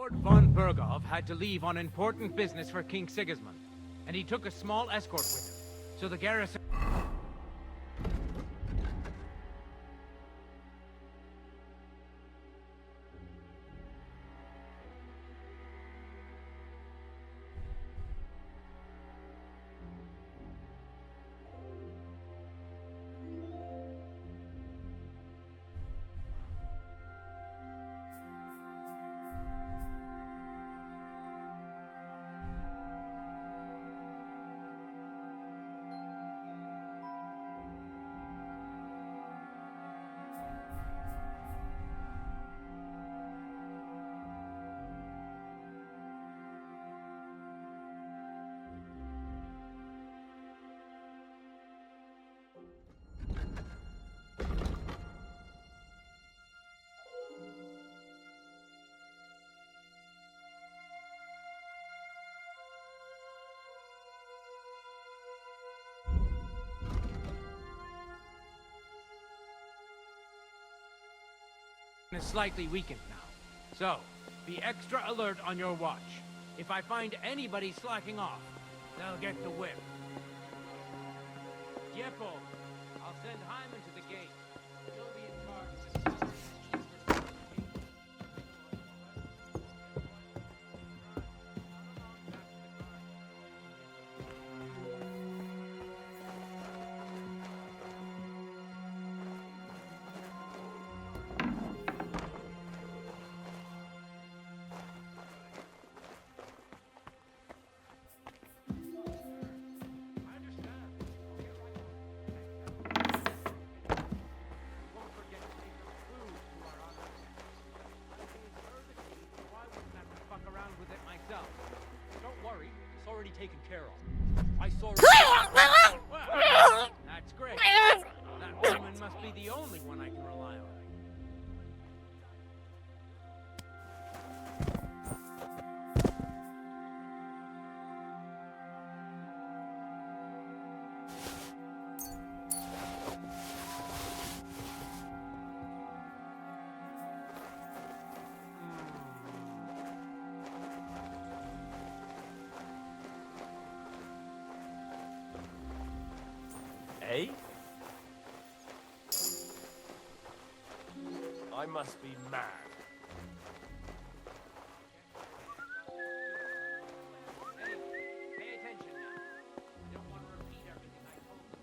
Lord von Bergov had to leave on important business for King Sigismund, and he took a small escort with him. So the garrison... is slightly weakened now. So, be extra alert on your watch. If I find anybody slacking off, they'll get the whip. Jeppo, I'll send Hyman to the gate. He'll be in charge of the... Taken care of. I saw Well, that's great. That woman must be the only one I can rely on. Eh? I must be mad. Hey, pay attention now. You don't want to repeat everything I told you.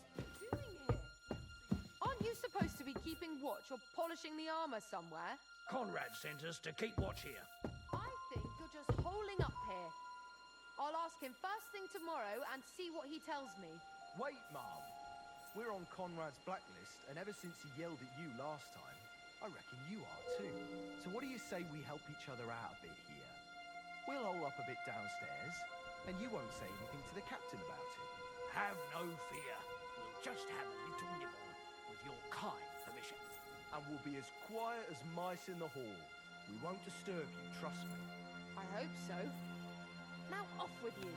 What are you doing here? Aren't you supposed to be keeping watch or polishing the armor somewhere? Conrad sent us to keep watch here. I think you're just holing up here. I'll ask him first thing tomorrow and see what he tells me. Wait, Mom. We're on Conrad's blacklist, and ever since he yelled at you last time, I reckon you are too. So what do you say we help each other out a bit here? We'll hole up a bit downstairs, and you won't say anything to the captain about it. Have no fear. We'll just have a little nibble, with your kind permission. And we'll be as quiet as mice in the hall. We won't disturb you, trust me. I hope so. Now off with you.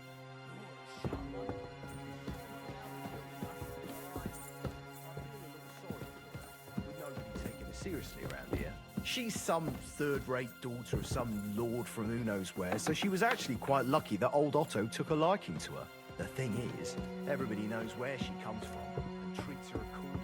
With nobody taking her seriously around here. She's some third-rate daughter of some lord from who knows where, so she was actually quite lucky that old Otto took a liking to her. The thing is, everybody knows where she comes from and treats her accordingly.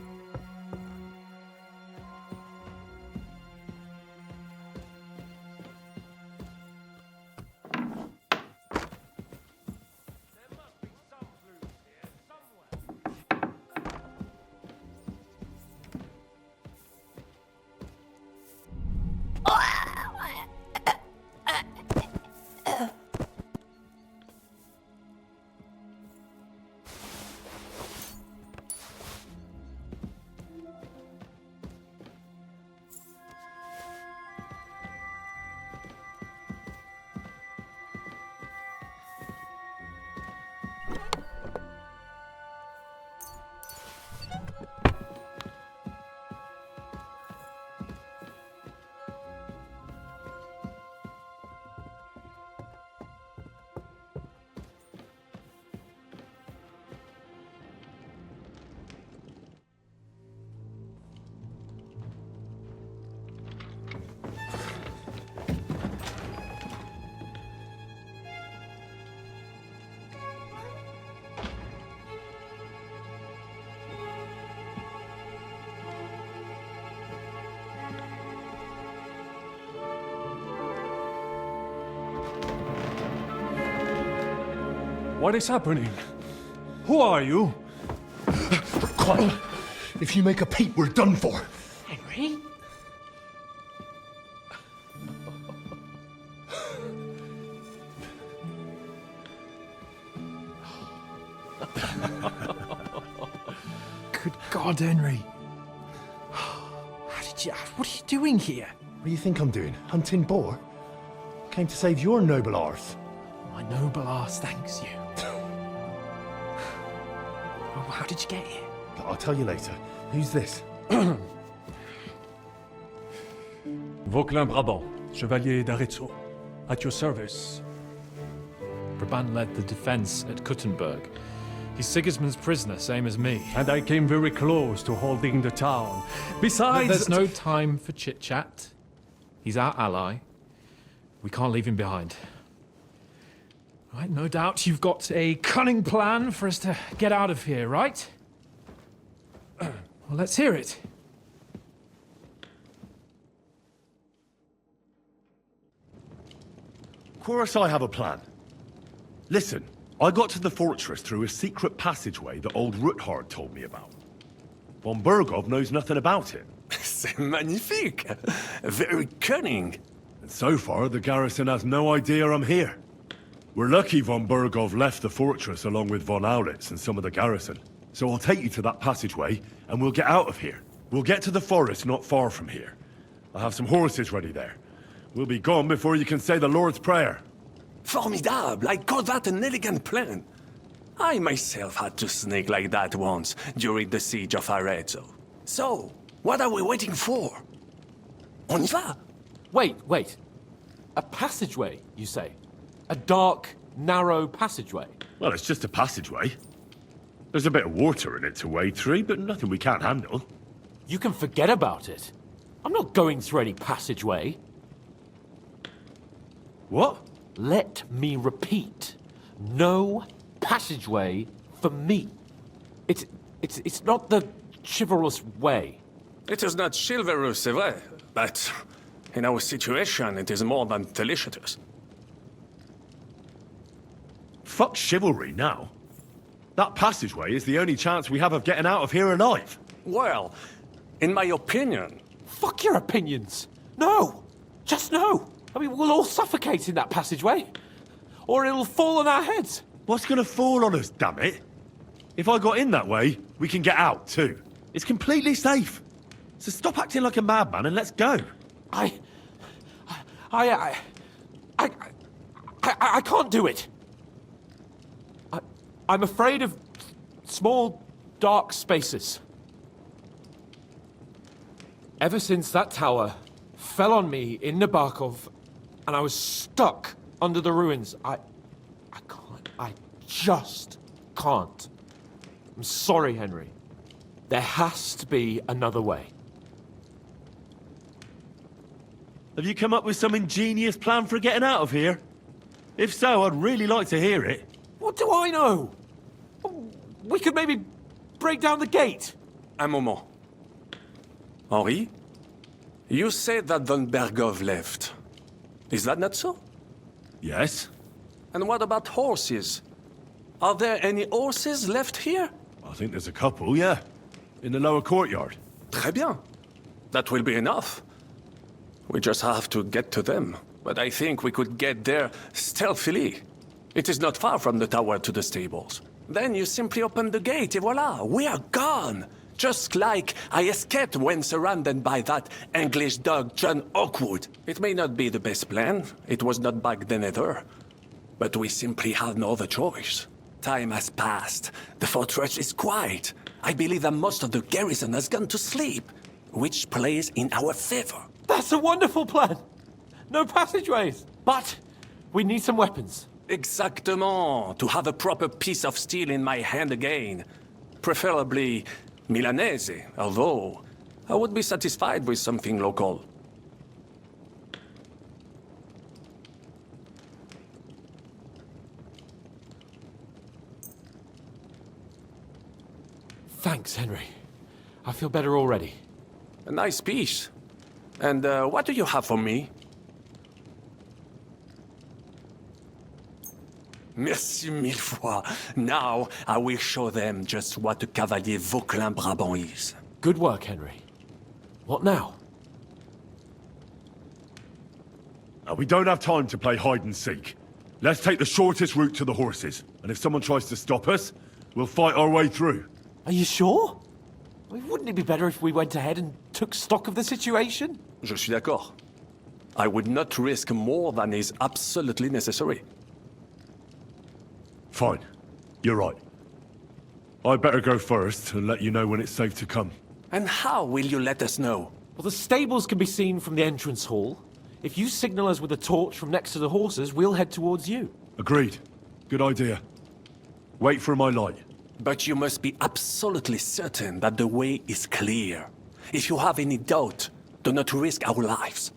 What is happening? Who are you? Quiet. If you make a peep, we're done for. Henry? Good God, Henry. What are you doing here? What do you think I'm doing? Hunting boar? Came to save your noble arse. My noble arse thanks you. Well, how did you get here? I'll tell you later. Who's this? Vauquelin-Brabant, Chevalier d'Arezzo. At your service. Brabant led the defense at Kuttenberg. He's Sigismund's prisoner, same as me. And I came very close to holding the town. Besides... There's no time for chit-chat. He's our ally. We can't leave him behind. Right, no doubt you've got a cunning plan for us to get out of here, right? Well, let's hear it. Of course I have a plan. Listen, I got to the fortress through a secret passageway that old Ruthard told me about. Von Bergov knows nothing about it. C'est magnifique! Very cunning. And so far, the garrison has no idea I'm here. We're lucky von Bergov left the fortress along with von Aulitz and some of the garrison. So I'll take you to that passageway, and we'll get out of here. We'll get to the forest not far from here. I have some horses ready there. We'll be gone before you can say the Lord's Prayer. Formidable! I call that an elegant plan. I myself had to sneak like that once during the siege of Arezzo. So, what are we waiting for? On y va? Wait. A passageway, you say? A dark, narrow passageway? Well, it's just a passageway. There's a bit of water in it to wade through, but nothing we can't handle. You can forget about it. I'm not going through any passageway. What? Let me repeat. No passageway for me. It's not the chivalrous way. It is not chivalrous, c'est vrai, but in our situation, it is more than delicious. Fuck chivalry now. That passageway is the only chance we have of getting out of here alive. Well, in my opinion... Fuck your opinions. No. Just no. I mean, we'll all suffocate in that passageway. Or it'll fall on our heads. What's gonna fall on us, damn it? If I got in that way, we can get out, too. It's completely safe. So stop acting like a madman and let's go. I can't do it. I'm afraid of small, dark spaces. Ever since that tower fell on me in Nabokov, and I was stuck under the ruins, I just can't. I'm sorry, Henry. There has to be another way. Have you come up with some ingenious plan for getting out of here? If so, I'd really like to hear it. What do I know? We could maybe break down the gate. Un moment. Henri, you said that von Bergov left. Is that not so? Yes. And what about horses? Are there any horses left here? I think there's a couple, yeah. In the lower courtyard. Très bien. That will be enough. We just have to get to them. But I think we could get there stealthily. It is not far from the tower to the stables. Then you simply open the gate, et voila, we are gone. Just like I escaped when surrounded by that English dog John Oakwood. It may not be the best plan. It was not back then either. But we simply have no other choice. Time has passed. The fortress is quiet. I believe that most of the garrison has gone to sleep, which plays in our favor. That's a wonderful plan. No passageways. But we need some weapons. Exactement. To have a proper piece of steel in my hand again. Preferably Milanese, although I would be satisfied with something local. Thanks, Henry. I feel better already. A nice piece. And what do you have for me? Merci mille fois. Now I will show them just what a cavalier Vauquelin Brabant is. Good work, Henry. What now? We don't have time to play hide and seek. Let's take the shortest route to the horses, and if someone tries to stop us, we'll fight our way through. Are you sure? I mean, wouldn't it be better if we went ahead and took stock of the situation? Je suis d'accord. I would not risk more than is absolutely necessary. Fine. You're right. I'd better go first and let you know when it's safe to come. And how will you let us know? Well, the stables can be seen from the entrance hall. If you signal us with a torch from next to the horses, we'll head towards you. Agreed. Good idea. Wait for my light. But you must be absolutely certain that the way is clear. If you have any doubt, do not risk our lives.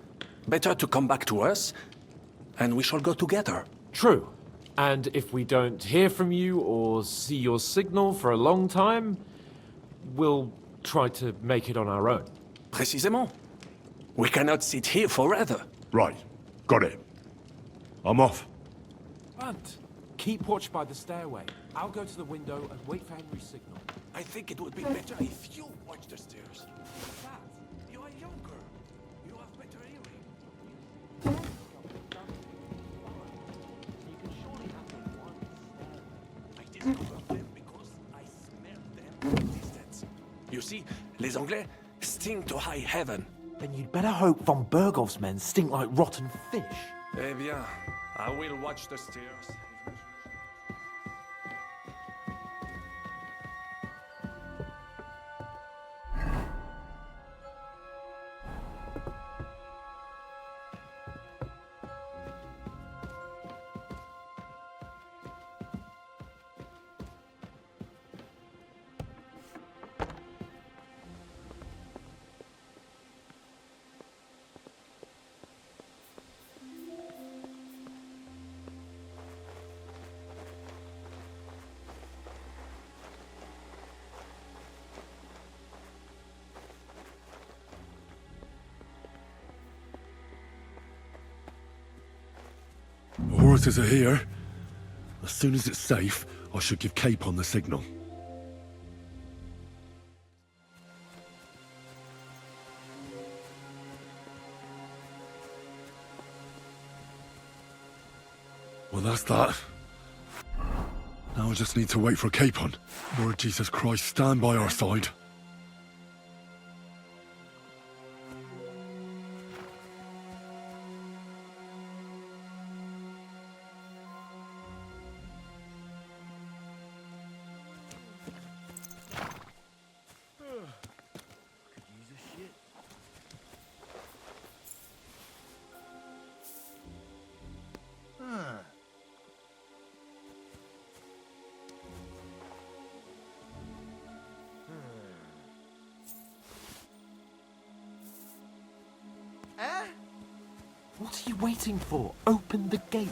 Better to come back to us, and we shall go together. True. And if we don't hear from you or see your signal for a long time, we'll try to make it on our own. Précisément. We cannot sit here forever. Right. Got it. I'm off. Hunt, keep watch by the stairway. I'll go to the window and wait for Henry's signal. I think it would be better if you watch the stairs. Dad, you are younger. You have better hearing. You can surely have them once. I discovered them because I smelled them from a distance. You see, les Anglais stink to high heaven. Then you'd better hope von Bergov's men stink like rotten fish. Eh bien, I will watch the stairs. The horses are here. As soon as it's safe, I should give Capon the signal. Well, that's that. Now I just need to wait for Capon. Lord Jesus Christ, stand by our side. What are you waiting for? Open the gate.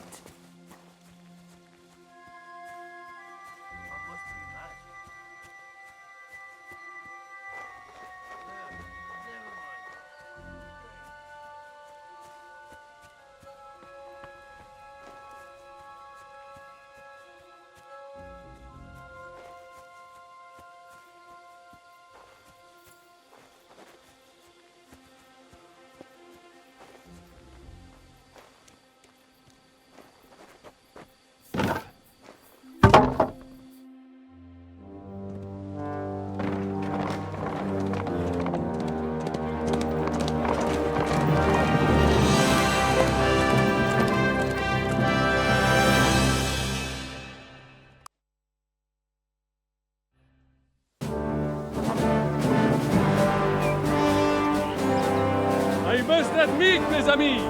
I must admit, mes amis,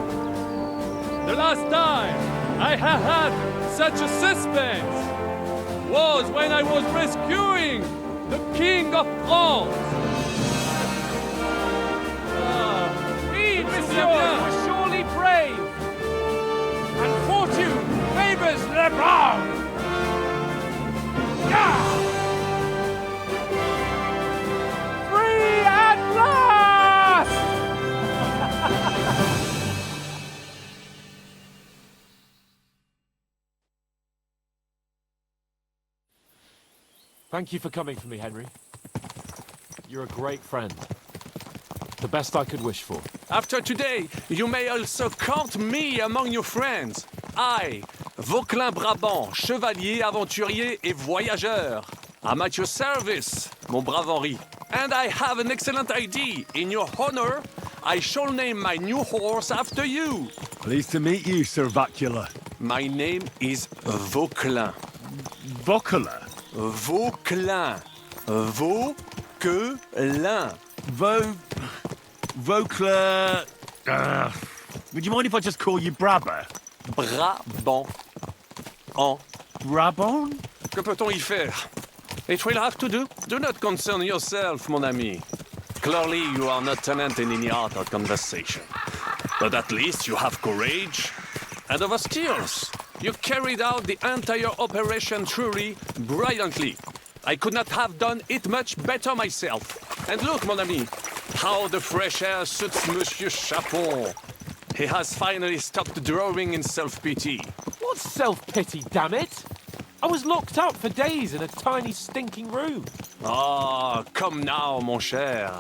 the last time I have had such a suspense was when I was rescuing the King of France. We, monsieur, were surely brave, and fortune favors the brave. Yeah! Thank you for coming for me, Henry. You're a great friend. The best I could wish for. After today, you may also count me among your friends. I, Vauquelin Brabant, chevalier, aventurier et voyageur. I'm at your service, mon brave Henri. And I have an excellent idea. In your honor, I shall name my new horse after you. Pleased to meet you, Sir Vacula. My name is Vauquelin. Vauquelin? Vauquelin. Vauquelin. Vauquelin... would you mind if I just call you Brabber? Brabant. En. Brabant? Que peut-on y faire? It will have to do. Do not concern yourself, mon ami. Clearly, you are not tenant in any art or conversation. But at least you have courage and other skills. You carried out the entire operation truly brilliantly. I could not have done it much better myself. And look, mon ami, how the fresh air suits Monsieur Capon. He has finally stopped drawing in self-pity. What self-pity, damn it? I was locked up for days in a tiny stinking room. Ah, come now, mon cher.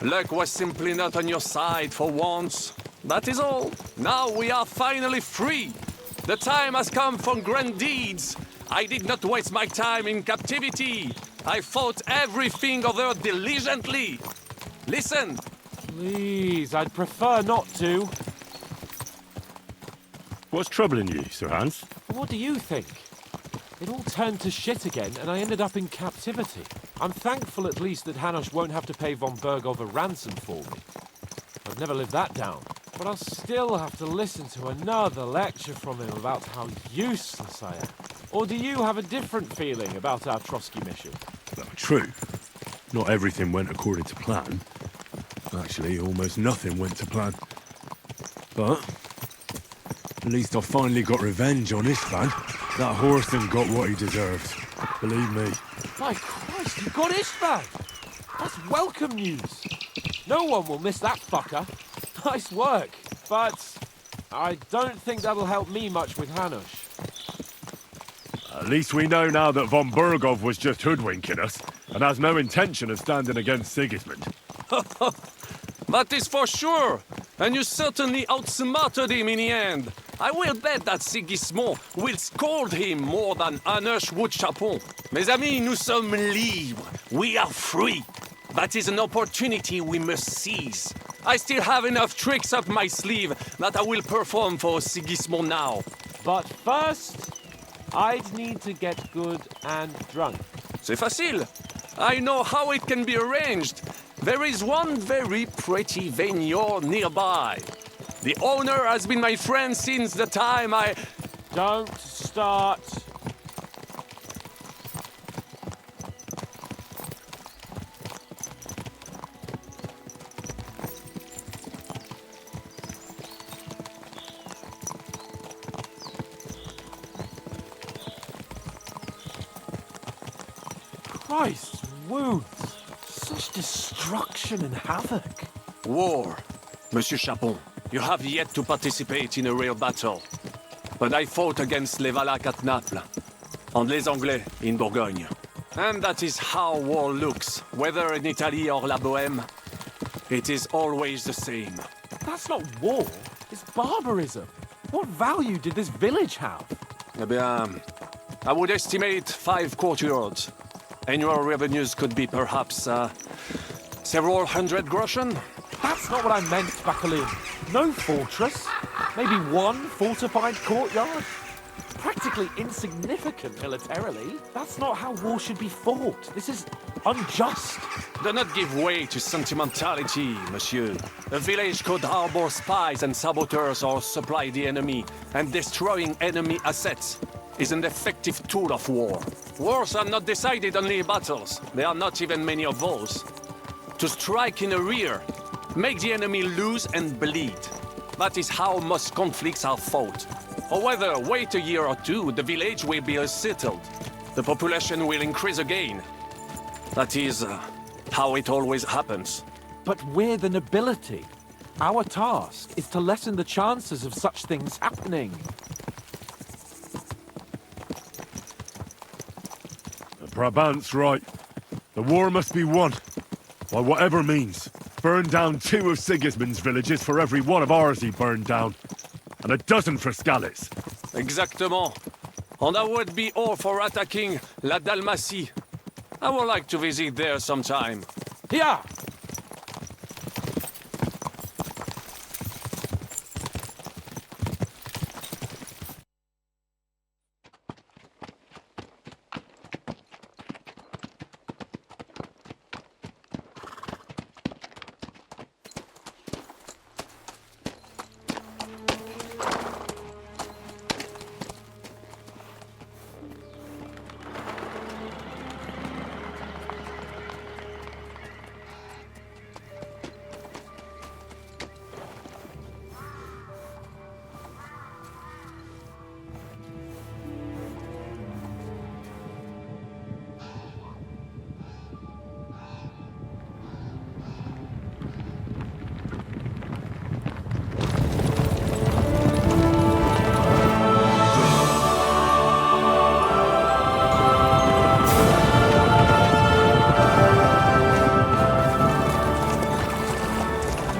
Luck was simply not on your side for once. That is all. Now we are finally free. The time has come for grand deeds. I did not waste my time in captivity. I fought everything over diligently. Listen. Please, I'd prefer not to. What's troubling you, Sir Hans? What do you think? It all turned to shit again, and I ended up in captivity. I'm thankful at least that Hanush won't have to pay von Bergov a ransom for me. I've never lived that down. But I'll still have to listen to another lecture from him about how useless I am. Or do you have a different feeling about our Trotsky mission? Well, true. Not everything went according to plan. Actually, almost nothing went to plan. But at least I finally got revenge on Istvan. That horseman got what he deserved. Believe me. My Christ, you got Istvan! That's welcome news. No one will miss that fucker. Nice work, but I don't think that'll help me much with Hanush. At least we know now that von Bergov was just hoodwinking us and has no intention of standing against Sigismund. That is for sure. And you certainly outsmarted him in the end. I will bet that Sigismund will scold him more than Hanush would Capon. Mes amis, nous sommes libres. We are free. That is an opportunity we must seize. I still have enough tricks up my sleeve that I will perform for Sigismund now. But first, I'd need to get good and drunk. C'est facile. I know how it can be arranged. There is one very pretty vineyard nearby. The owner has been my friend since the time I... Don't start. Christ's wounds. Such destruction and havoc. War. Monsieur Capon, you have yet to participate in a real battle. But I fought against les Valaques at Naples, and les Anglais in Bourgogne. And that is how war looks, whether in Italy or La Bohème. It is always the same. That's not war. It's barbarism. What value did this village have? Eh bien, I would estimate 5 courtyards. Annual revenues could be perhaps, several hundred groschen. That's not what I meant, Bacaloon. No fortress. Maybe one fortified courtyard. Practically insignificant militarily. That's not how war should be fought. This is unjust. Do not give way to sentimentality, monsieur. A village could harbor spies and saboteurs or supply the enemy, and destroying enemy assets is an effective tool of war. Wars are not decided only in battles. There are not even many of those. To strike in the rear, make the enemy lose and bleed. That is how most conflicts are fought. However, wait a year or two, the village will be settled. The population will increase again. That is how it always happens. But we're the nobility. Our task is to lessen the chances of such things happening. Brabant's right. The war must be won. By whatever means. Burn down 2 of Sigismund's villages for every one of ours he burned down. And a dozen for Skalitz. Exactement. And that would be all for attacking La Dalmatie. I would like to visit there sometime. Yeah.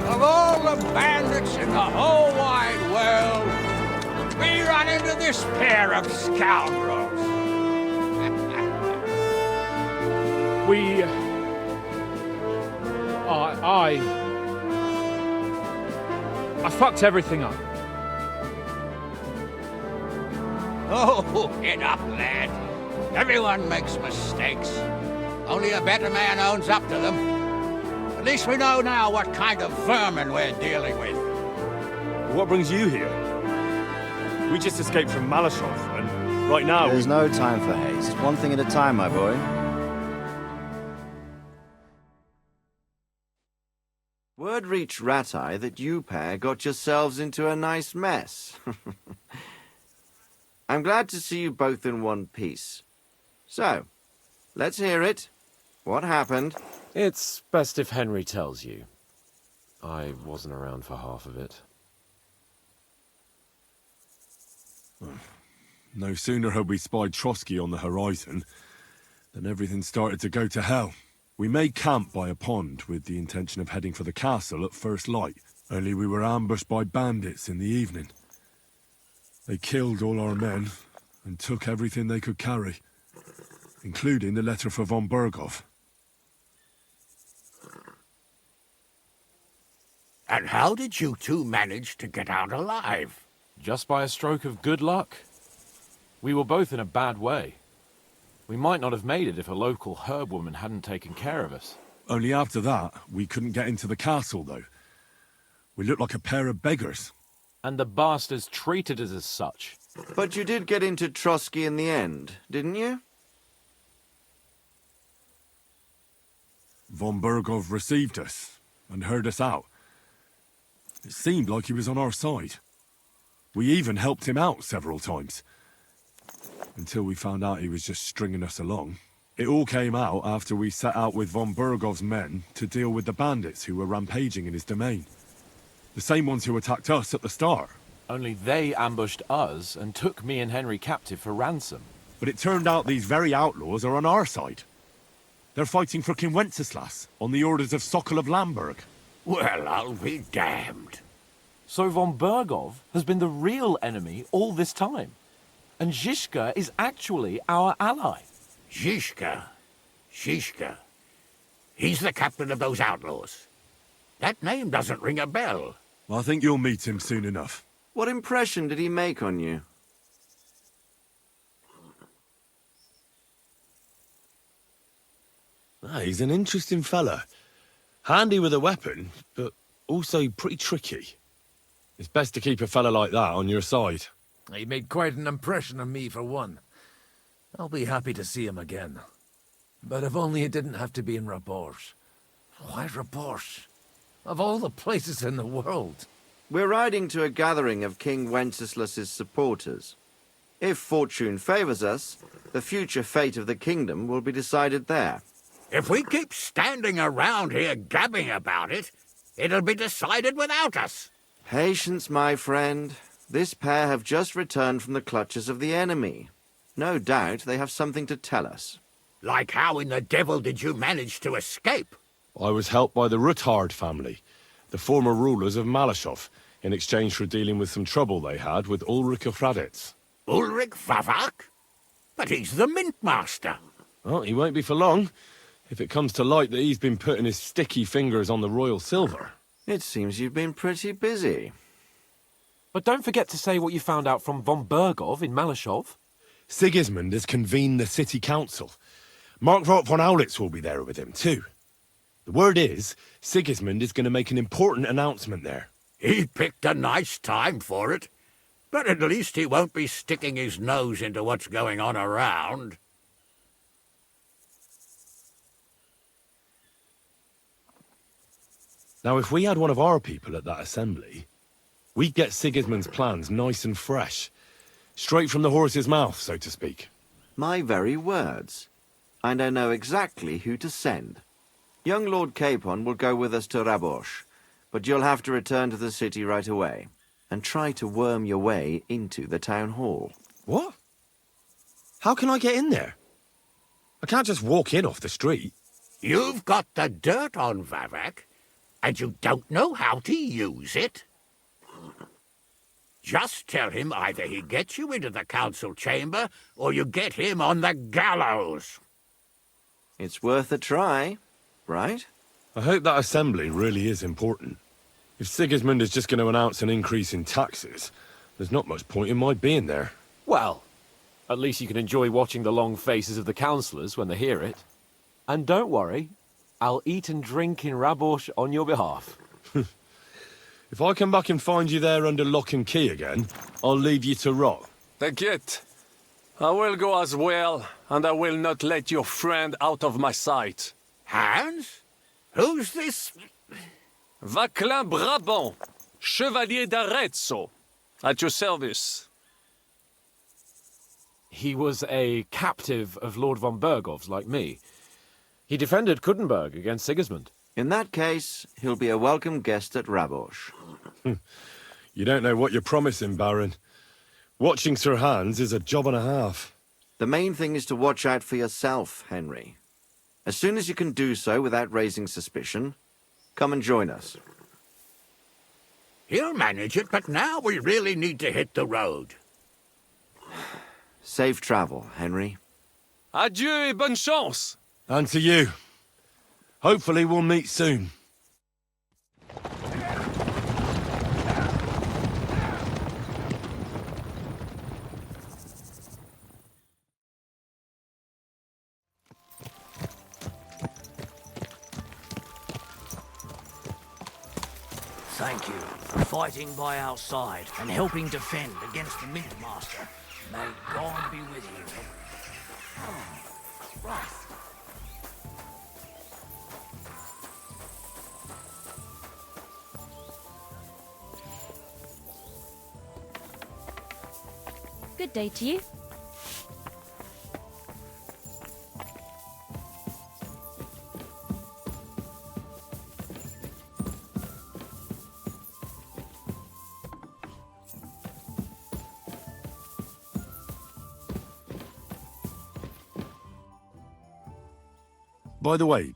Of all the bandits in the whole wide world, we run into this pair of scoundrels. I fucked everything up. Oh, get up, lad. Everyone makes mistakes. Only a better man owns up to them. At least we know now what kind of vermin we're dealing with. What brings you here? We just escaped from Malashov, and right now There's no time for haste. One thing at a time, my boy. Word reached Ratai that you pair got yourselves into a nice mess. I'm glad to see you both in one piece. So, let's hear it. What happened? It's best if Henry tells you. I wasn't around for half of it. no sooner had we spied Trotsky on the horizon than everything started to go to hell. We made camp by a pond with the intention of heading for the castle at first light, only we were ambushed by bandits in the evening. They killed all our men and took everything they could carry, including the letter for von Berghoff. And how did you two manage to get out alive? Just by a stroke of good luck. We were both in a bad way. We might not have made it if a local herb woman hadn't taken care of us. Only after that, we couldn't get into the castle, though. We looked like a pair of beggars. And the bastards treated us as such. But you did get into Trotsky in the end, didn't you? Von Berghoff received us and heard us out. It seemed like he was on our side. We even helped him out several times. Until we found out he was just stringing us along. It all came out after we set out with von Berghoff's men to deal with the bandits who were rampaging in his domain. The same ones who attacked us at the start. Only they ambushed us and took me and Henry captive for ransom. But it turned out these very outlaws are on our side. They're fighting for King Wenceslas on the orders of Sokol of Lamberg. Well, I'll be damned. So von Berghoff has been the real enemy all this time. And Zhishka is actually our ally. Zhishka? Zhishka? He's the captain of those outlaws. That name doesn't ring a bell. I think you'll meet him soon enough. What impression did he make on you? He's an interesting fella. Handy with a weapon, but also pretty tricky. It's best to keep a fella like that on your side. He made quite an impression on me, for one. I'll be happy to see him again. But if only it didn't have to be in Rapport. Why Rapport? Of all the places in the world. We're riding to a gathering of King Wenceslas's supporters. If fortune favors us, the future fate of the kingdom will be decided there. If we keep standing around here gabbing about it, it'll be decided without us. Patience, my friend. This pair have just returned from the clutches of the enemy. No doubt they have something to tell us. Like how in the devil did you manage to escape? I was helped by the Ruthard family, the former rulers of Malashov, in exchange for dealing with some trouble they had with Ulrich of Raditz. Ulrich Favak? But he's the mint master. Well, he won't be for long, if it comes to light that he's been putting his sticky fingers on the royal silver. It seems you've been pretty busy. But don't forget to say what you found out from von Bergov in Malashov. Sigismund has convened the city council. Markgraf von Aulitz will be there with him, too. The word is, Sigismund is going to make an important announcement there. He picked a nice time for it. But at least he won't be sticking his nose into what's going on around. Now, if we had one of our people at that assembly, we'd get Sigismund's plans nice and fresh. Straight from the horse's mouth, so to speak. My very words. And I know exactly who to send. Young Lord Capon will go with us to Rabosh, but you'll have to return to the city right away, and try to worm your way into the town hall. What? How can I get in there? I can't just walk in off the street. You've got the dirt on Vavak, and you don't know how to use it? Just tell him either he gets you into the council chamber, or you get him on the gallows. It's worth a try, right? I hope that assembly really is important. If Sigismund is just going to announce an increase in taxes, there's not much point in my being there. Well, at least you can enjoy watching the long faces of the councillors when they hear it. And don't worry, I'll eat and drink in Rabosh on your behalf. If I come back and find you there under lock and key again, I'll leave you to rot. T'inquiète. I will go as well, and I will not let your friend out of my sight. Hans? Who's this? Vaclin Brabant, Chevalier d'Arezzo, at your service. He was a captive of Lord von Bergov's, like me. He defended Kuddenberg against Sigismund. In that case, he'll be a welcome guest at Rabosh. You don't know what you're promising, Baron. Watching Sir Hans is a job and a half. The main thing is to watch out for yourself, Henry. As soon as you can do so without raising suspicion, come and join us. He'll manage it, but now we really need to hit the road. Safe travel, Henry. Adieu et bonne chance! And to you. Hopefully we'll meet soon. Thank you for fighting by our side and helping defend against the Mint Master. May God be with you. Oh, right. Good day to you. By the way,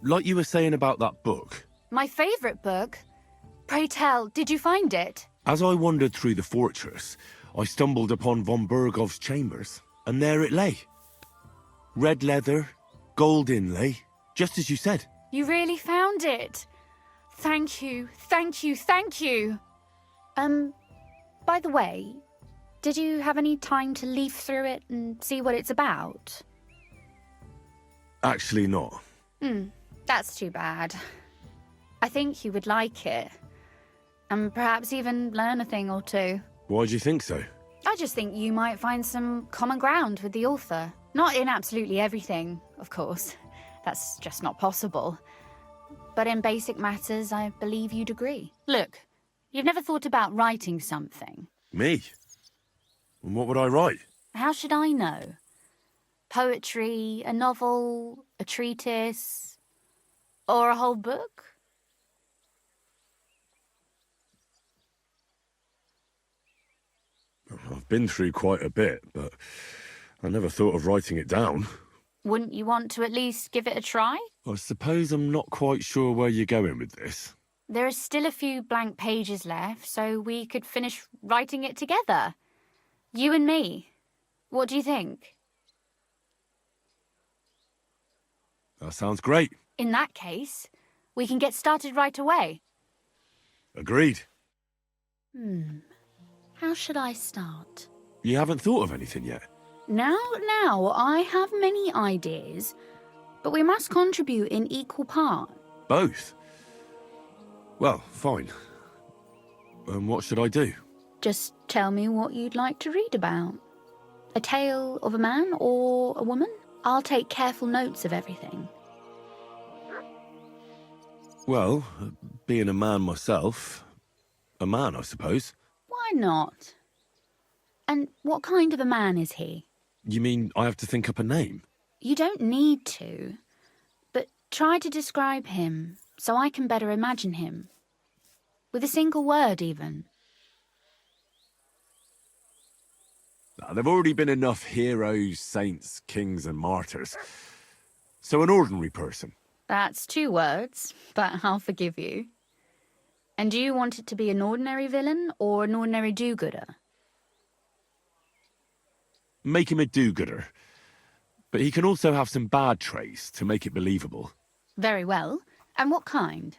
like you were saying about that book, My favourite book? Pray tell, did you find it? as I wandered through the fortress, I stumbled upon von Bergov's chambers, and there it lay. Red leather, gold inlay, just as you said. You really found it? Thank you, thank you, thank you. By the way, did you have any time to leaf through it and see what it's about? Actually not. That's too bad. I think you would like it. And perhaps even learn a thing or two. Why do you think so? I just think you might find some common ground with the author. Not in absolutely everything, of course. That's just not possible. But in basic matters, I believe you'd agree. Look, you've never thought about writing something. Me? And what would I write? How should I know? Poetry, a novel, a treatise, or a whole book? I've been through quite a bit, but I never thought of writing it down. Wouldn't you want to at least give it a try? I suppose I'm not quite sure where you're going with this. There are still a few blank pages left, so we could finish writing it together. You and me. What do you think? That sounds great. In that case, we can get started right away. Agreed. How should I start? You haven't thought of anything yet? Now, I have many ideas, but we must contribute in equal part. Both? Well, fine. And what should I do? Just tell me what you'd like to read about. A tale of a man or a woman? I'll take careful notes of everything. Well, being a man myself, a man, I suppose. Why not? And what kind of a man is he? You mean I have to think up a name? You don't need to, but try to describe him so I can better imagine him. With a single word, even. There've already been enough heroes, saints, kings and martyrs. So an ordinary person. That's 2 words, but I'll forgive you. And do you want it to be an ordinary villain or an ordinary do-gooder? Make him a do-gooder. But he can also have some bad traits to make it believable. Very well. And what kind?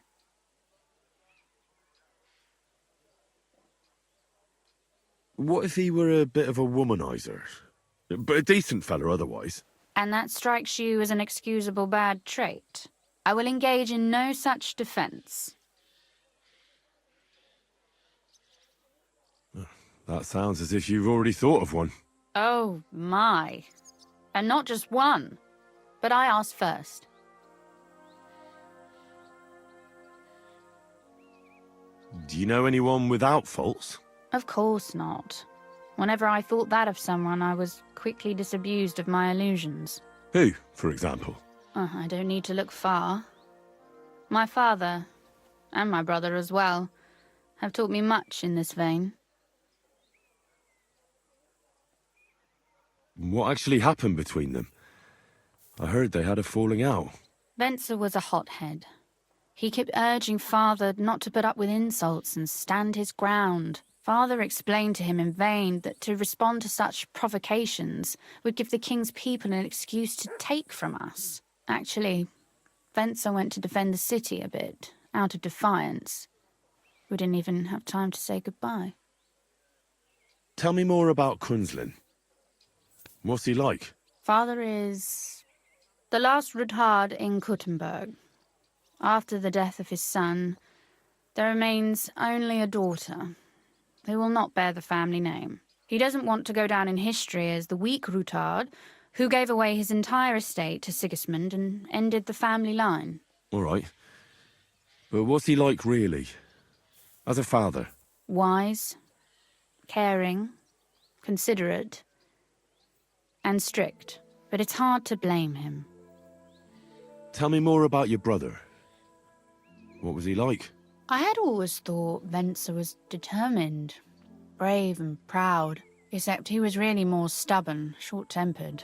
What if he were a bit of a womanizer? But a decent fella otherwise. And that strikes you as an excusable bad trait? I will engage in no such defence. That sounds as if you've already thought of one. Oh, my. And not just one. But I asked first. Do you know anyone without faults? Of course not. Whenever I thought that of someone, I was quickly disabused of my illusions. Who, for example? I don't need to look far. My father, and my brother as well, have taught me much in this vein. What actually happened between them? I heard they had a falling out. Venser was a hothead. He kept urging Father not to put up with insults and stand his ground. Father explained to him in vain that to respond to such provocations would give the king's people an excuse to take from us. Actually, Venser went to defend the city a bit, out of defiance. We didn't even have time to say goodbye. Tell me more about Kunzlin. What's he like? Father is the last Ruthard in Kuttenberg. After the death of his son, there remains only a daughter, who will not bear the family name. He doesn't want to go down in history as the weak Ruthard, who gave away his entire estate to Sigismund and ended the family line. All right. But what's he like, really? As a father? Wise, caring, considerate, and strict. But it's hard to blame him. Tell me more about your brother. What was he like? I had always thought Venser was determined, brave and proud, except he was really more stubborn, short-tempered,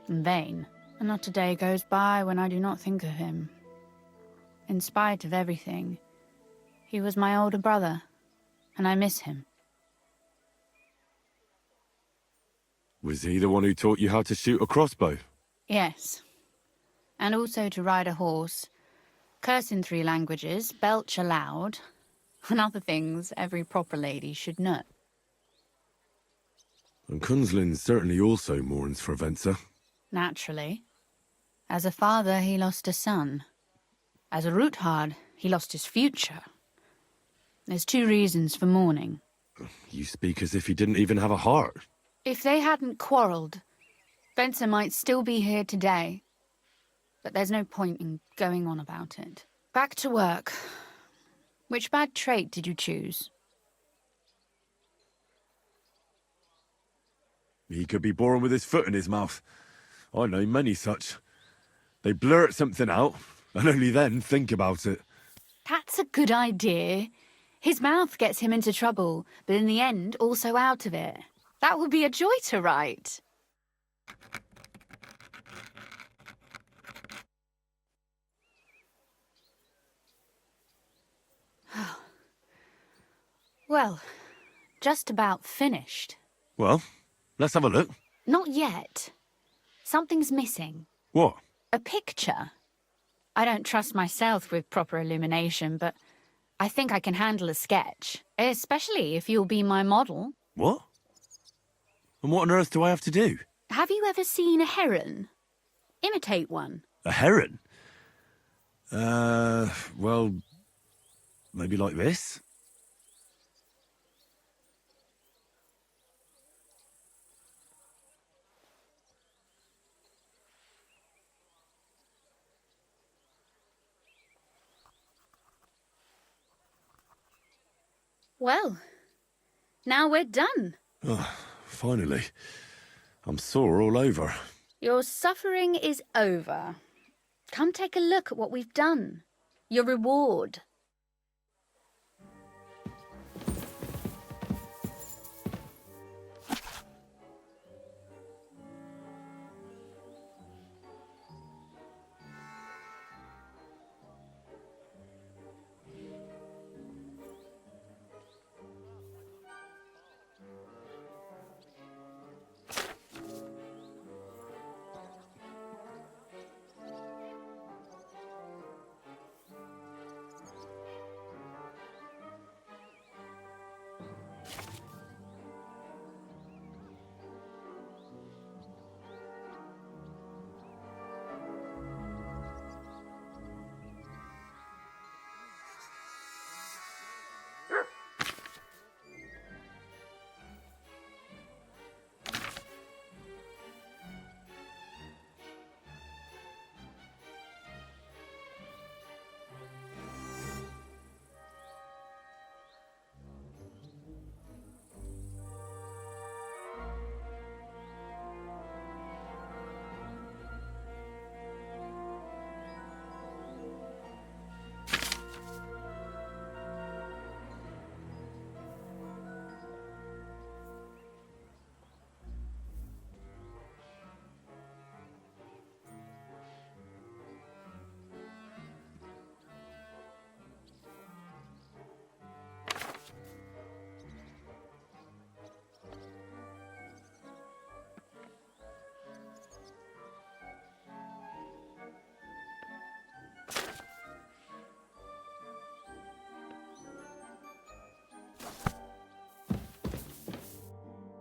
and vain. And not a day goes by when I do not think of him. In spite of everything, he was my older brother, and I miss him. Was he the one who taught you how to shoot a crossbow? Yes, and also to ride a horse, curse in 3 languages, belch aloud, and other things every proper lady should know. And Kunzlin certainly also mourns for Venser. Naturally. As a father, he lost a son. As a Ruthard, he lost his future. There's 2 reasons for mourning. You speak as if he didn't even have a heart. If they hadn't quarrelled, Venser might still be here today. But there's no point in going on about it. Back to work. Which bad trait did you choose? He could be born with his foot in his mouth. I know many such. They blurt something out, and only then think about it. That's a good idea. His mouth gets him into trouble, but in the end, also out of it. That would be a joy to write. Well, just about finished. Well, let's have a look. Not yet. Something's missing. What? A picture. I don't trust myself with proper illumination, but I think I can handle a sketch. Especially if you'll be my model. What? And what on earth do I have to do? Have you ever seen a heron? Imitate one. A heron? Well, maybe like this? Well, now we're done. Oh, finally. I'm sore all over. Your suffering is over. Come take a look at what we've done. Your reward.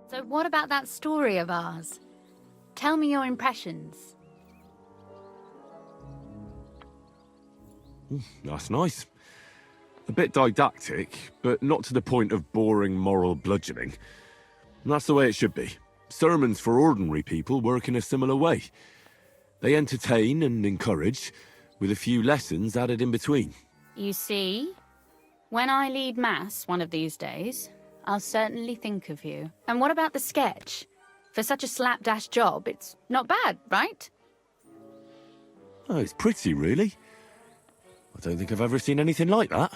So what about that story of ours? Tell me your impressions. That's nice. A bit didactic, but not to the point of boring moral bludgeoning. And that's the way it should be. Sermons for ordinary people work in a similar way. They entertain and encourage, with a few lessons added in between. You see, when I lead mass one of these days, I'll certainly think of you. And what about the sketch? For such a slapdash job, it's not bad, right? Oh, it's pretty, really. I don't think I've ever seen anything like that.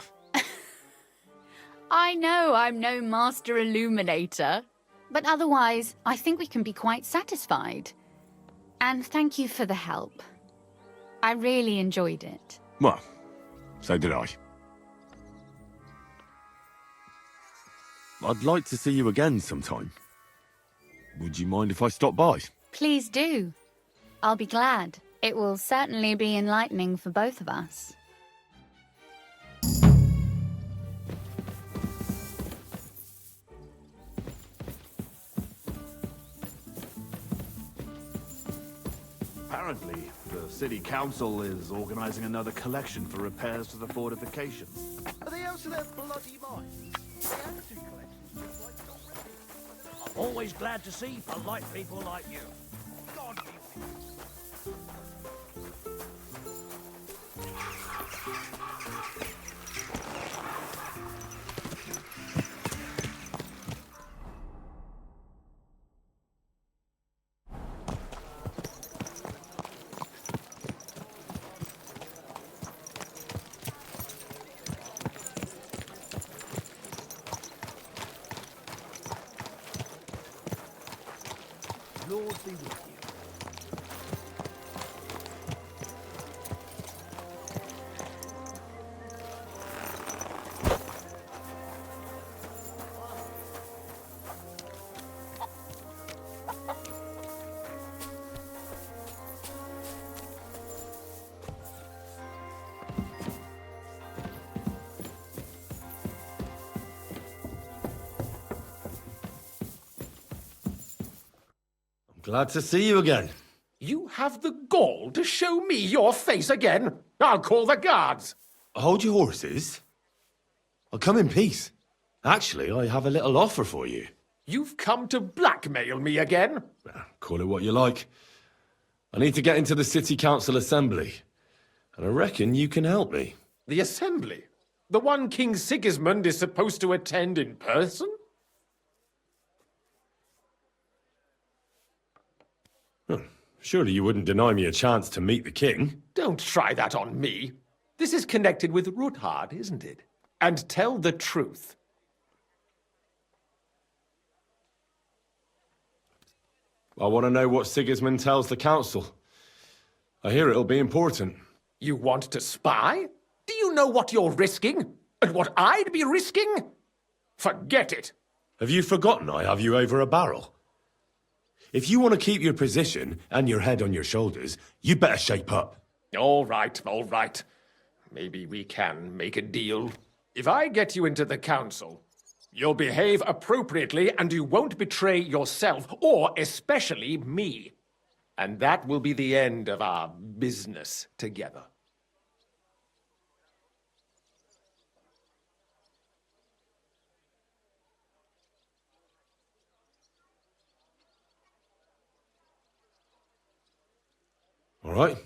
I know I'm no master illuminator, but otherwise, I think we can be quite satisfied. And thank you for the help. I really enjoyed it. Well, so did I. I'd like to see you again sometime. Would you mind if I stop by? Please do. I'll be glad. It will certainly be enlightening for both of us. Apparently, the city council is organizing another collection for repairs to the fortifications. Are they out of their bloody minds? They have to collections just like not ready. I'm always glad to see polite people like you. God be with you. Lord be with you. Glad to see you again. You have the gall to show me your face again? I'll call the guards. Hold your horses. I'll come in peace. Actually, I have a little offer for you. You've come to blackmail me again? Call it what you like. I need to get into the City Council Assembly, and I reckon you can help me. The Assembly? The one King Sigismund is supposed to attend in person? Surely you wouldn't deny me a chance to meet the king? Don't try that on me. This is connected with Ruthard, isn't it? And tell the truth. I want to know what Sigismund tells the council. I hear it'll be important. You want to spy? Do you know what you're risking? And what I'd be risking? Forget it. Have you forgotten I have you over a barrel? If you want to keep your position and your head on your shoulders, you better shape up. All right, all right. Maybe we can make a deal. If I get you into the council, you'll behave appropriately and you won't betray yourself, or especially me. And that will be the end of our business together. All right.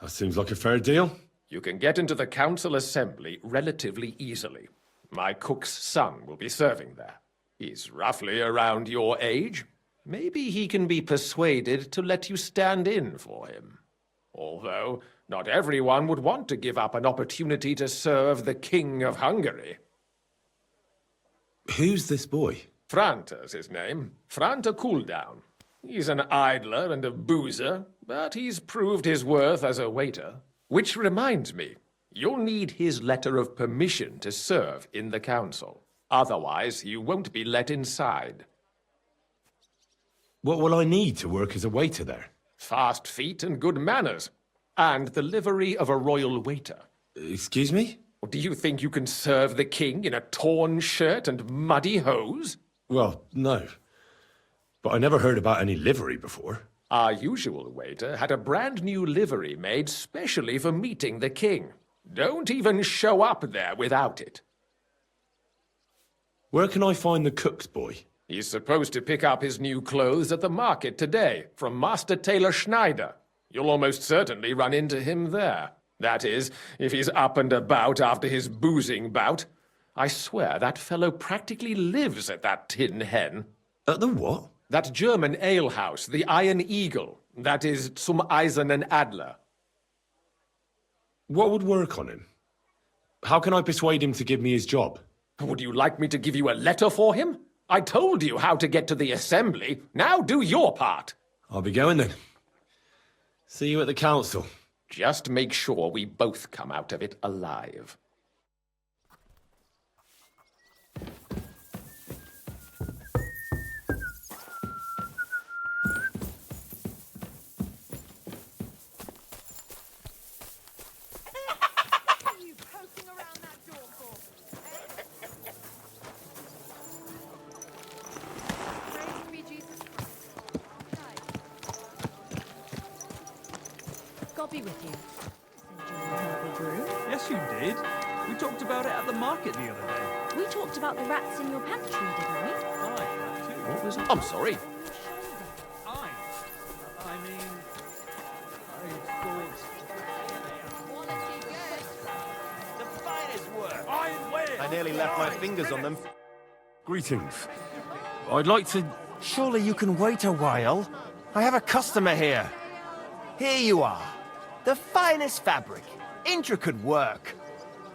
That seems like a fair deal. You can get into the council assembly relatively easily. My cook's son will be serving there. He's roughly around your age. Maybe he can be persuaded to let you stand in for him. Although, not everyone would want to give up an opportunity to serve the King of Hungary. Who's this boy? Franta's his name. Franta Cooldown. He's an idler and a boozer, but he's proved his worth as a waiter. Which reminds me, you'll need his letter of permission to serve in the council. Otherwise, you won't be let inside. What will I need to work as a waiter there? Fast feet and good manners. And the livery of a royal waiter. Excuse me? Do you think you can serve the king in a torn shirt and muddy hose? Well, no. But I never heard about any livery before. Our usual waiter had a brand new livery made specially for meeting the king. Don't even show up there without it. Where can I find the cook's boy? He's supposed to pick up his new clothes at the market today from Master Tailor Schneider. You'll almost certainly run into him there. That is, if he's up and about after his boozing bout. I swear that fellow practically lives at that Tin Hen. At the what? That German alehouse, the Iron Eagle. That is Zum Eisernen Adler. What would work on him? How can I persuade him to give me his job? Would you like me to give you a letter for him? I told you how to get to the assembly. Now do your part. I'll be going then. See you at the council. Just make sure we both come out of it alive. God be with you. Yes, you did. We talked about it at the market the other day. We talked about the rats in your pantry, didn't we? Aye, that too. What was that? I'm sorry. I thought... The finest work. I nearly left my fingers on them. Greetings. I'd like to... Surely you can wait a while. I have a customer here. Here you are. The finest fabric. Intricate work.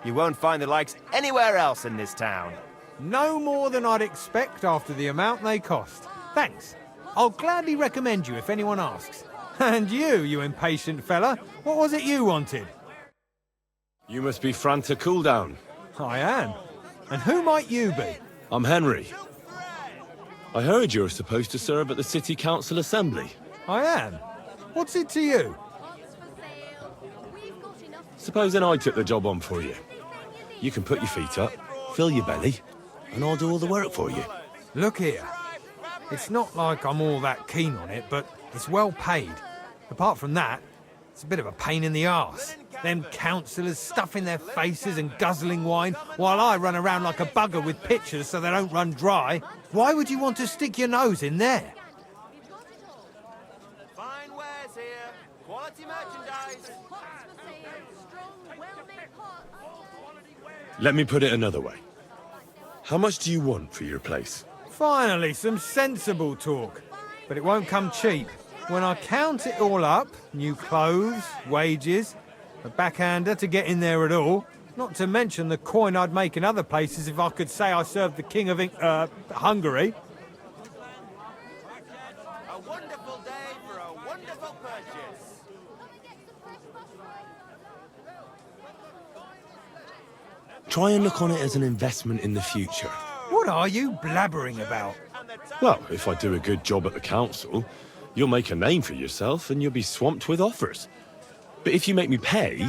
You won't find the likes anywhere else in this town. No more than I'd expect after the amount they cost. Thanks. I'll gladly recommend you if anyone asks. And you impatient fella, what was it you wanted? You must be Franta Cooldown. I am. And who might you be? I'm Henry. I heard you're supposed to serve at the City Council Assembly. I am. What's it to you? Supposing I took the job on for you. You can put your feet up, fill your belly, and I'll do all the work for you. Look here. It's not like I'm all that keen on it, but it's well paid. Apart from that, it's a bit of a pain in the arse. Them councillors stuffing their faces and guzzling wine, while I run around like a bugger with pictures so they don't run dry. Why would you want to stick your nose in there? Fine wares here. Quality merchandise. Let me put it another way. How much do you want for your place? Finally, some sensible talk. But it won't come cheap. When I count it all up, new clothes, wages, a backhander to get in there at all, not to mention the coin I'd make in other places if I could say I served the King of Hungary. A wonderful day for a wonderful purchase. Try and look on it as an investment in the future. What are you blabbering about? Well, if I do a good job at the council, you'll make a name for yourself and you'll be swamped with offers. But if you make me pay,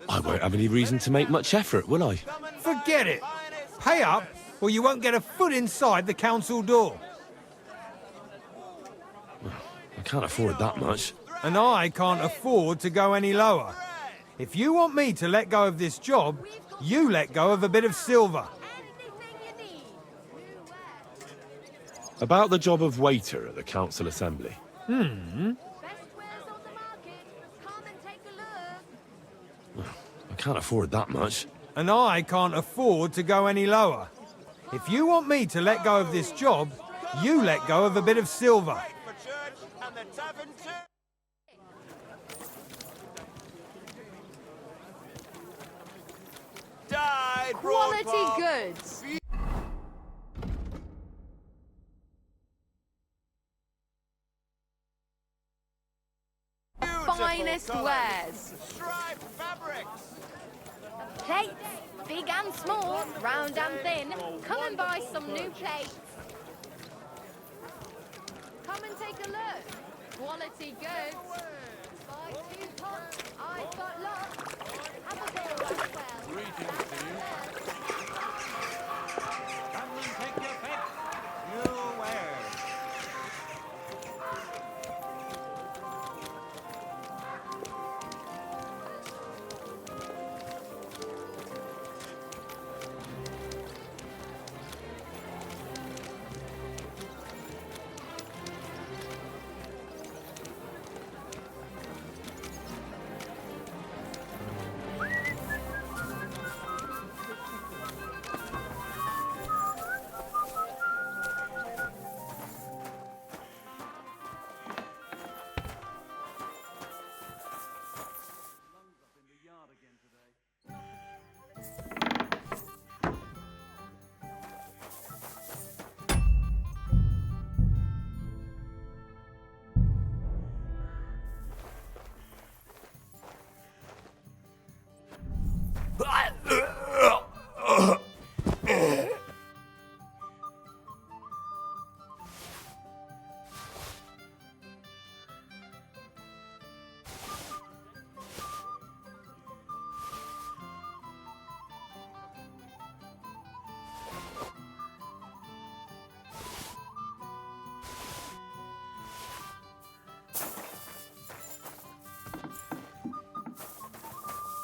I won't have any reason to make much effort, will I? Forget it. Pay up, or you won't get a foot inside the council door. I can't afford that much. And I can't afford to go any lower. If you want me to let go of this job, you let go of a bit of silver. About the job of waiter at the council assembly. I can't afford that much. And I can't afford to go any lower. If you want me to let go of this job, you let go of a bit of silver. Quality goods. Finest wares. Striped fabrics. Plates, big and small, round and thin. Come and buy some new plates. Come and take a look. Quality goods. Buy 2 pots. I've got lots. Have a go as well. Greetings to you. Come and take your pick. New wares.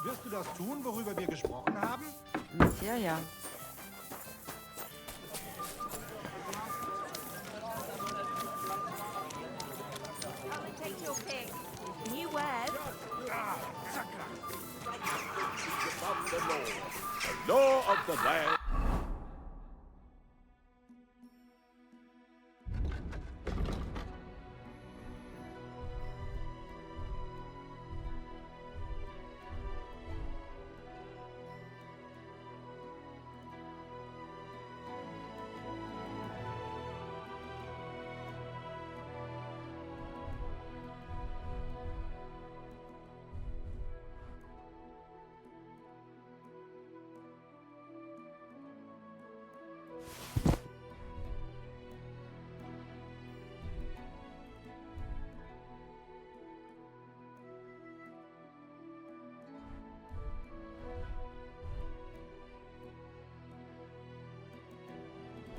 Wirst du das tun, worüber wir gesprochen haben? Ja, ja. Come and take your pick. New wares. Above the law. The law of the land.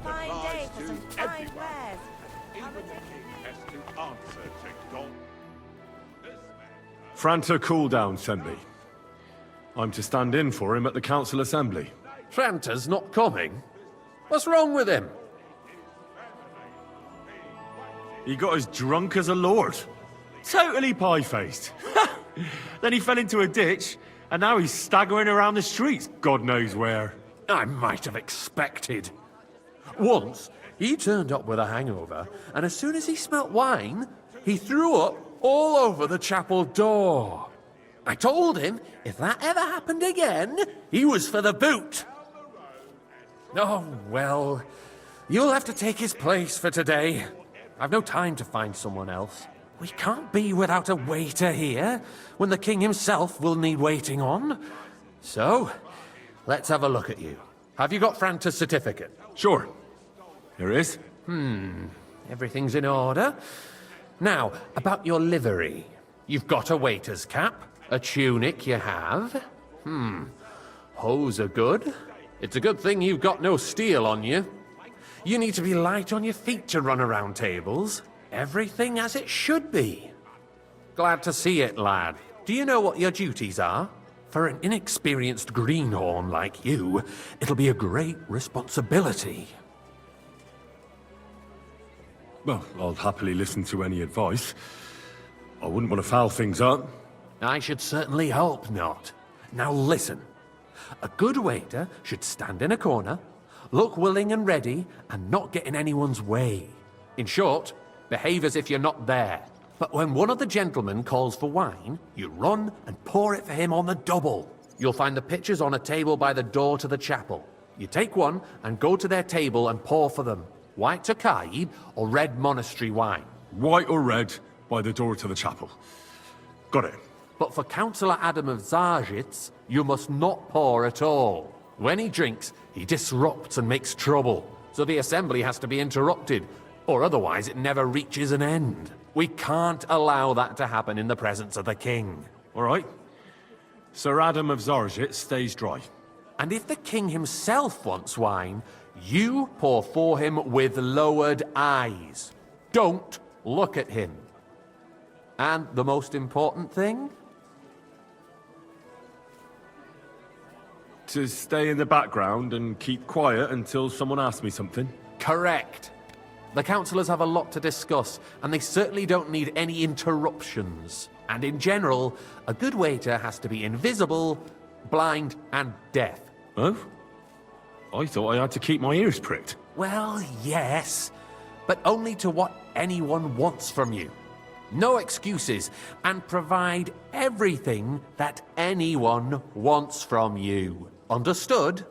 Fine day for some fine wares. Even the king has to answer to God. Franta cooldown sent me. I'm to stand in for him at the council assembly. Franta's not coming? What's wrong with him? He got as drunk as a lord. Totally pie-faced. Then he fell into a ditch, and now he's staggering around the streets, God knows where. I might have expected. Once, he turned up with a hangover, and as soon as he smelt wine, he threw up all over the chapel door. I told him if that ever happened again, he was for the boot. Oh, well, you'll have to take his place for today. I've no time to find someone else. We can't be without a waiter here, when the king himself will need waiting on. So, let's have a look at you. Have you got Franta's certificate? Sure. Here it is. Everything's in order. Now, about your livery. You've got a waiter's cap, a tunic you have. Hose are good. It's a good thing you've got no steel on you. You need to be light on your feet to run around tables. Everything as it should be. Glad to see it, lad. Do you know what your duties are? For an inexperienced greenhorn like you, it'll be a great responsibility. Well, I'll happily listen to any advice. I wouldn't want to foul things up. I should certainly hope not. Now listen. A good waiter should stand in a corner, look willing and ready, and not get in anyone's way. In short, behave as if you're not there. But when one of the gentlemen calls for wine, you run and pour it for him on the double. You'll find the pitchers on a table by the door to the chapel. You take one and go to their table and pour for them. White Tokaib or red monastery wine. White or red by the door to the chapel. Got it. But for Councillor Adam of Zarzhitz, you must not pour at all. When he drinks, he disrupts and makes trouble. So the assembly has to be interrupted, or otherwise it never reaches an end. We can't allow that to happen in the presence of the king. All right. Sir Adam of Zarzhitz stays dry. And if the king himself wants wine, you pour for him with lowered eyes. Don't look at him. And the most important thing? To stay in the background and keep quiet until someone asks me something? Correct. The councillors have a lot to discuss, and they certainly don't need any interruptions. And in general, a good waiter has to be invisible, blind, and deaf. Oh? I thought I had to keep my ears pricked. Well, yes, but only to what anyone wants from you. No excuses, and provide everything that anyone wants from you. Understood?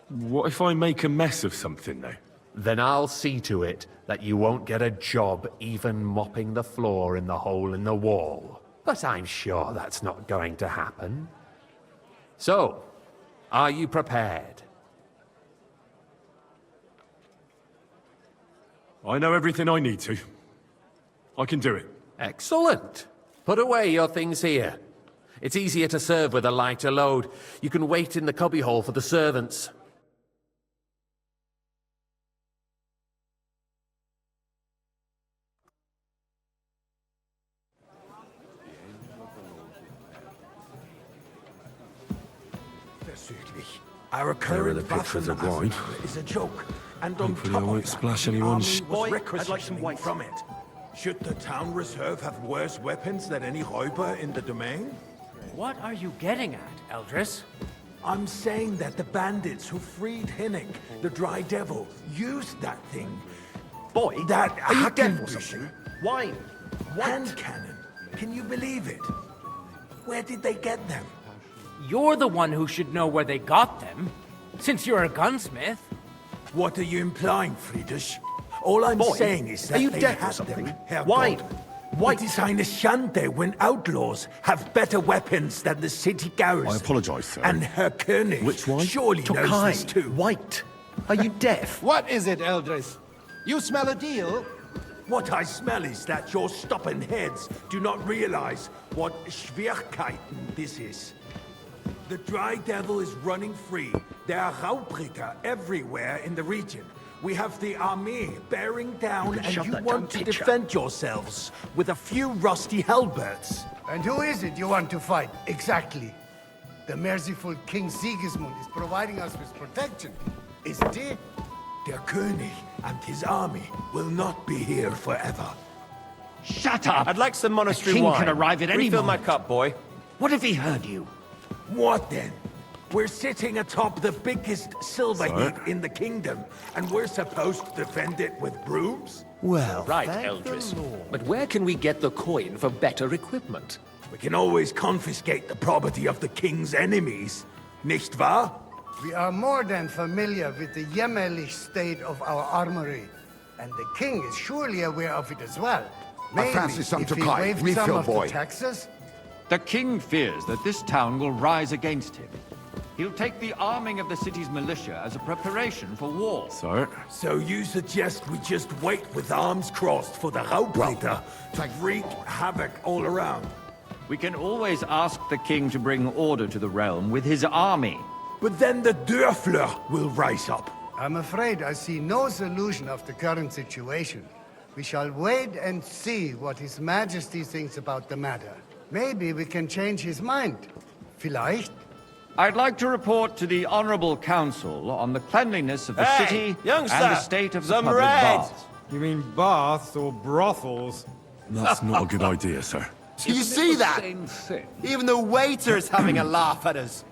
What if I make a mess of something, though? Then I'll see to it that you won't get a job even mopping the floor in the hole in the wall. But I'm sure that's not going to happen. So, are you prepared? I know everything I need to. I can do it. Excellent. Put away your things here. It's easier to serve with a lighter load. You can wait in the cubbyhole for the servants. Our current the pictures of wine. is a joke, and on Hopefully top I of won't that, splash the anyone's... army was requisitioning from it. Should the town reserve have worse weapons than any Räuber in the domain? What are you getting at, Eldris? I'm saying that the bandits who freed Hinnick, the Dry Devil, used that thing. Boy, That are you deaf or Hackenbüchel something? Wine. hand cannon. Can you believe it? Where did they get them? You're the one who should know where they got them, since you're a gunsmith. What are you implying, Friedrich? All I'm Boy, saying is that are you they deaf or had something? them, Herr Wine. God. What is eine Schande when outlaws have better weapons than the city garrison? I apologise, sir. And Herr König Which one? surely knows this too. White. Are you deaf? What is it, Eldris? You smell a deal? What I smell is that your stubborn heads do not realize what Schwierigkeiten this is. The Dry Devil is running free. There are Raubritter everywhere in the region. We have the army bearing down, You can and shove you that want down, to teacher. defend yourselves with a few rusty halberds. And who is it you want to fight, exactly? The merciful King Sigismund is providing us with protection, isn't he? Der König and his army will not be here forever. Shut up! I'd like some monastery king wine. can arrive at any Refill my moment. cup, boy. What if he heard you? What then? We're sitting atop the biggest silver Sir? heap in the kingdom, and we're supposed to defend it with brooms? Well, right, thank the Eldris. Lord. But where can we get the coin for better equipment? We can always confiscate the property of the king's enemies, nicht wahr? We are more than familiar with the jämmerlich state of our armory, and the king is surely aware of it as well. Maybe fancy some if he Tokai. waived Refill, some of boy. the taxes? The king fears that this town will rise against him. He'll take the arming of the city's militia as a preparation for war. Sir? So you suggest we just wait with arms crossed for the Raubreiter to wreak havoc all around? We can always ask the king to bring order to the realm with his army. But then the Dörfler will rise up. I'm afraid I see no solution of the current situation. We shall wait and see what His Majesty thinks about the matter. Maybe we can change his mind. Vielleicht? I'd like to report to the Honorable Council on the cleanliness of the Hey, city youngster, and the state of the some public red. baths. You mean baths or brothels? That's not a good idea, sir. Do you see that? Even the waiter is having a laugh at us.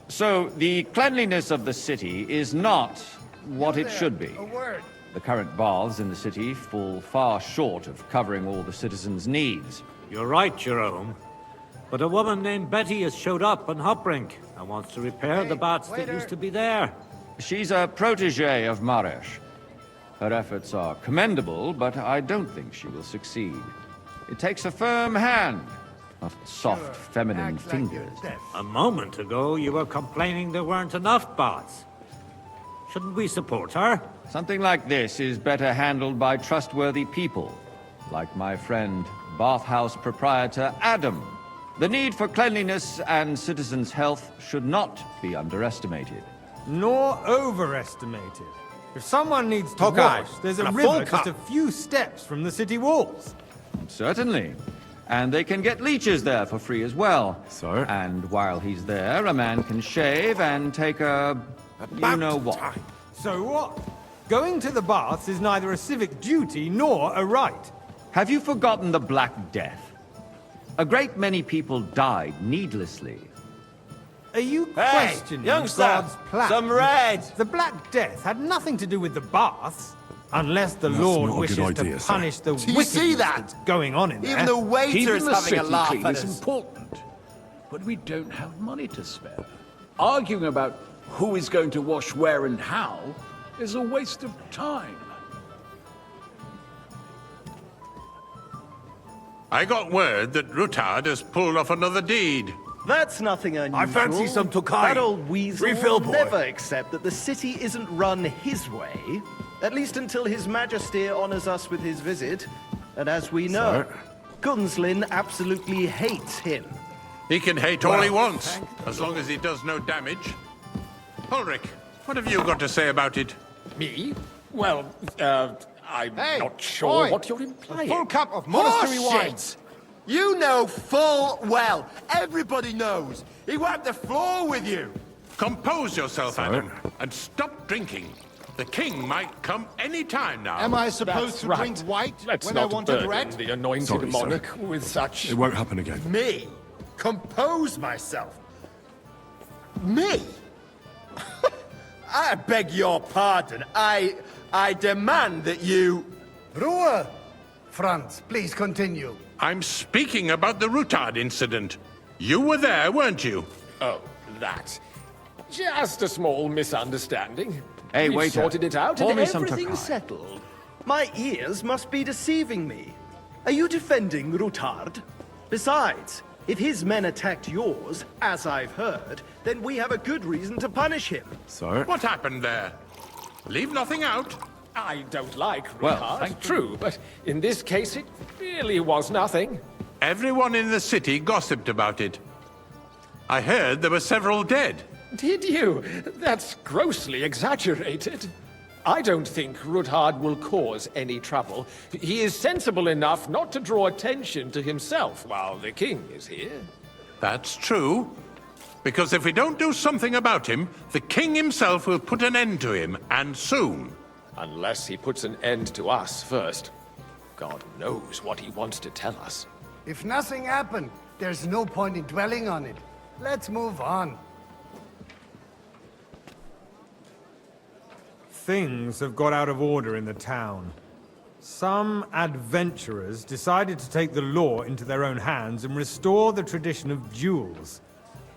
So, the cleanliness of the city is not what it should be. A word. The current baths in the city fall far short of covering all the citizens' needs. You're right, Jerome. But a woman named Betty has showed up on Hopbrink and wants to repair the baths that used to be there. She's a protege of Maresh. Her efforts are commendable, but I don't think she will succeed. It takes a firm hand, not soft, feminine fingers. A moment ago, you were complaining there weren't enough baths. Shouldn't we support her? Something like this is better handled by trustworthy people, like my friend, bathhouse proprietor Adam. The need for cleanliness and citizens' health should not be underestimated. Nor overestimated. If someone needs to Okay, wash, there's a and a full river just cup. a few steps from the city walls. Certainly. And they can get leeches there for free as well. Sir? And while he's there, a man can shave and take a... you know what. So what? Going to the baths is neither a civic duty nor a right. Have you forgotten the Black Death? A great many people died needlessly. Are you Hey, questioning youngster, God's plan? some red. The Black Death had nothing to do with the baths, unless the That's Lord not a wishes good idea, to sir. punish the Do you see wickedness that? that's going on in there. Even the waiter is Keeping the having a city laugh clean at is us. important, but we don't have money to spare. Arguing about who is going to wash where and how is a waste of time. I got word that Rutard has pulled off another deed. That's nothing unusual. I fancy some Tokai. That old weasel Refill, will boy. never accept that the city isn't run his way, at least until His Majesty honors us with his visit. And as we know, Gunslin absolutely hates him. He can hate all he wants, as long as he does no damage. Ulrich, what have you got to say about it? Me? Well, I'm not sure boy, what you're implying. Full cup of monastery wine. Bullshit! You know full well. Everybody knows. He wiped the floor with you. Compose yourself, Adam, and stop drinking. The king might come any time now. Am I supposed to drink white Let's when I not want it burden red? the anointed Sorry, sir. monarch with such... It won't happen again. Me? Compose myself? Me? I beg your pardon. I demand that you... Ruhe! Franz, please continue. I'm speaking about the Rutard incident. You were there, weren't you? Oh, that. Just a small misunderstanding. Hey, We've waiter, sorted it out pour and me some everything's Tokai. settled. My ears must be deceiving me. Are you defending Rutard? Besides, if his men attacked yours, as I've heard, then we have a good reason to punish him. Sir? What happened there? Leave nothing out. I don't like Well, Rutard, thank you. true, but in this case it really was nothing. Everyone in the city gossiped about it. I heard there were several dead. Did you? That's grossly exaggerated. I don't think Ruthard will cause any trouble. He is sensible enough not to draw attention to himself while the king is here. That's true. Because if we don't do something about him, the king himself will put an end to him, and soon. Unless he puts an end to us first. God knows what he wants to tell us. If nothing happened, there's no point in dwelling on it. Let's move on. Things have got out of order in the town. Some adventurers decided to take the law into their own hands and restore the tradition of duels.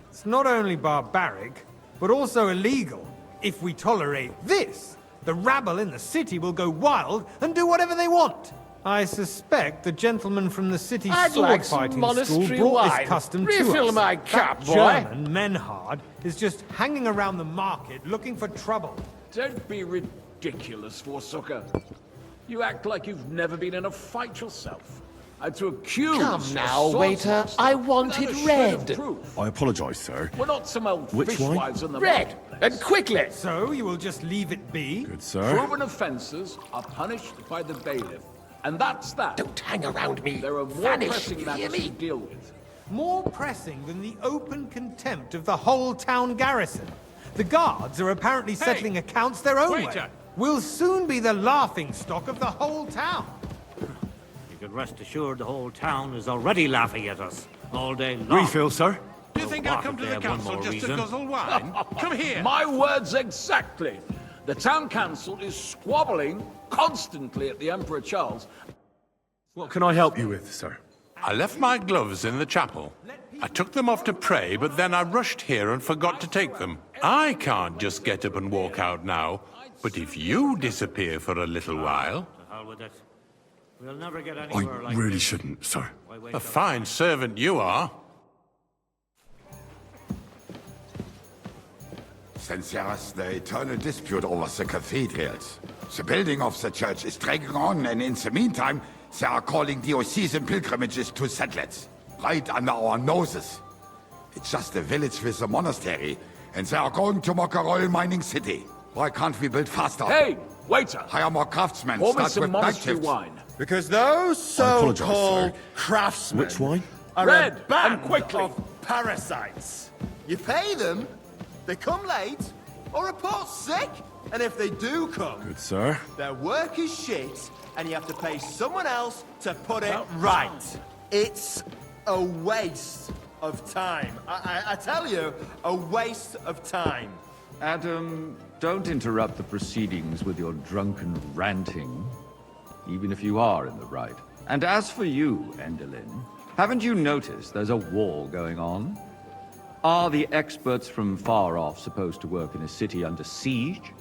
It's not only barbaric, but also illegal. If we tolerate this, the rabble in the city will go wild and do whatever they want. I suspect the gentleman from the city's sword-fighting school brought this custom to us. Refill my cup, boy. German, Menhard, is just hanging around the market looking for trouble. Don't be ridiculous, Forsucker. You act like you've never been in a fight yourself. And to accuse... Come now, waiter. I want it red. I apologize, sir. We're not some old Which wine? fishwives in the Red, market. and quickly. So you will just leave it be? Good, sir. Proven offences are punished by the bailiff. And that's that. Don't hang around me. There are more Vanish, pressing you matters hear me? to deal with. More pressing than the open contempt of the whole town garrison. The guards are apparently settling accounts their own way. We'll soon be the laughingstock of the whole town. You can rest assured the whole town is already laughing at us all day long. Refill, sir. Do you think I come to the council just to guzzle wine? Come here. My words exactly. The town council is squabbling constantly at the Emperor Charles. What can I help you with, sir? I left my gloves in the chapel. I took them off to pray, but then I rushed here and forgot to take them. I can't just get up and walk out now. But if you disappear for a little while... To hell with it. We'll never get I anywhere like really this. shouldn't, sir. A fine servant you are. Since there is the eternal dispute over the cathedrals, the building of the church is dragging on, and in the meantime, they are calling diocesan pilgrimages to settlers, right under our noses. It's just a village with a monastery, and they are going to mock a royal mining city. Why can't we build faster? Hey, waiter! Hire more craftsmen, Pour me start some with night monastery shifts. wine. Because those so-called sir. craftsmen Which wine? are Red, a band and quickly. of parasites. You pay them, they come late, or report sick, and if they do come, Good, sir. their work is shit, and you have to pay someone else to put it right. It's a waste of time. I tell you, a waste of time. Adam, don't interrupt the proceedings with your drunken ranting, even if you are in the right. And as for you, Endelin, haven't you noticed there's a war going on? Are the experts from far off supposed to work in a city under siege?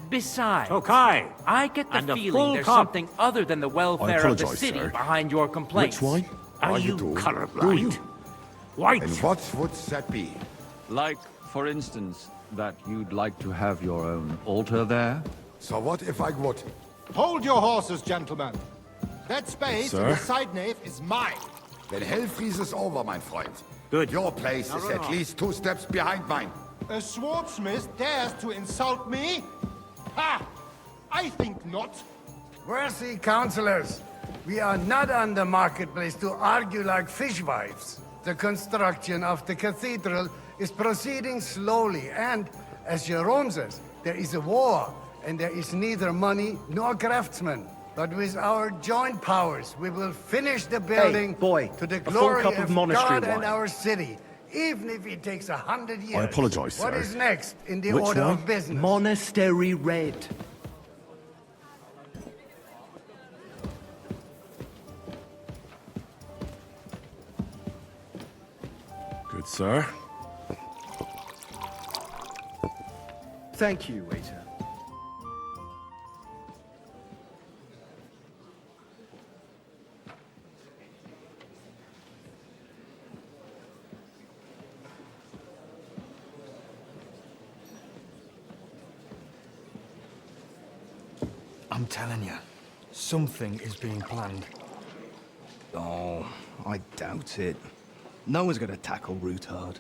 Besides, Okay. I get the And a feeling full there's cup. something other than the welfare of the apologize, city sir. behind your complaints. Which wine? Are you colorblind? White. And what would that be? Like, for instance, that you'd like to have your own altar there? So what if I would? Hold your horses, gentlemen. That space in Sir? the side nave is mine. Then hell freezes over, mein Freund. Good. Your place is at least 2 steps behind mine. A swordsmith dares to insult me? Ha! I think not. Worthy councillors, we are not on the marketplace to argue like fishwives. The construction of the cathedral is proceeding slowly, and, as Jerome says, there is a war, and there is neither money nor craftsmen. But with our joint powers, we will finish the building boy, to the a full glory cup of monastery God and wine. our city, even if it takes 100 years. I apologize, What sir. is next in the Which order one? of business? Monastery red. Good, sir. Thank you, waiter. I'm telling you, something is being planned. Oh, I doubt it. No one's gonna tackle Ruthard.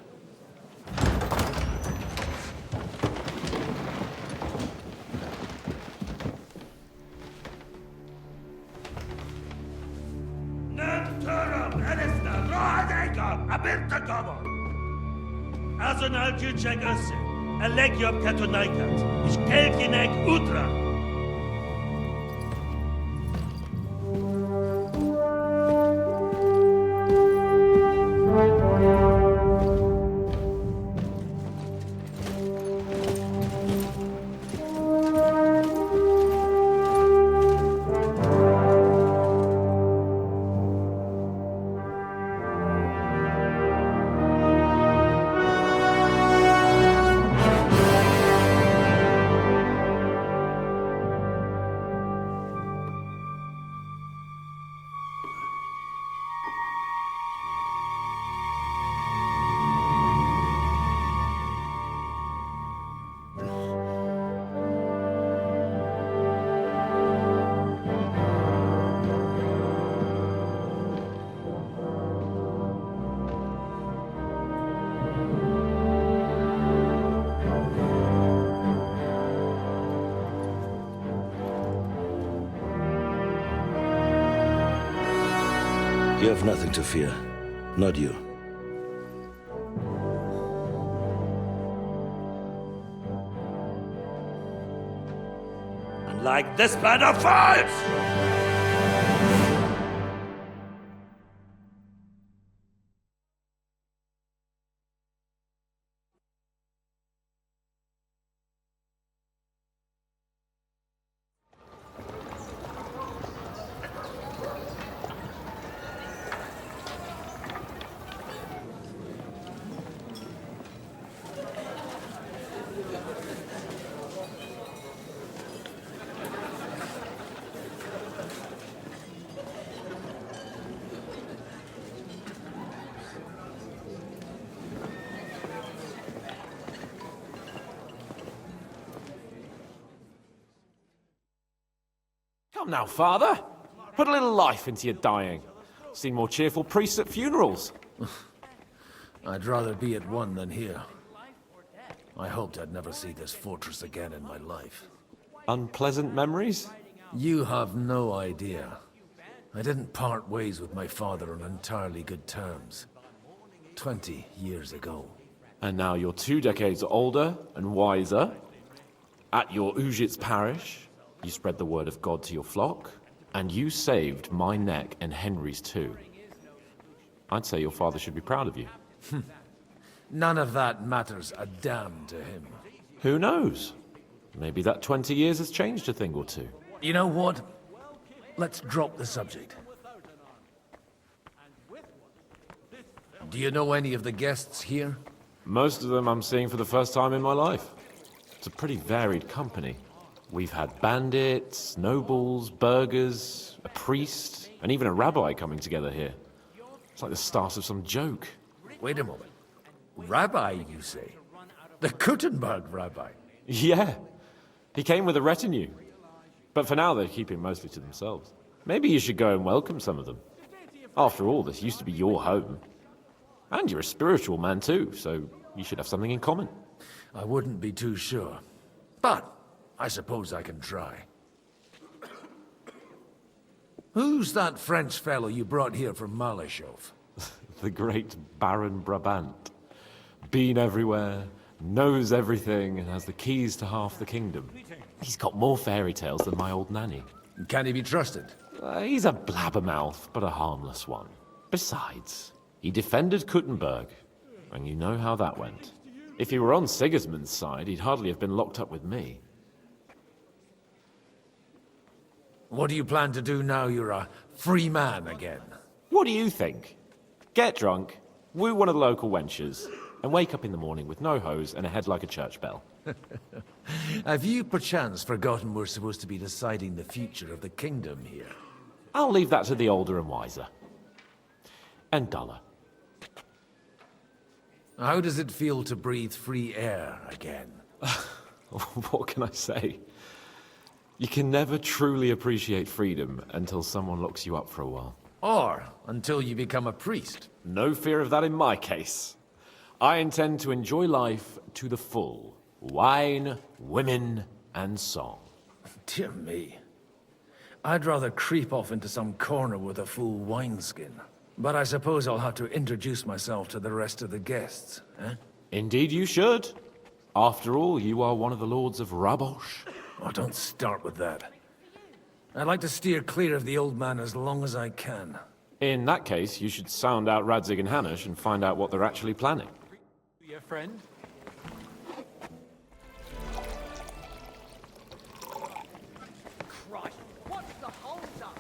azon algyűjtsek össze. A legjobb katonáikat, és keljenek útra! You have nothing to fear. Not you. Unlike this band of fools! Come now, Father. Put a little life into your dying. Seen more cheerful priests at funerals. I'd rather be at one than here. I hoped I'd never see this fortress again in my life. Unpleasant memories? You have no idea. I didn't part ways with my father on entirely good terms. 20 years ago. And now you're 2 decades older and wiser. At your Ujit's parish, you spread the word of God to your flock, and you saved my neck and Henry's too. I'd say your father should be proud of you. None of that matters a damn to him. Who knows? Maybe that 20 years has changed a thing or two. You know what? Let's drop the subject. Do you know any of the guests here? Most of them I'm seeing for the first time in my life. It's a pretty varied company. We've had bandits, nobles, burghers, a priest, and even a rabbi coming together here. It's like the start of some joke. Wait a moment. Rabbi, you say? The Gutenberg rabbi? Yeah. He came with a retinue. But for now, they're keeping mostly to themselves. Maybe you should go and welcome some of them. After all, this used to be your home. And you're a spiritual man too, so you should have something in common. I wouldn't be too sure. But I suppose I can try. Who's that French fellow you brought here from Malashov? The great Baron Brabant. Been everywhere, knows everything, and has the keys to half the kingdom. He's got more fairy tales than my old nanny. Can he be trusted? He's a blabbermouth, but a harmless one. Besides, he defended Gutenberg, and you know how that went. If he were on Sigismund's side, he'd hardly have been locked up with me. What do you plan to do now you're a free man again? What do you think? Get drunk, woo one of the local wenches, and wake up in the morning with no hose and a head like a church bell. Have you perchance forgotten we're supposed to be deciding the future of the kingdom here? I'll leave that to the older and wiser. And duller. How does it feel to breathe free air again? What can I say? You can never truly appreciate freedom until someone locks you up for a while. Or until you become a priest. No fear of that in my case. I intend to enjoy life to the full. Wine, women, and song. Dear me. I'd rather creep off into some corner with a full wineskin. But I suppose I'll have to introduce myself to the rest of the guests, eh? Indeed you should. After all, you are one of the lords of Rabosh. Oh, don't start with that. I'd like to steer clear of the old man as long as I can. In that case, you should sound out Radzig and Hanush and find out what they're actually planning. Your friend? Christ, what's the hold-up?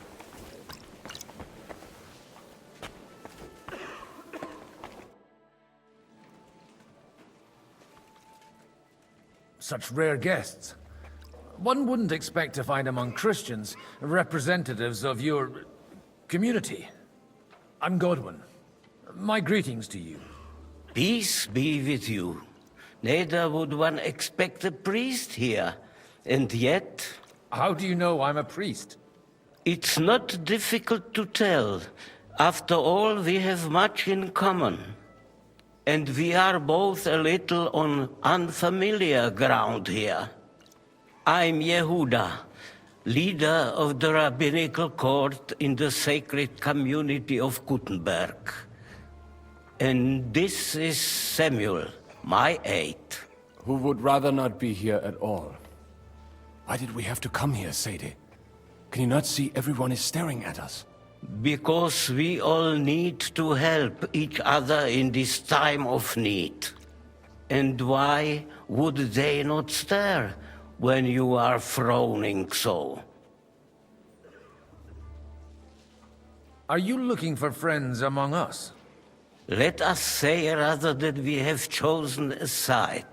Such rare guests. One wouldn't expect to find among Christians representatives of your community. I'm Godwin. My greetings to you. Peace be with you. Neither would one expect a priest here, and yet... How do you know I'm a priest? It's not difficult to tell. After all, we have much in common. And we are both a little on unfamiliar ground here. I'm Yehuda, leader of the rabbinical court in the sacred community of Gutenberg. And this is Samuel, my aide. Who would rather not be here at all. Why did we have to come here, Sadie? Can you not see everyone is staring at us? Because we all need to help each other in this time of need. And why would they not stare when you are frowning so? Are you looking for friends among us? Let us say rather that we have chosen a side.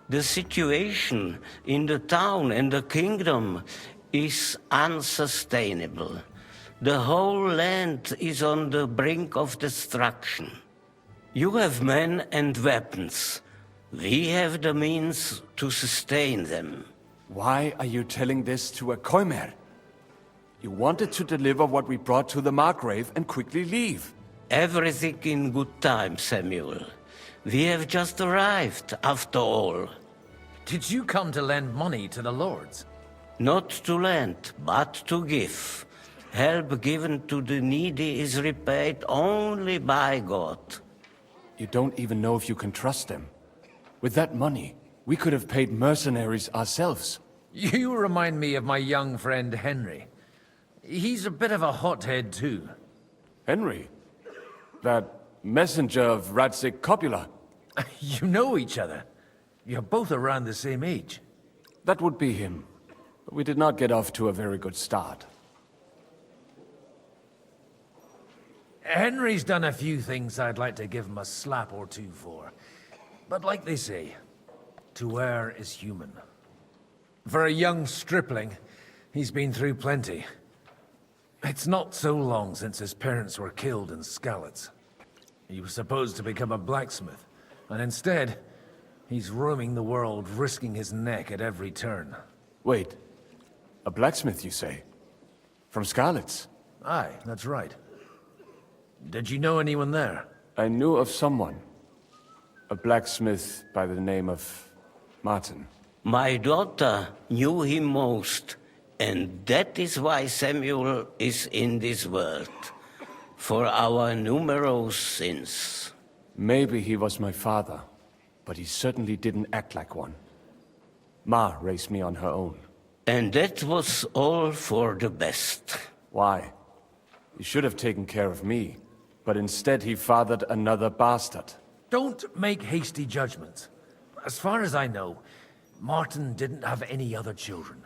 The situation in the town and the kingdom is unsustainable. The whole land is on the brink of destruction. You have men and weapons. We have the means to sustain them. Why are you telling this to a Koimer? You wanted to deliver what we brought to the Margrave and quickly leave. Everything in good time, Samuel. We have just arrived, after all. Did you come to lend money to the lords? Not to lend, but to give. Help given to the needy is repaid only by God. You don't even know if you can trust them. With that money, we could have paid mercenaries ourselves. You remind me of my young friend Henry. He's a bit of a hothead too. Henry? That messenger of Radzig Copula? You know each other. You're both around the same age. That would be him. But we did not get off to a very good start. Henry's done a few things I'd like to give him a slap or two for. But like they say, to err is human. For a young stripling, he's been through plenty. It's not so long since his parents were killed in Skalitz. He was supposed to become a blacksmith, and instead, he's roaming the world, risking his neck at every turn. Wait, a blacksmith, you say? From Skalitz? Aye, that's right. Did you know anyone there? I knew of someone. A blacksmith by the name of Martin. My daughter knew him most, and that is why Samuel is in this world. For our numerous sins. Maybe he was my father, but he certainly didn't act like one. Ma raised me on her own. And that was all for the best. Why? He should have taken care of me, but instead he fathered another bastard. Don't make hasty judgments. As far as I know, Martin didn't have any other children.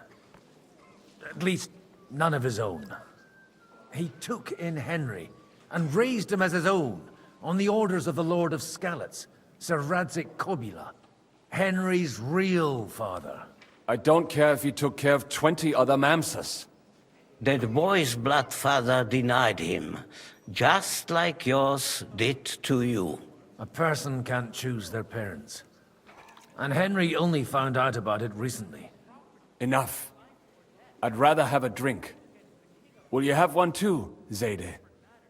At least, none of his own. He took in Henry and raised him as his own on the orders of the Lord of Skalitz, Ser Radzig Copula, Henry's real father. I don't care if he took care of 20 other mamsas. That boy's blood father denied him, just like yours did to you. A person can't choose their parents. And Henry only found out about it recently. Enough. I'd rather have a drink. Will you have one too, Zayde?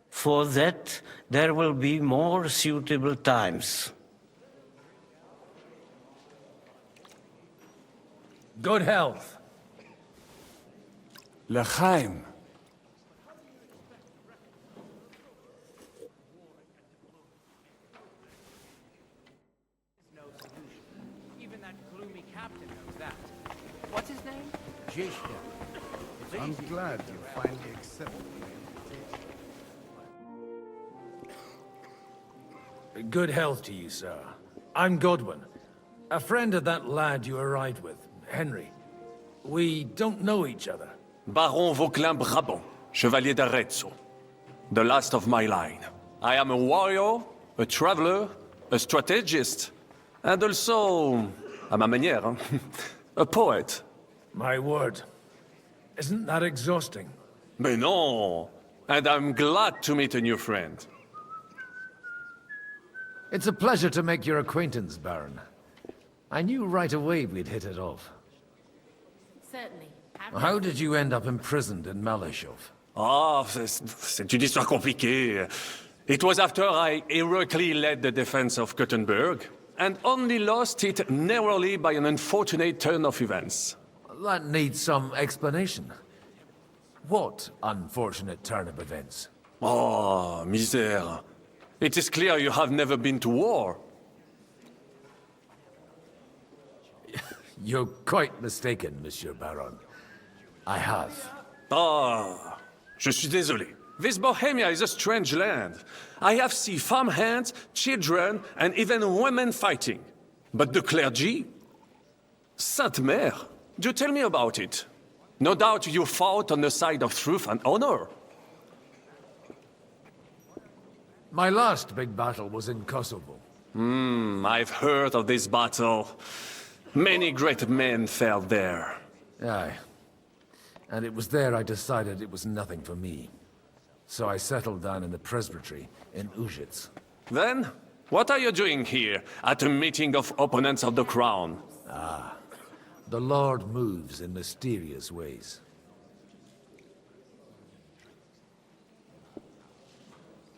For that, there will be more suitable times. Good health. L'chaim. captain knows that. What's his name? Lascia. I'm glad you finally accepted my invitation. Good health to you, sir. I'm Godwin, a friend of that lad you arrived with, Henry. We don't know each other. Baron Vauquelin Brabant, Chevalier d'Arezzo. The last of my line. I am a warrior, a traveler, a strategist, and also, à ma manière, a poet. My word. Isn't that exhausting? Mais non! And I'm glad to meet a new friend. It's a pleasure to make your acquaintance, Baron. I knew right away we'd hit it off. Certainly. How did you end up imprisoned in Malashov? Ah, c'est une histoire compliquée. It was after I heroically led the defense of Gothenburg, and only lost it narrowly by an unfortunate turn of events. That needs some explanation. What unfortunate turn of events? Oh, misère. It is clear you have never been to war. You're quite mistaken, Monsieur Baron. I have. Ah, je suis désolé. This Bohemia is a strange land. I have seen farmhands, children, and even women fighting. But the clergy? Sainte Mère, do tell me about it. No doubt you fought on the side of truth and honor. My last big battle was in Kosovo. I've heard of this battle. Many great men fell there. Aye. And it was there I decided it was nothing for me. So I settled down in the presbytery in Ujits. Then, what are you doing here, at a meeting of opponents of the crown? Ah, the Lord moves in mysterious ways.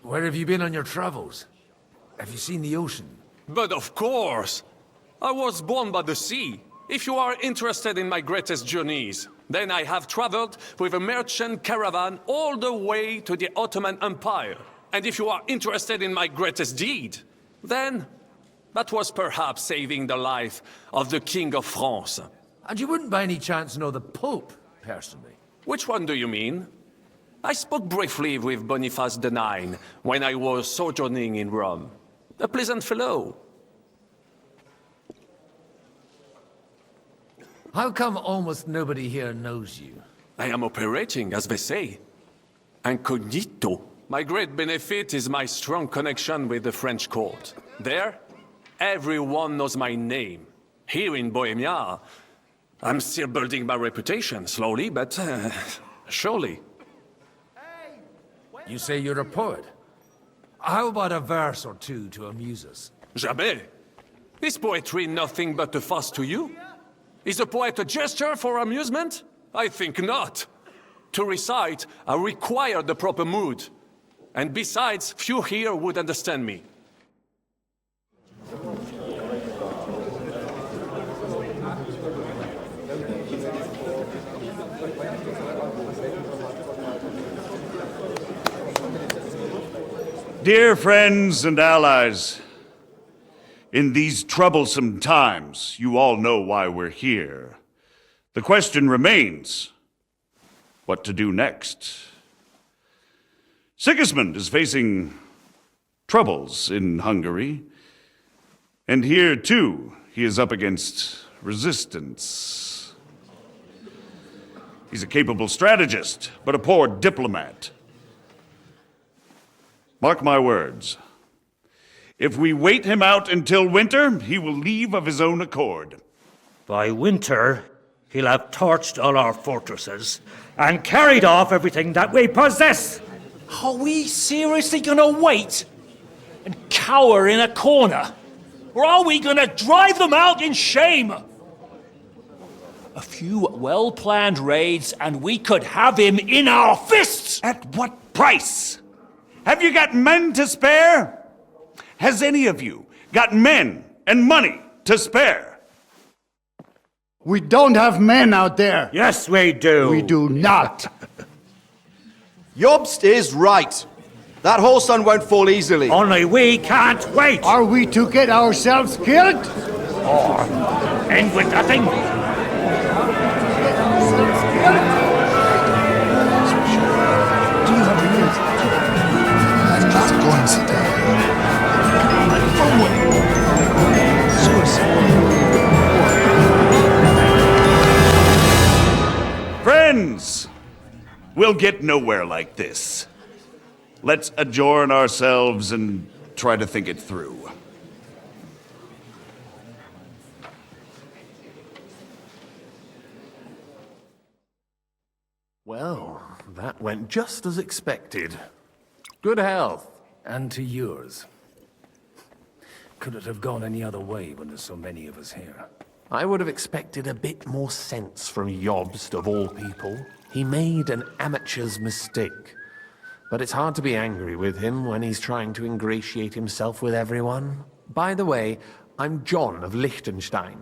Where have you been on your travels? Have you seen the ocean? But of course! I was born by the sea. If you are interested in my greatest journeys, then I have traveled with a merchant caravan all the way to the Ottoman Empire. And if you are interested in my greatest deed, then that was perhaps saving the life of the King of France. And you wouldn't by any chance know the Pope, personally? Which one do you mean? I spoke briefly with Boniface IX when I was sojourning in Rome. A pleasant fellow. How come almost nobody here knows you? I am operating, as they say. Incognito. My great benefit is my strong connection with the French court. There, everyone knows my name. Here in Bohemia, I'm still building my reputation, slowly, but surely. You say you're a poet. How about a verse or two to amuse us? Jamais. Is poetry nothing but a fuss to you? Is a poet a gesture for amusement? I think not. To recite, I require the proper mood. And besides, few here would understand me. Dear friends and allies, in these troublesome times, you all know why we're here. The question remains, what to do next? Sigismund is facing troubles in Hungary, and here, too, he is up against resistance. He's a capable strategist, but a poor diplomat. Mark my words. If we wait him out until winter, he will leave of his own accord. By winter, he'll have torched all our fortresses and carried off everything that we possess. Are we seriously gonna wait and cower in a corner? Or are we gonna drive them out in shame? A few well-planned raids and we could have him in our fists! At what price? Have you got men to spare? Has any of you got men and money to spare? We don't have men out there. Yes, we do. We do not. Jobst is right. That whole sun won't fall easily. Only we can't wait. Are we to get ourselves killed? or end with nothing? Just go and sit down. Friends! We'll get nowhere like this. Let's adjourn ourselves and try to think it through. Well, that went just as expected. Good health. And to yours. Could it have gone any other way when there's so many of us here? I would have expected a bit more sense from Jobst, of all people. He made an amateur's mistake. But it's hard to be angry with him when he's trying to ingratiate himself with everyone. By the way, I'm John of Liechtenstein.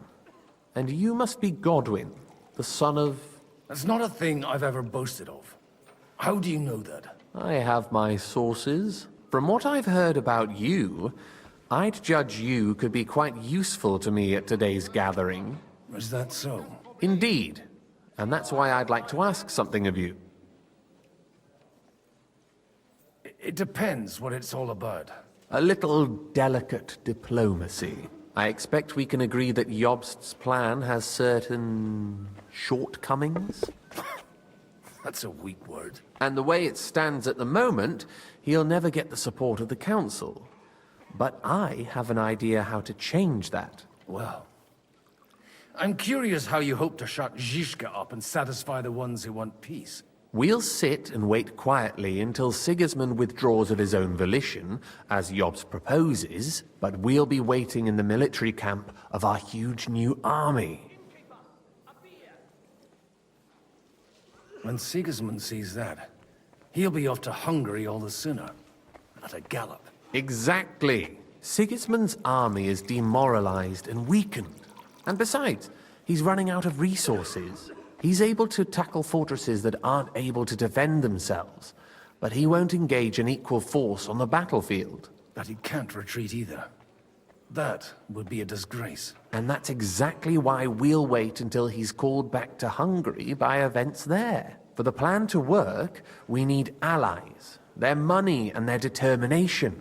And you must be Godwin, the son of... That's not a thing I've ever boasted of. How do you know that? I have my sources. From what I've heard about you, I'd judge you could be quite useful to me at today's gathering. Is that so? Indeed. And that's why I'd like to ask something of you. It depends what it's all about. A little delicate diplomacy. I expect we can agree that Jobst's plan has certain shortcomings. That's a weak word. And the way it stands at the moment, he'll never get the support of the council. But I have an idea how to change that. Well, I'm curious how you hope to shut Zizka up and satisfy the ones who want peace. We'll sit and wait quietly until Sigismund withdraws of his own volition, as Jobst proposes, but we'll be waiting in the military camp of our huge new army. When Sigismund sees that, he'll be off to Hungary all the sooner. At a gallop. Exactly. Sigismund's army is demoralized and weakened. And besides, he's running out of resources. He's able to tackle fortresses that aren't able to defend themselves, but he won't engage an equal force on the battlefield. But he can't retreat either. That would be a disgrace. And that's exactly why we'll wait until he's called back to Hungary by events there. For the plan to work, we need allies, their money and their determination.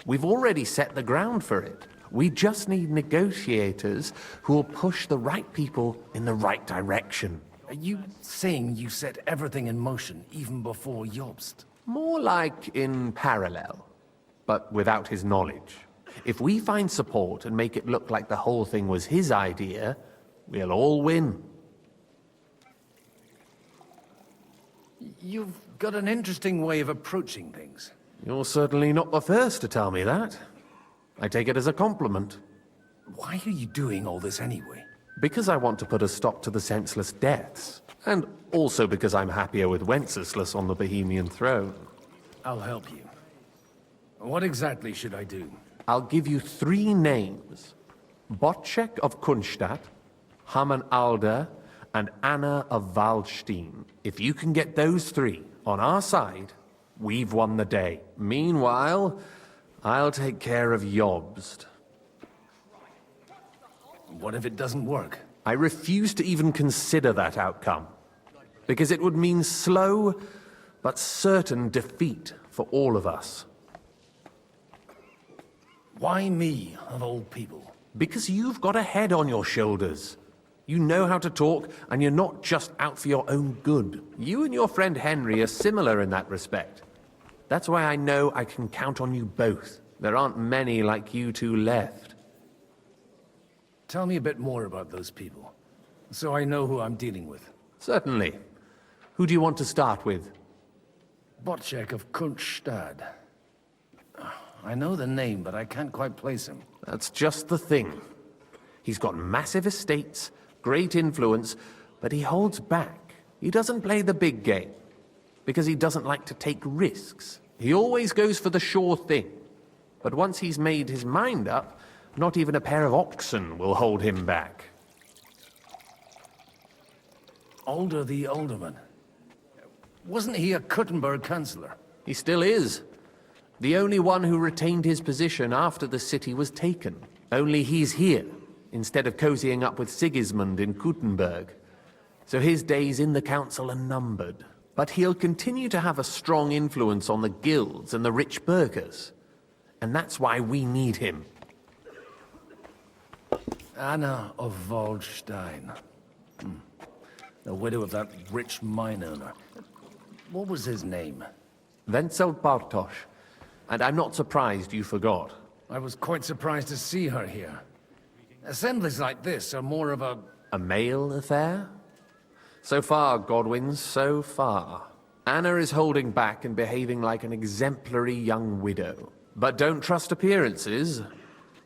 We've already set the ground for it. We just need negotiators who will push the right people in the right direction. Are you saying you set everything in motion even before Jobst? More like in parallel, but without his knowledge. If we find support and make it look like the whole thing was his idea, we'll all win. You've got an interesting way of approaching things. You're certainly not the first to tell me that. I take it as a compliment. Why are you doing all this anyway? Because I want to put a stop to the senseless deaths. And also because I'm happier with Wenceslas on the Bohemian throne. I'll help you. What exactly should I do? I'll give you 3 names. Botchek of Kunstadt, Hamann Alder, and Anna of Waldstein. If you can get those 3 on our side, we've won the day. Meanwhile, I'll take care of Jobst. What if it doesn't work? I refuse to even consider that outcome. Because it would mean slow, but certain defeat for all of us. Why me, of all people? Because you've got a head on your shoulders. You know how to talk, and you're not just out for your own good. You and your friend Henry are similar in that respect. That's why I know I can count on you both. There aren't many like you two left. Tell me a bit more about those people, so I know who I'm dealing with. Certainly. Who do you want to start with? Botchek of Kunstadt. I know the name, but I can't quite place him. That's just the thing. He's got massive estates, great influence, but he holds back. He doesn't play the big game, because he doesn't like to take risks. He always goes for the sure thing. But once he's made his mind up, not even a pair of oxen will hold him back. Alder the Alderman. Wasn't he a Kuttenberg councillor? He still is. The only one who retained his position after the city was taken. Only he's here, instead of cozying up with Sigismund in Kuttenberg. So his days in the council are numbered. But he'll continue to have a strong influence on the guilds and the rich burghers. And that's why we need him. Anna of Waldstein. The widow of that rich mine owner. What was his name? Wenzel Bartosz. And I'm not surprised you forgot. I was quite surprised to see her here. Assemblies like this are more of a... A male affair? So far, Godwin, so far. Anna is holding back and behaving like an exemplary young widow. But don't trust appearances.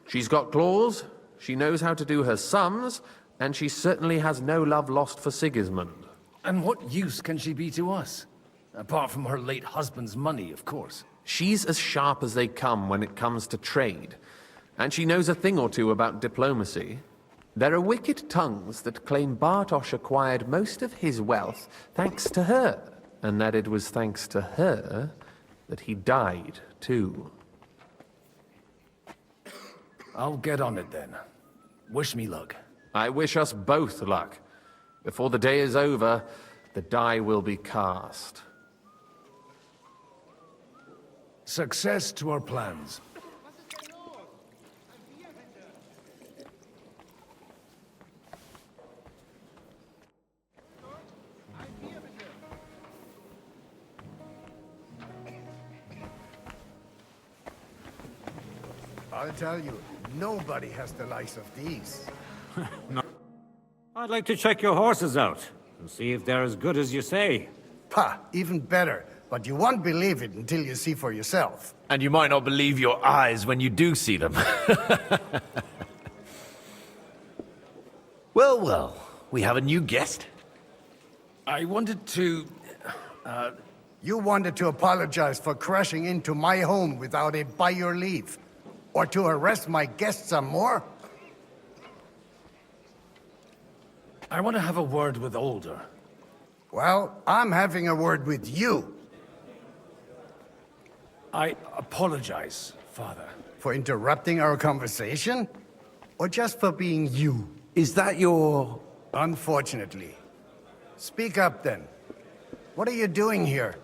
She's got claws, she knows how to do her sums, and she certainly has no love lost for Sigismund. And what use can she be to us? Apart from her late husband's money, of course. She's as sharp as they come when it comes to trade. And she knows a thing or two about diplomacy. There are wicked tongues that claim Bartosz acquired most of his wealth thanks to her, and that it was thanks to her that he died, too. I'll get on it then. Wish me luck. I wish us both luck. Before the day is over, the die will be cast. Success to our plans. I'll tell you, nobody has the likes of these. No. I'd like to check your horses out and see if they're as good as you say. Pah, even better. But you won't believe it until you see for yourself. And you might not believe your eyes when you do see them. Well, well, we have a new guest. I wanted to... You wanted to apologize for crashing into my home without it by your leave. Or to arrest my guests some more? I want to have a word with Older. Well, I'm having a word with you. I apologize, Father. For interrupting our conversation? Or just for being you? Is that your... Unfortunately. Speak up then. What are you doing here?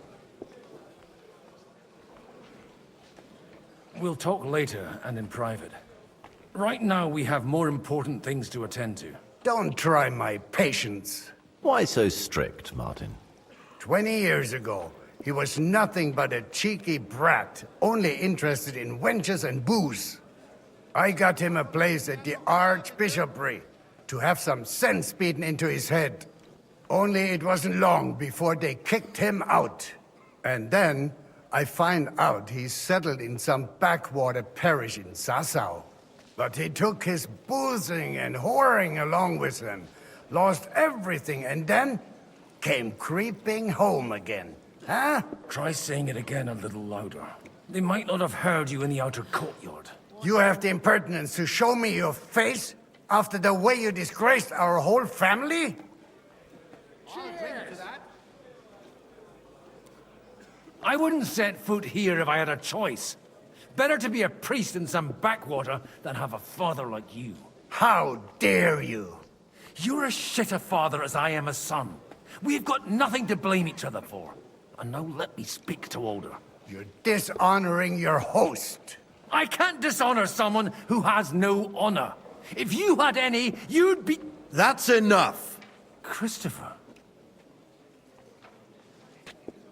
We'll talk later and in private. Right now we have more important things to attend to. Don't try my patience. Why so strict, Martin? 20 years ago, he was nothing but a cheeky brat, only interested in wenches and booze. I got him a place at the Archbishopric to have some sense beaten into his head. Only it wasn't long before they kicked him out. And then I find out he's settled in some backwater parish in Sassau. But he took his boozing and whoring along with him, lost everything, and then came creeping home again. Huh? Try saying it again a little louder. They might not have heard you in the outer courtyard. You have the impertinence to show me your face after the way you disgraced our whole family? Cheers. I wouldn't set foot here if I had a choice. Better to be a priest in some backwater than have a father like you. How dare you? You're as shit a father as I am a son. We've got nothing to blame each other for. And now let me speak to Older. You're dishonoring your host. I can't dishonor someone who has no honor. If you had any, you'd be... That's enough! Christopher.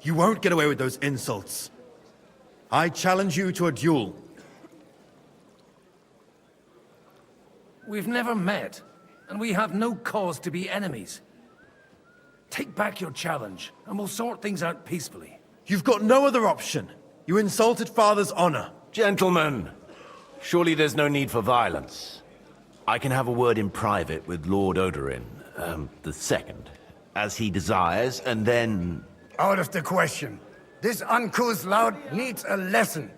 You won't get away with those insults. I challenge you to a duel. We've never met, and we have no cause to be enemies. Take back your challenge, and we'll sort things out peacefully. You've got no other option. You insulted Father's honor. Gentlemen, surely there's no need for violence. I can have a word in private with Lord Odorin, the second, as he desires, and then... Out of the question. This uncouth lout needs a lesson.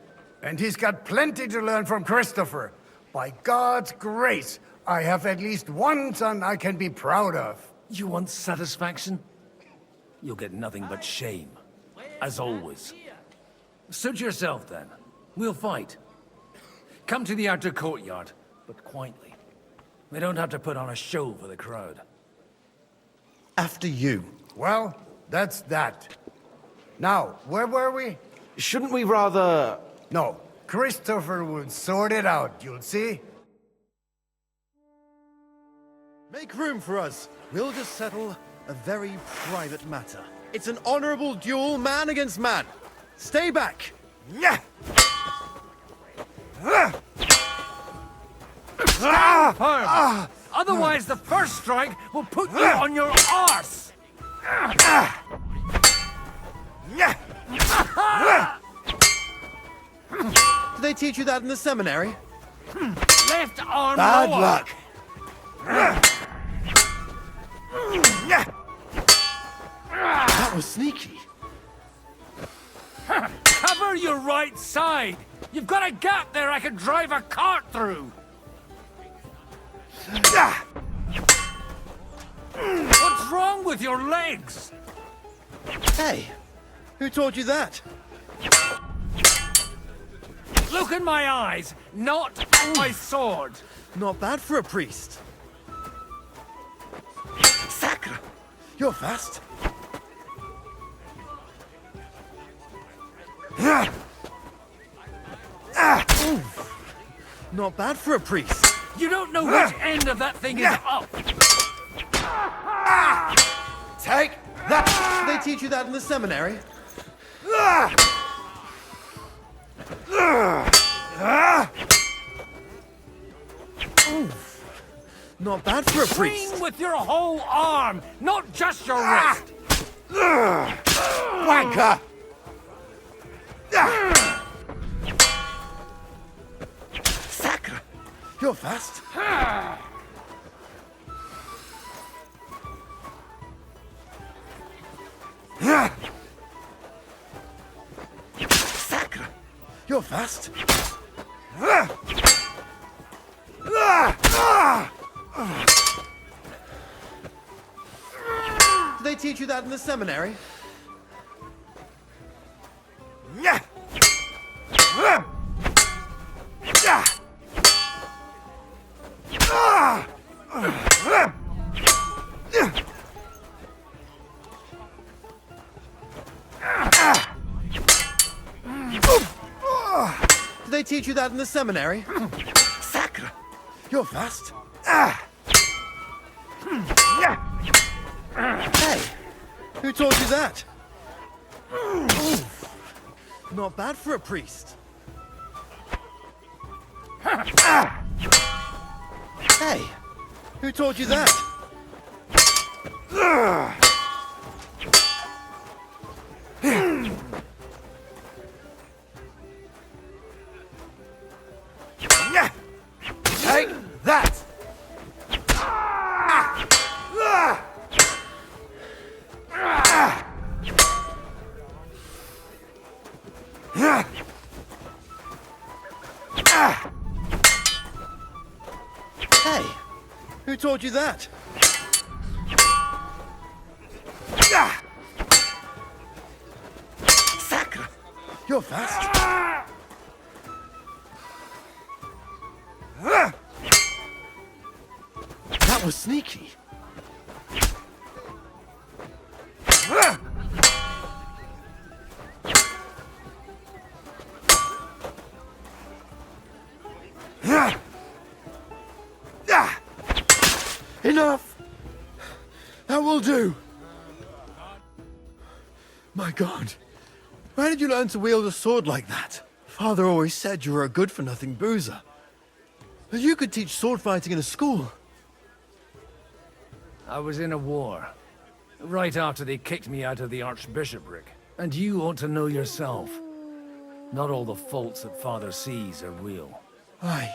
And he's got plenty to learn from Christopher. By God's grace, I have at least one son I can be proud of. You want satisfaction? You'll get nothing but shame. As always. Suit yourself, then. We'll fight. Come to the outer courtyard, but quietly. We don't have to put on a show for the crowd. After you. Well, that's that. Now, where were we? Shouldn't we rather... No, Christopher will sort it out, you'll see. Make room for us. We'll just settle a very private matter. It's an honorable duel, man against man. Stay back. Stand firm! Otherwise the first strike will put you on your arse! Did they teach you that in the seminary? Left arm Bad lower. luck. That was sneaky. Cover your right side! You've got a gap there I can drive a cart through! What's wrong with your legs? Hey, who taught you that? Look in my eyes, not my sword. Not bad for a priest. Sacre! You're fast. Not bad for a priest. You don't know which end of that thing is up. Take that! Did they teach you that in the seminary? Not bad for a priest. Swing with your whole arm, not just your wrist. Wanker! Sacre! You're fast. Sacre! You're fast. Did they teach you that in the seminary? Did they teach you that in the seminary? Sacre! You're fast. Hey, who taught you that? Not bad for a priest. Hey, who taught you that? Take that! Hey, who taught you that? Sacre! You're fast. That was sneaky. Enough! That will do. My God, where did you learn to wield a sword like that? Father always said you were a good-for-nothing boozer. But you could teach sword fighting in a school. I was in a war. Right after they kicked me out of the archbishopric. And you ought to know yourself. Not all the faults that Father sees are real. Aye.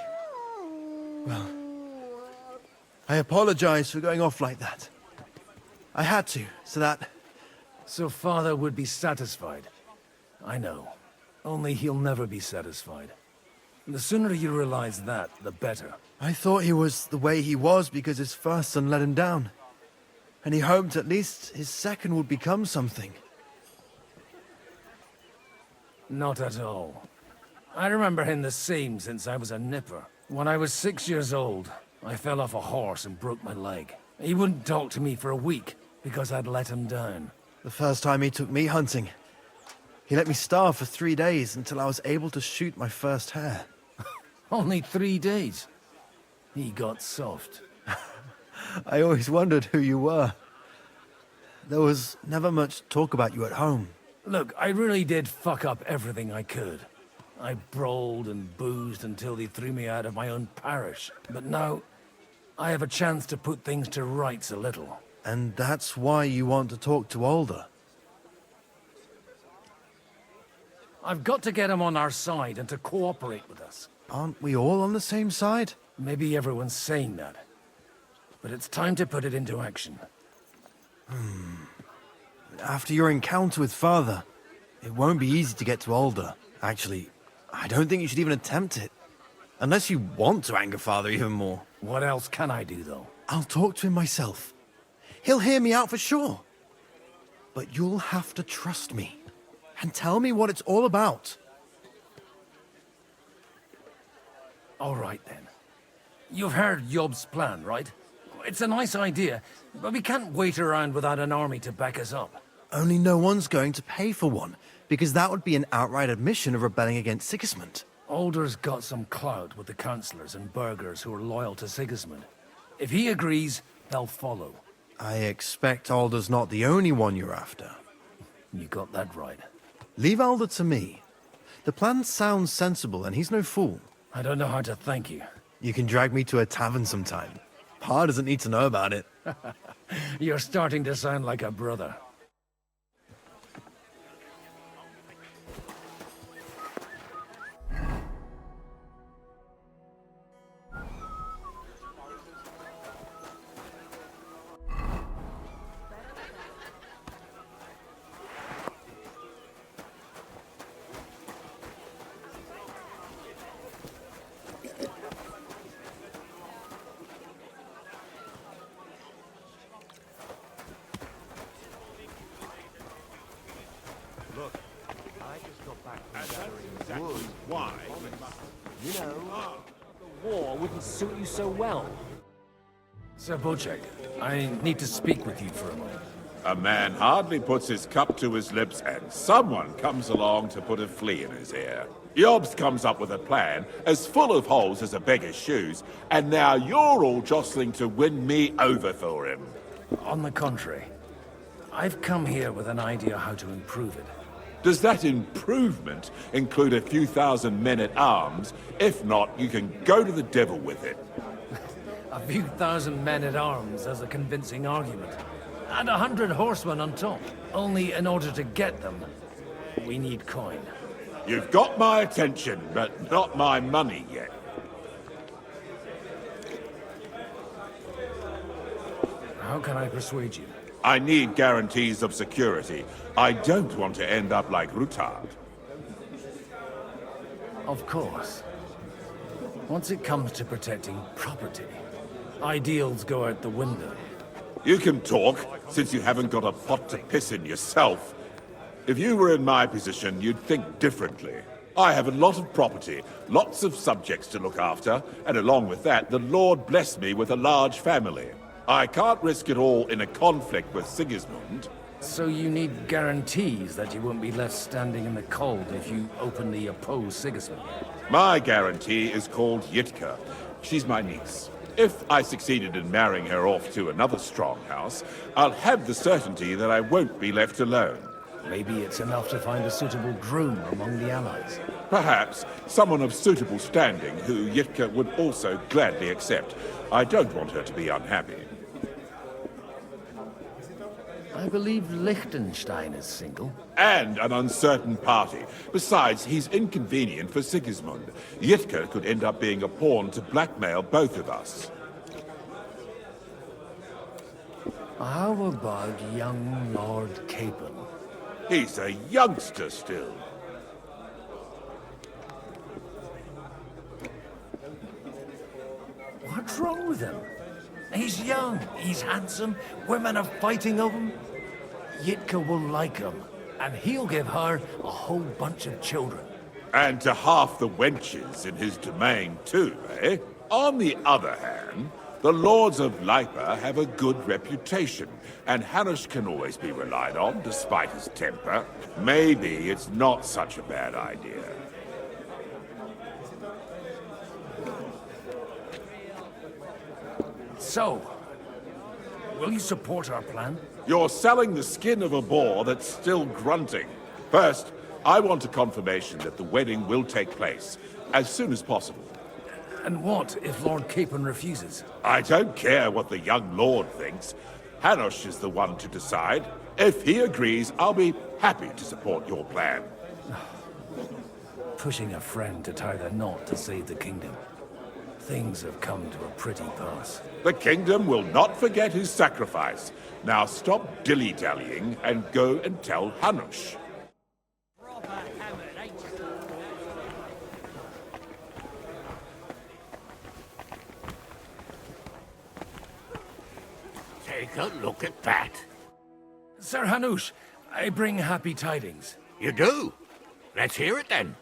Well, I apologize for going off like that. I had to, so that... So Father would be satisfied. I know. Only he'll never be satisfied. The sooner you realize that, the better. I thought he was the way he was because his first son let him down. And he hoped at least his second would become something. Not at all. I remember him the same since I was a nipper. When I was 6 years old, I fell off a horse and broke my leg. He wouldn't talk to me for a week because I'd let him down. The first time he took me hunting, he let me starve for 3 days until I was able to shoot my first hare. Only 3 days? He got soft. I always wondered who you were. There was never much talk about you at home. Look, I really did fuck up everything I could. I brawled and boozed until they threw me out of my own parish. But now, I have a chance to put things to rights a little. And that's why you want to talk to Alder? I've got to get him on our side and to cooperate with us. Aren't we all on the same side? Maybe everyone's saying that. But it's time to put it into action. After your encounter with Father, it won't be easy to get to Alder. Actually, I don't think you should even attempt it. Unless you want to anger Father even more. What else can I do, though? I'll talk to him myself. He'll hear me out for sure. But you'll have to trust me. And tell me what it's all about. All right, then. You've heard Yob's plan, right? It's a nice idea, but we can't wait around without an army to back us up. Only no one's going to pay for one, because that would be an outright admission of rebelling against Sigismund. Alder's got some clout with the councillors and burghers who are loyal to Sigismund. If he agrees, they'll follow. I expect Alder's not the only one you're after. You got that right. Leave Alder to me. The plan sounds sensible, and he's no fool. I don't know how to thank you. You can drag me to a tavern sometime. Pa doesn't need to know about it. You're starting to sound like a brother. Suit you so well. Sir Bocek, I need to speak with you for a moment. A man hardly puts his cup to his lips and someone comes along to put a flea in his ear. Yobs comes up with a plan as full of holes as a beggar's shoes, and now you're all jostling to win me over for him. On the contrary, I've come here with an idea how to improve it. Does that improvement include a few thousand men-at-arms? If not, you can go to the devil with it. A few thousand men-at-arms as a convincing argument. And 100 horsemen on top. Only in order to get them, we need coin. You've got my attention, but not my money yet. How can I persuade you? I need guarantees of security. I don't want to end up like Rutard. Of course. Once it comes to protecting property, ideals go out the window. You can talk, since you haven't got a pot to piss in yourself. If you were in my position, you'd think differently. I have a lot of property, lots of subjects to look after, and along with that, the Lord blessed me with a large family. I can't risk it all in a conflict with Sigismund. So you need guarantees that you won't be left standing in the cold if you openly oppose Sigismund? My guarantee is called Yitka. She's my niece. If I succeeded in marrying her off to another strong house, I'll have the certainty that I won't be left alone. Maybe it's enough to find a suitable groom among the allies. Perhaps someone of suitable standing who Yitka would also gladly accept. I don't want her to be unhappy. I believe Liechtenstein is single. And an uncertain party. Besides, he's inconvenient for Sigismund. Yitka could end up being a pawn to blackmail both of us. How about young Lord Capon? He's a youngster still. What's wrong with him? He's young, he's handsome, women are fighting over him. Yitka will like him, and he'll give her a whole bunch of children. And to half the wenches in his domain too, eh? On the other hand, plan. The Lords of Lipa have a good reputation, and Hanush can always be relied on, despite his temper. Maybe it's not such a bad idea. So, will you support our plan? You're selling the skin of a boar that's still grunting. First, I want a confirmation that the wedding will take place, as soon as possible. And what if Lord Capon refuses? I don't care what the young lord thinks. Hanush is the one to decide. If he agrees, I'll be happy to support your plan. Pushing a friend to tie the knot to save the kingdom. Things have come to a pretty pass. The kingdom will not forget his sacrifice. Now stop dilly-dallying and go and tell Hanush. Take a look at that. Ser Hanush, I bring happy tidings. You do? Let's hear it then.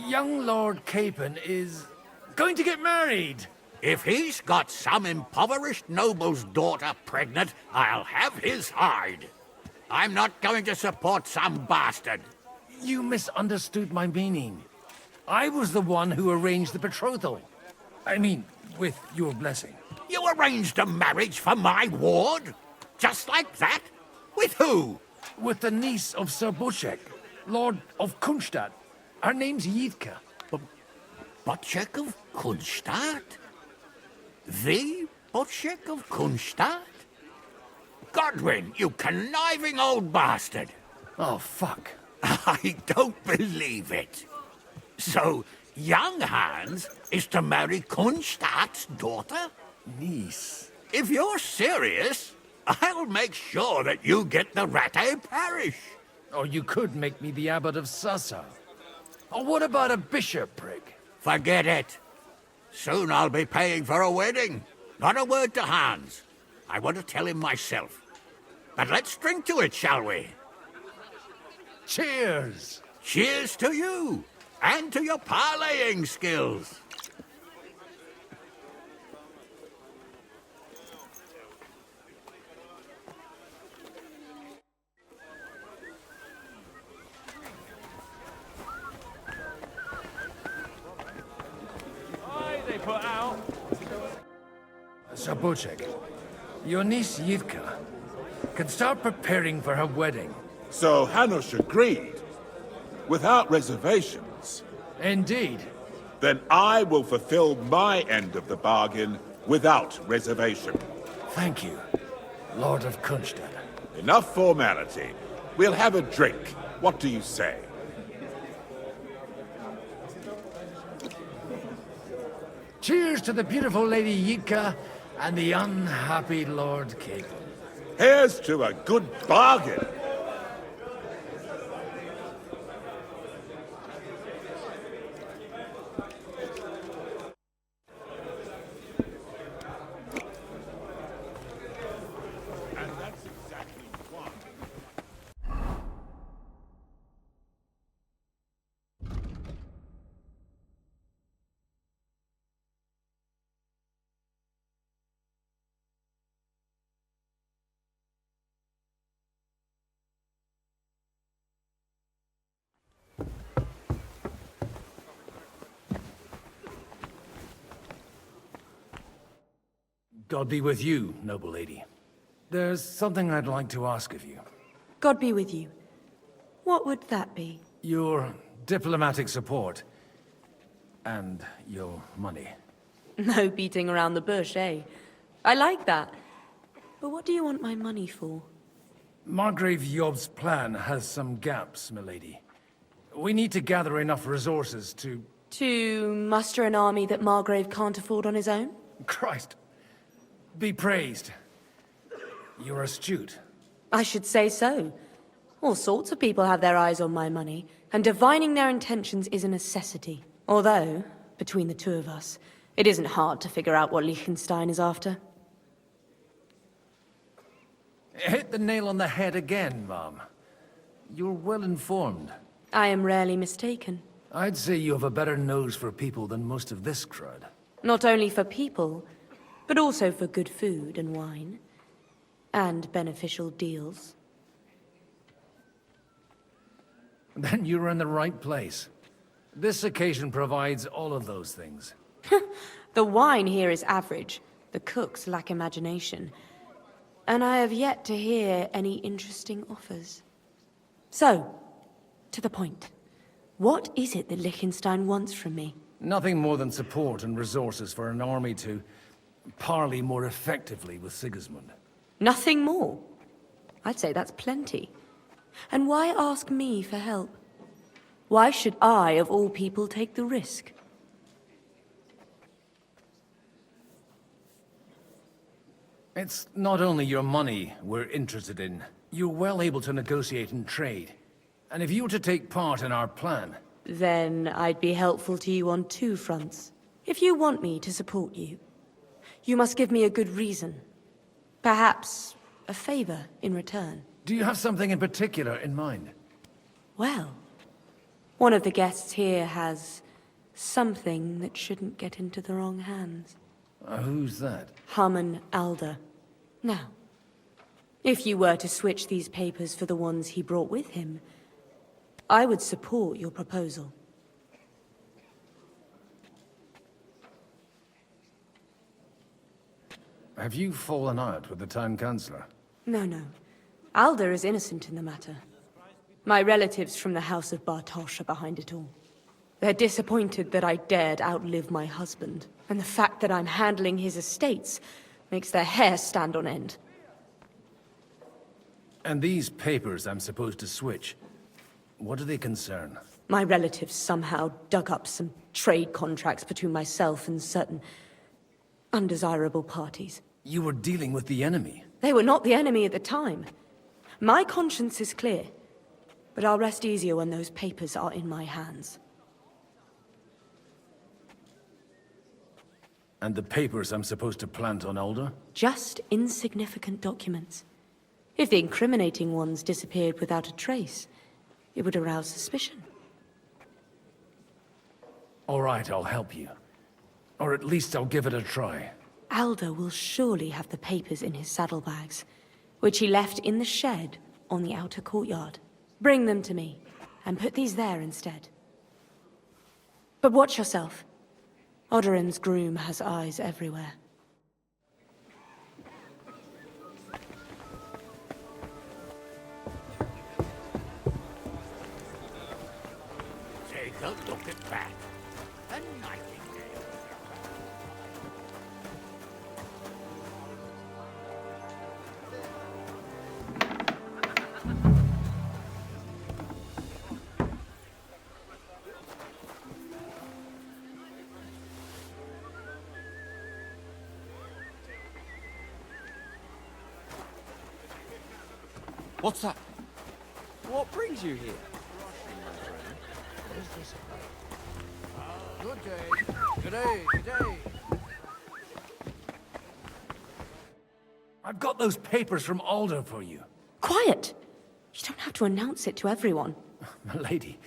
Young Lord Capon is going to get married. If he's got some impoverished noble's daughter pregnant, I'll have his hide. I'm not going to support some bastard. You misunderstood my meaning. I was the one who arranged the betrothal. I mean, with your blessing. You arranged a marriage for my ward? Just like that? With who? With the niece of Sir Bochek, Lord of Kunstadt. Her name's Yitka. Bochek of Kunstadt? The Bochek of Kunstadt? Godwin, you conniving old bastard! Oh, fuck. I don't believe it. So, young Hans is to marry Kunstadt's daughter? Niece. If you're serious, I'll make sure that you get the Rattay parish. Or you could make me the abbot of Sassa. Or what about a bishopric? Forget it. Soon I'll be paying for a wedding. Not a word to Hans. I want to tell him myself. But let's drink to it, shall we? Cheers! Cheers to you! And to your parleying skills. They put out. Sir Bochek, your niece Yitka can start preparing for her wedding. So Hanush agreed, without reservations. Indeed. Then I will fulfill my end of the bargain without reservation. Thank you, Lord of Kunstadt. Enough formality. We'll have a drink. What do you say? Cheers to the beautiful Lady Yitka and the unhappy Lord Capon. Here's to a good bargain. God be with you, noble lady. There's something I'd like to ask of you. God be with you. What would that be? Your diplomatic support. And your money. No beating around the bush, eh? I like that. But what do you want my money for? Margrave Yob's plan has some gaps, milady. We need to gather enough resources to... To muster an army that Margrave can't afford on his own? Christ. Be praised. You're astute. I should say so. All sorts of people have their eyes on my money, and divining their intentions is a necessity. Although, between the two of us, it isn't hard to figure out what Liechtenstein is after. Hit the nail on the head again, Mom. You're well informed. I am rarely mistaken. I'd say you have a better nose for people than most of this crowd. Not only for people, but also for good food and wine. And beneficial deals. Then you're in the right place. This occasion provides all of those things. The wine here is average. The cooks lack imagination. And I have yet to hear any interesting offers. So, to the point. What is it that Liechtenstein wants from me? Nothing more than support and resources for an army to parley more effectively with Sigismund. Nothing more? I'd say that's plenty. And why ask me for help? Why should I, of all people, take the risk? It's not only your money we're interested in. You're well able to negotiate and trade. And if you were to take part in our plan... Then I'd be helpful to you on two fronts. If you want me to support you, you must give me a good reason. Perhaps a favor in return. Do you have something in particular in mind? Well, one of the guests here has something that shouldn't get into the wrong hands. Who's that? Harman Alder. Now, if you were to switch these papers for the ones he brought with him, I would support your proposal. Have you fallen out with the town councillor? No. Alder is innocent in the matter. My relatives from the House of Bartosz are behind it all. They're disappointed that I dared outlive my husband, and the fact that I'm handling his estates makes their hair stand on end. And these papers I'm supposed to switch, what do they concern? My relatives somehow dug up some trade contracts between myself and certain undesirable parties. You were dealing with the enemy. They were not the enemy at the time. My conscience is clear, but I'll rest easier when those papers are in my hands. And the papers I'm supposed to plant on Alder? Just insignificant documents. If the incriminating ones disappeared without a trace, it would arouse suspicion. All right, I'll help you. Or at least I'll give it a try. Alder will surely have the papers in his saddlebags, which he left in the shed on the outer courtyard. Bring them to me, and put these there instead. But watch yourself. Odorin's groom has eyes everywhere. Take a look at that. A nightingale. What's that? What brings you here? Good day. Good day. Good day. I've got those papers from Alder for you. Quiet! You don't have to announce it to everyone. Milady,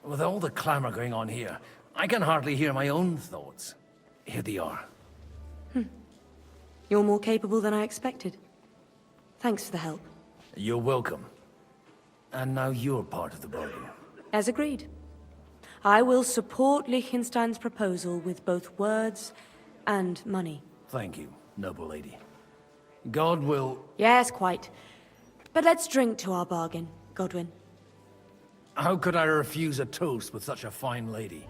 with all the clamor going on here, I can hardly hear my own thoughts. Here they are. You're more capable than I expected. Thanks for the help. You're welcome. And now you're part of the bargain. As agreed. I will support Liechtenstein's proposal with both words and money. Thank you, noble lady. God will... Yes, quite. But let's drink to our bargain, Godwin. How could I refuse a toast with such a fine lady?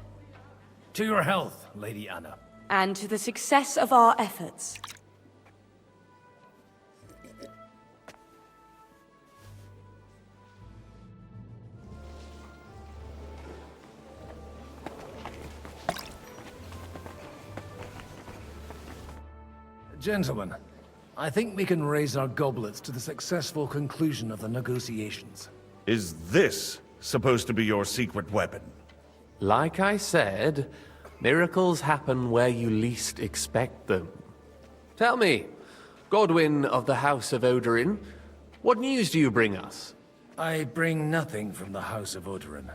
To your health, Lady Anna. And to the success of our efforts. Gentlemen, I think we can raise our goblets to the successful conclusion of the negotiations. Is this supposed to be your secret weapon? Like I said, miracles happen where you least expect them. Tell me, Godwin of the House of Odorin, what news do you bring us? I bring nothing from the House of Odorin.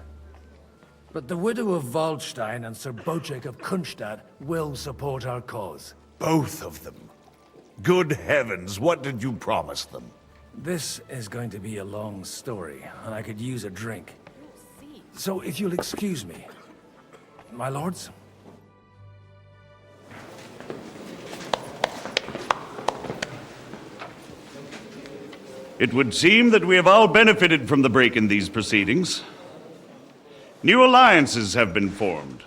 But the widow of Waldstein and Sir Bocek of Kunstadt will support our cause. Both of them. Good heavens, what did you promise them? This is going to be a long story, and I could use a drink. So if you'll excuse me, my lords? It would seem that we have all benefited from the break in these proceedings. New alliances have been formed.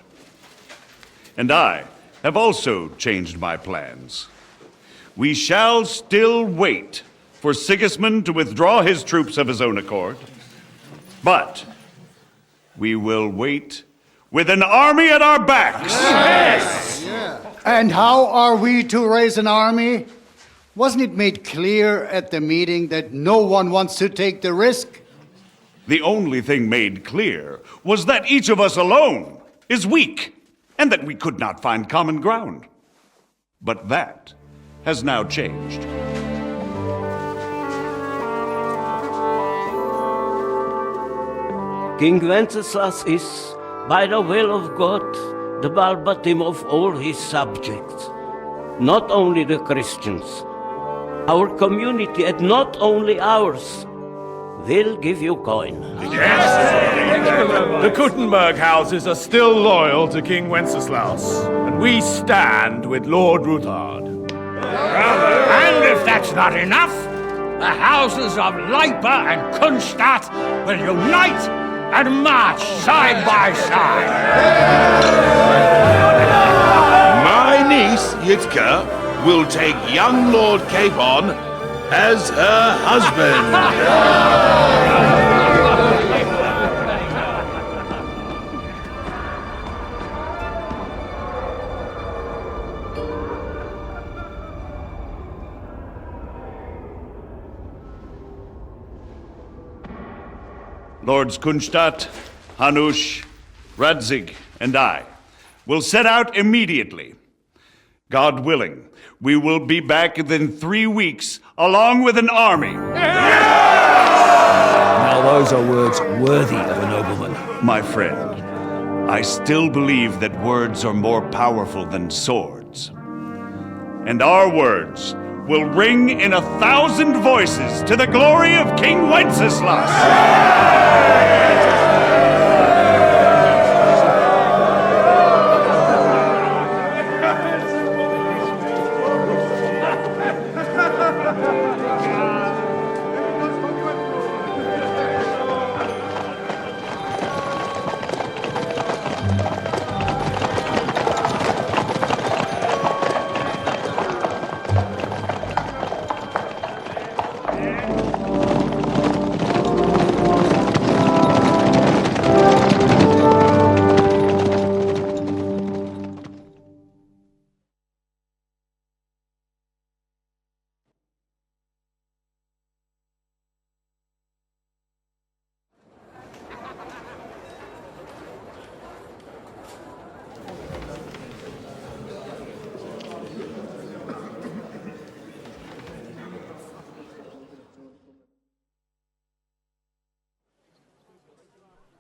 And I have also changed my plans. We shall still wait for Sigismund to withdraw his troops of his own accord, but we will wait with an army at our backs. Yes! And how are we to raise an army? Wasn't it made clear at the meeting that no one wants to take the risk? The only thing made clear was that each of us alone is weak, and that we could not find common ground. But that has now changed. King Wenceslas is, by the will of God, the balbatim of all his subjects. Not only the Christians, our community, and not only ours, will give you coin. The Kuttenberg houses are still loyal to King Wenceslas, and we stand with Lord Ruthard. And if that's not enough, the houses of Leipa and Kunstadt will unite and march side by side. My niece, Yitka, will take young Lord Capon as her husband. Lords Kunstadt, Hanush, Radzig, and I will set out immediately. God willing, we will be back within 3 weeks, along with an army. Now those are words worthy of a nobleman. My friend, I still believe that words are more powerful than swords. And our words will ring in 1,000 voices to the glory of King Wenceslas.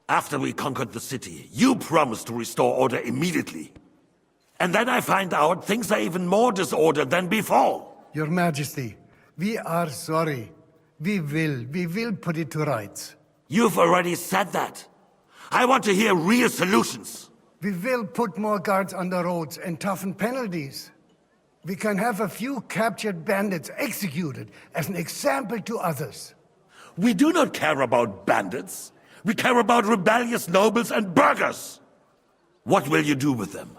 After we conquered the city, you promised to restore order immediately. And then I find out things are even more disordered than before. Your Majesty, we are sorry. We will put it to rights. You've already said that. I want to hear real solutions. We will put more guards on the roads and toughen penalties. We can have a few captured bandits executed as an example to others. We do not care about bandits. We care about rebellious nobles and burghers. What will you do with them?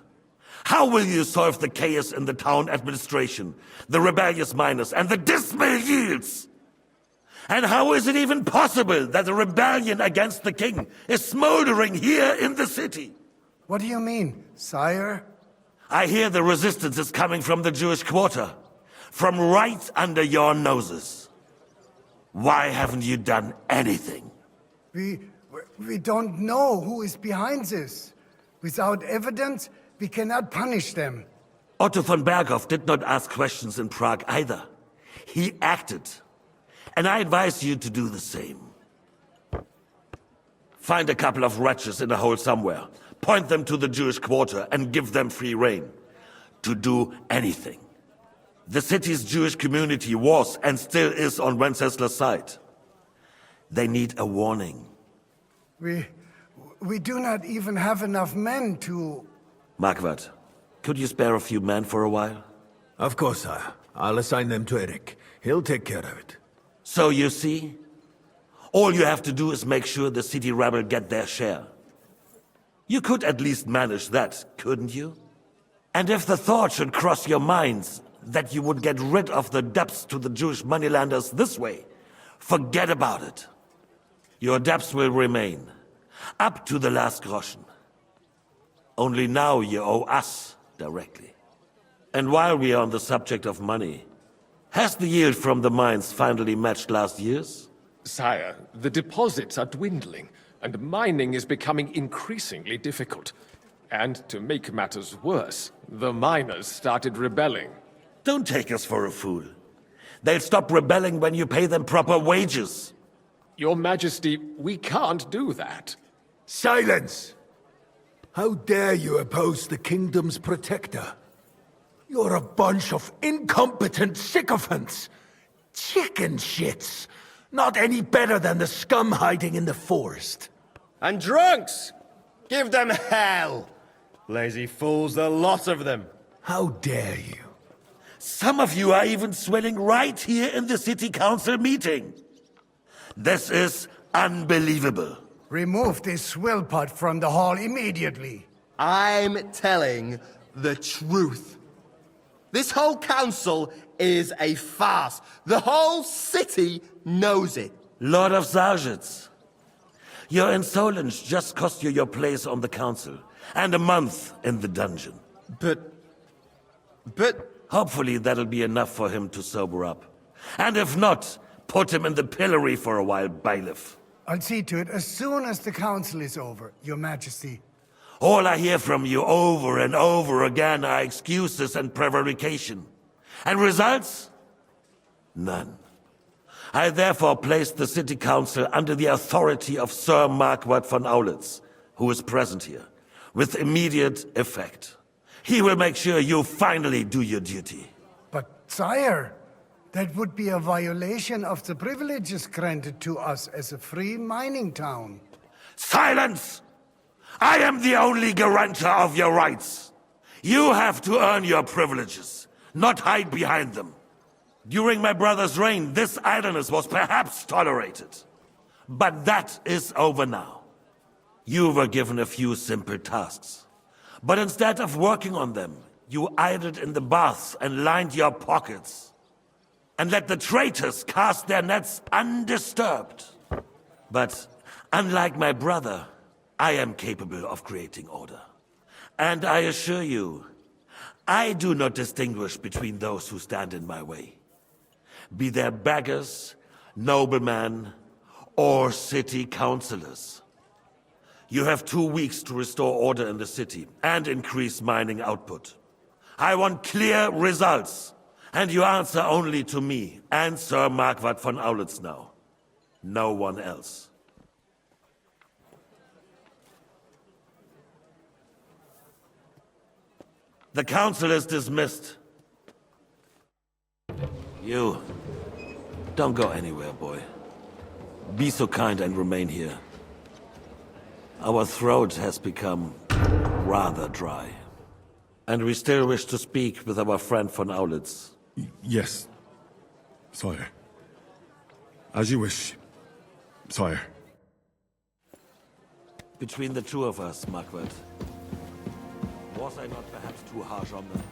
How will you solve the chaos in the town administration, the rebellious miners, and the dismal yields? And how is it even possible that a rebellion against the king is smoldering here in the city? What do you mean, sire? I hear the resistance is coming from the Jewish quarter, from right under your noses. Why haven't you done anything? We don't know who is behind this. Without evidence, we cannot punish them. Otto von Berghoff did not ask questions in Prague either. He acted. And I advise you to do the same. Find a couple of wretches in a hole somewhere, point them to the Jewish quarter, and give them free rein to do anything. The city's Jewish community was and still is on Wencesla's side. They need a warning. We do not even have enough men to... Marquardt, could you spare a few men for a while? Of course, sire. I'll assign them to Eric. He'll take care of it. So you see, all you have to do is make sure the city rabble get their share. You could at least manage that, couldn't you? And if the thought should cross your minds that you would get rid of the debts to the Jewish moneylenders this way, forget about it. Your debts will remain, up to the last groschen. Only now you owe us directly. And while we are on the subject of money, has the yield from the mines finally matched last year's? Sire, the deposits are dwindling, and mining is becoming increasingly difficult. And to make matters worse, the miners started rebelling. Don't take us for a fool. They'll stop rebelling when you pay them proper wages. Your Majesty, we can't do that. Silence! How dare you oppose the kingdom's protector? You're a bunch of incompetent sycophants! Chicken shits! Not any better than the scum hiding in the forest. And drunks! Give them hell! Lazy fools, the lot of them. How dare you? Some of you are even swelling right here in the city council meeting. This is unbelievable. Remove this swillpot from the hall immediately. I'm telling the truth. This whole council is a farce. The whole city knows it. Lord of Sargits, your insolence just cost you your place on the council, and a month in the dungeon. But... Hopefully that'll be enough for him to sober up. And if not, put him in the pillory for a while, bailiff. I'll see to it as soon as the council is over, Your Majesty. All I hear from you over and over again are excuses and prevarication. And results? None. I therefore place the city council under the authority of Sir Marquardt von Aulitz, who is present here, with immediate effect. He will make sure you finally do your duty. But, sire, that would be a violation of the privileges granted to us as a free mining town. Silence! I am the only guarantor of your rights. You have to earn your privileges, not hide behind them. During my brother's reign, this idleness was perhaps tolerated. But that is over now. You were given a few simple tasks. But instead of working on them, you idled in the baths and lined your pockets. And let the traitors cast their nets undisturbed. But unlike my brother, I am capable of creating order. And I assure you, I do not distinguish between those who stand in my way. Be they beggars, noblemen, or city councillors. You have 2 weeks to restore order in the city and increase mining output. I want clear results, and you answer only to me and Sir Marquardt von Aulitz now. No one else. The council is dismissed. You, don't go anywhere, boy. Be so kind and remain here. Our throat has become rather dry. And we still wish to speak with our friend von Aulitz. Yes, sire. As you wish, sire. Between the two of us, Marquardt, was I not perhaps too harsh on them?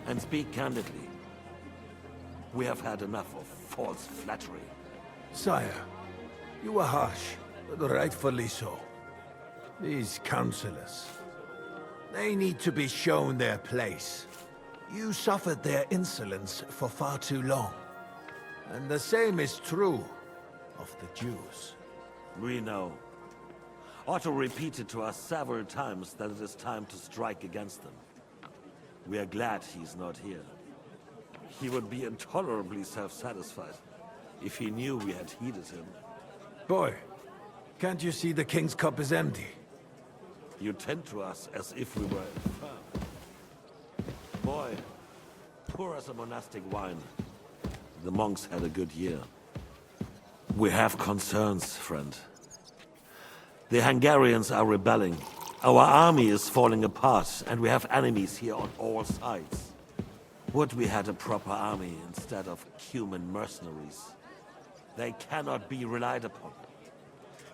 And speak candidly, we have had enough of false flattery. Sire, you were harsh, but rightfully so. These councillors, they need to be shown their place. You suffered their insolence for far too long. And the same is true of the Jews. We know. Otto repeated to us several times that it is time to strike against them. We are glad he's not here. He would be intolerably self-satisfied if he knew we had heeded him. Boy, Can't you see the king's cup is empty? You tend to us as if we were infirm. Boy, pour us a monastic wine. The monks had a good year. We have concerns, friend. The Hungarians are rebelling. Our army is falling apart, and we have enemies here on all sides. Would we had a proper army instead of human mercenaries? They cannot be relied upon.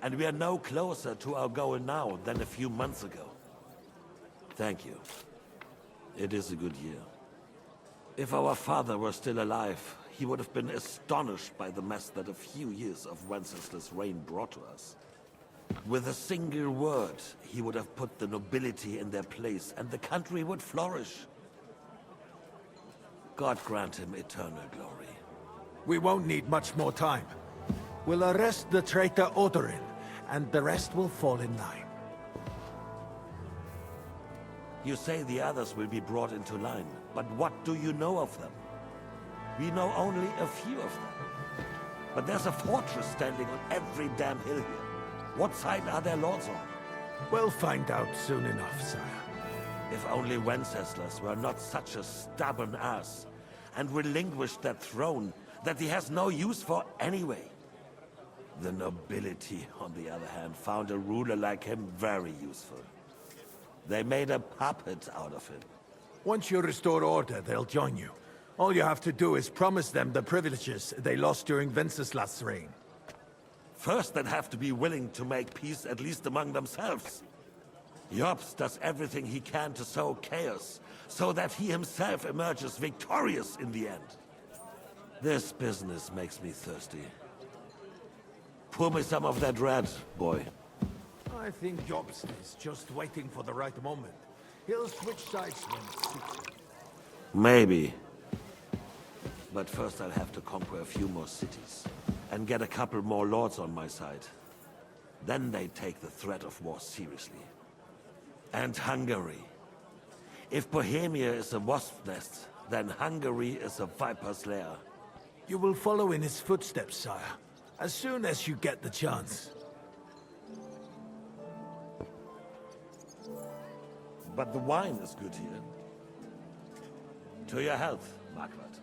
And we are no closer to our goal now than a few months ago. Thank you. It is a good year. If our father were still alive, he would have been astonished by the mess that a few years of Wenceslas' reign brought to us. With a single word, he would have put the nobility in their place, and the country would flourish. God grant him eternal glory. We won't need much more time. We'll arrest the traitor Odorin, and the rest will fall in line. You say the others will be brought into line, but what do you know of them? We know only a few of them. But there's a fortress standing on every damn hill here. What side are their lords on? We'll find out soon enough, sire. If only Wenceslas were not such a stubborn ass, and relinquished that throne that he has no use for anyway. The nobility, on the other hand, found a ruler like him very useful. They made a puppet out of him. Once you restore order, they'll join you. All you have to do is promise them the privileges they lost during Wenceslas' reign. First, they'd have to be willing to make peace at least among themselves. Jobs does everything he can to sow chaos, so that he himself emerges victorious in the end. This business makes me thirsty. Pour me some of that red, boy. I think Jobst is just waiting for the right moment. He'll switch sides when it suits him. Maybe. But first I'll have to conquer a few more cities, and get a couple more lords on my side. Then they take the threat of war seriously. And Hungary. If Bohemia is a wasp's nest, then Hungary is a viper's lair. You will follow in his footsteps, sire, as soon as you get the chance. But the wine is good here. To your health, Marquardt.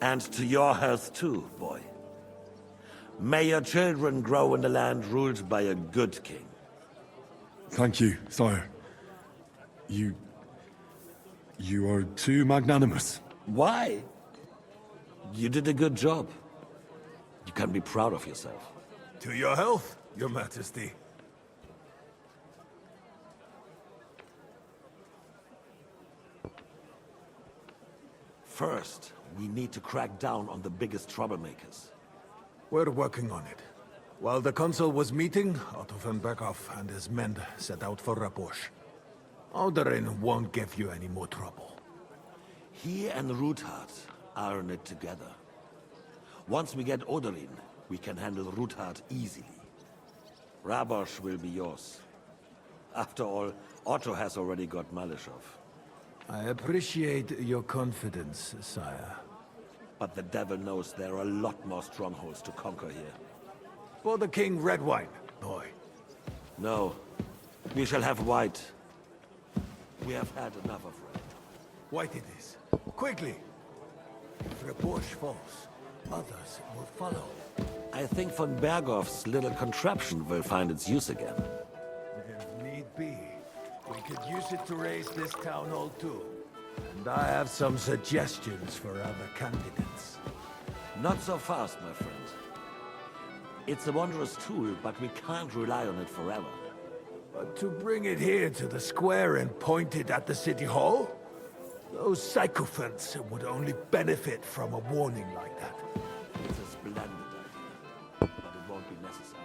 And to your health too, boy. May your children grow in a land ruled by a good king. Thank you, sire. You are too magnanimous. Why? You did a good job. You can be proud of yourself. To your health, your majesty. First, we need to crack down on the biggest troublemakers. We're working on it. While the consul was meeting, Otto von Berghoff and his men set out for Rabosch. Odorin won't give you any more trouble. He and Ruthard are in it together. Once we get Odorin, we can handle Ruthard easily. Rabosch will be yours. After all, Otto has already got Malishov. I appreciate your confidence, sire. But the devil knows there are a lot more strongholds to conquer here. For the king, red wine, boy. No. We shall have white. We have had enough of red. White it is. Quickly! If Rabosch falls, others will follow. I think von Berghoff's little contraption will find its use again. If need be, we could use it to raise this town hall too. And I have some suggestions for other candidates. Not so fast, my friend. It's a wondrous tool, but we can't rely on it forever. But to bring it here to the square and point it at the city hall? Those sycophants would only benefit from a warning like that. It's a splendid idea, but it won't be necessary.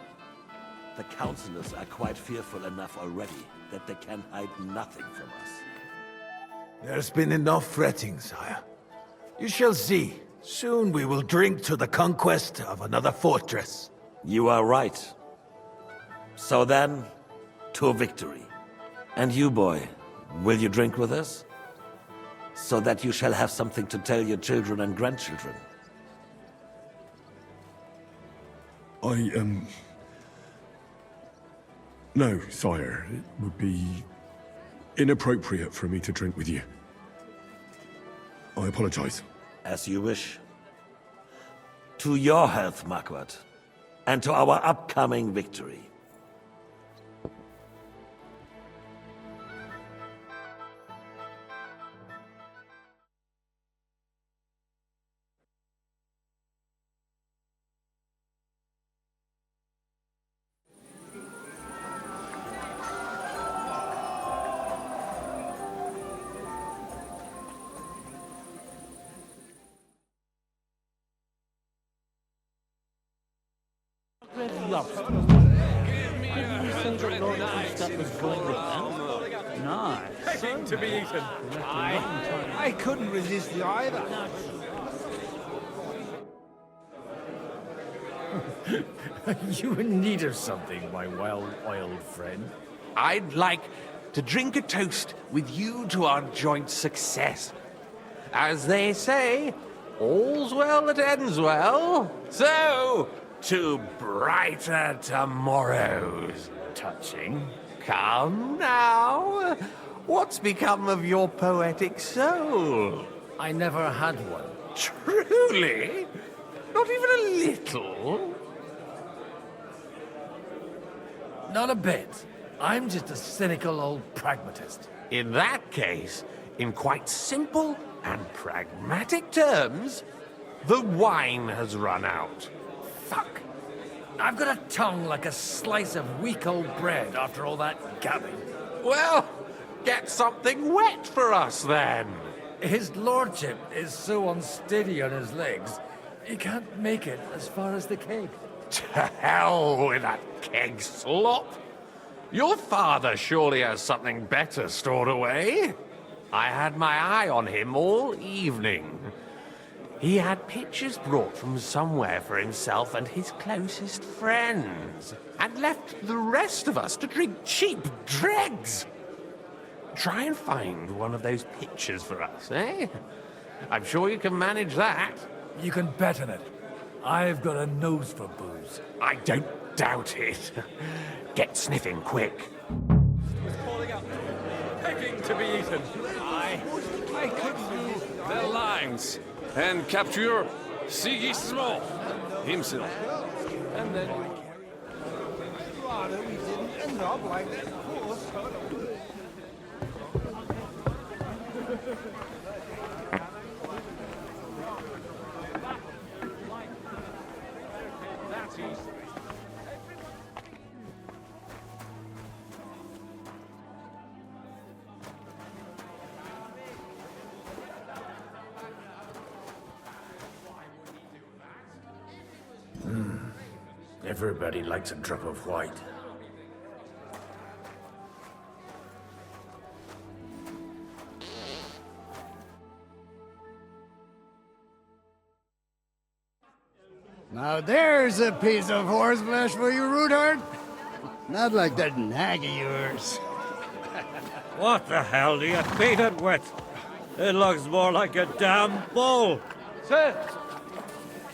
The councillors are quite fearful enough already that they can hide nothing from us. There's been enough fretting, sire. You shall see. Soon we will drink to the conquest of another fortress. You are right. So then, to victory. And you, boy, will you drink with us? so that you shall have something to tell your children and grandchildren. No, sire. It would be inappropriate for me to drink with you. I apologize. As you wish. To your health, Marquardt, and to our upcoming victory. Nice. To be eaten. I couldn't resist the either. You in need of something, my wild friend? I'd like to drink a toast with you to our joint success. As they say, all's well that ends well. So, to brighter tomorrows. Touching. Come now. What's become of your poetic soul? I never had one. Truly? Not even a little? Not a bit. I'm just a cynical old pragmatist. In that case, in quite simple and pragmatic terms, the wine has run out. Fuck. I've got a tongue like a slice of weak old bread after all that gabbing. Well, get something wet for us then. His lordship is so unsteady on his legs, he can't make it as far as the keg. To hell with that keg slop. Your father surely has something better stored away. I had my eye on him all evening. He had pictures brought from somewhere for himself and his closest friends, and left the rest of us to drink cheap dregs. Try and find one of those pictures for us, eh? I'm sure you can manage that. You can bet on it. I've got a nose for booze. I don't doubt it. Get sniffing quick. Begging to be eaten. I could do their lines and capture Sigismund himself. And then... Rather, we didn't end up like that, of course. Everybody likes a drop of white. Now there's a piece of horseflesh for you, Rootard. Not like that nag of yours. What the hell do you feed it with? It looks more like a damn bull. Sir!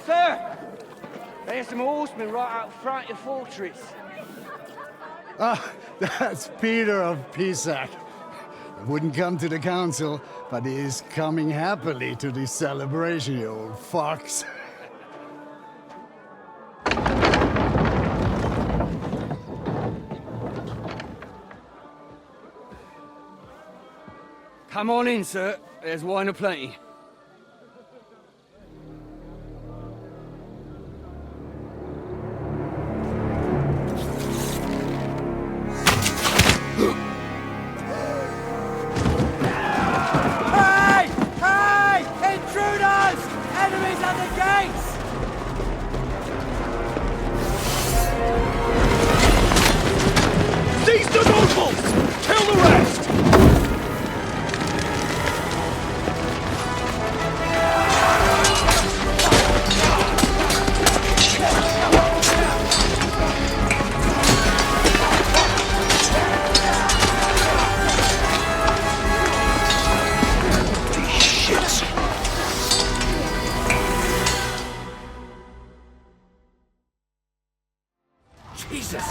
Sir! There's some horsemen right out front of the fortress. Ah, that's Peter of Pisac. He wouldn't come to the council, but he is coming happily to the celebration, you old fox. Come on in, sir. There's wine aplenty. Hey! Hey! Intruders! Enemies at the gates! Seize the nobles! Kill the rest! Jesus!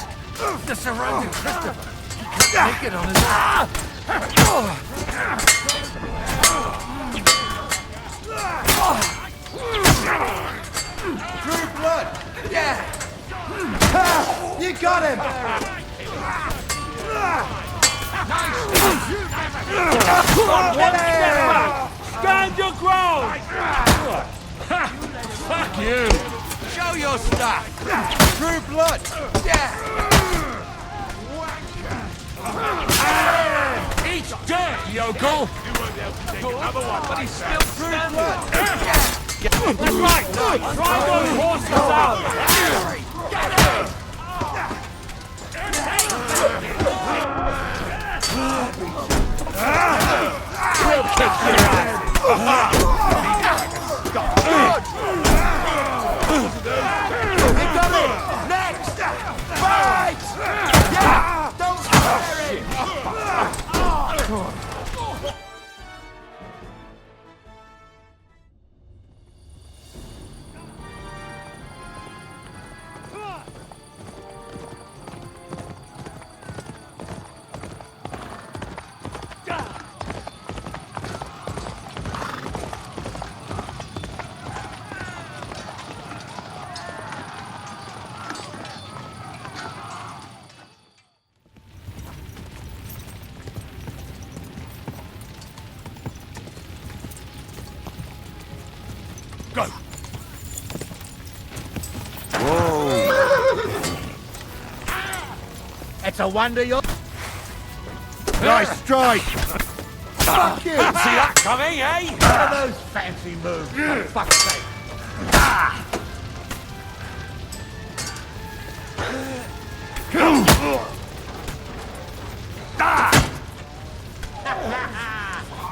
The surrounding Christopher! He can't make it on his own! True blood! Yeah! You got him! Stand your ground! Fuck you! Show your stuff! True blood! Yeah! Eat dirt, yokel! Another one, but he's still true blood! That's right! Try those horses out! Get him! We'll kick your ass! He got it! Next! Fight! Yeah! Don't scare him! Go! It's a wonder you're... Nice strike! Fuck you! See that coming, eh? What are those fancy moves, for fuck's sake?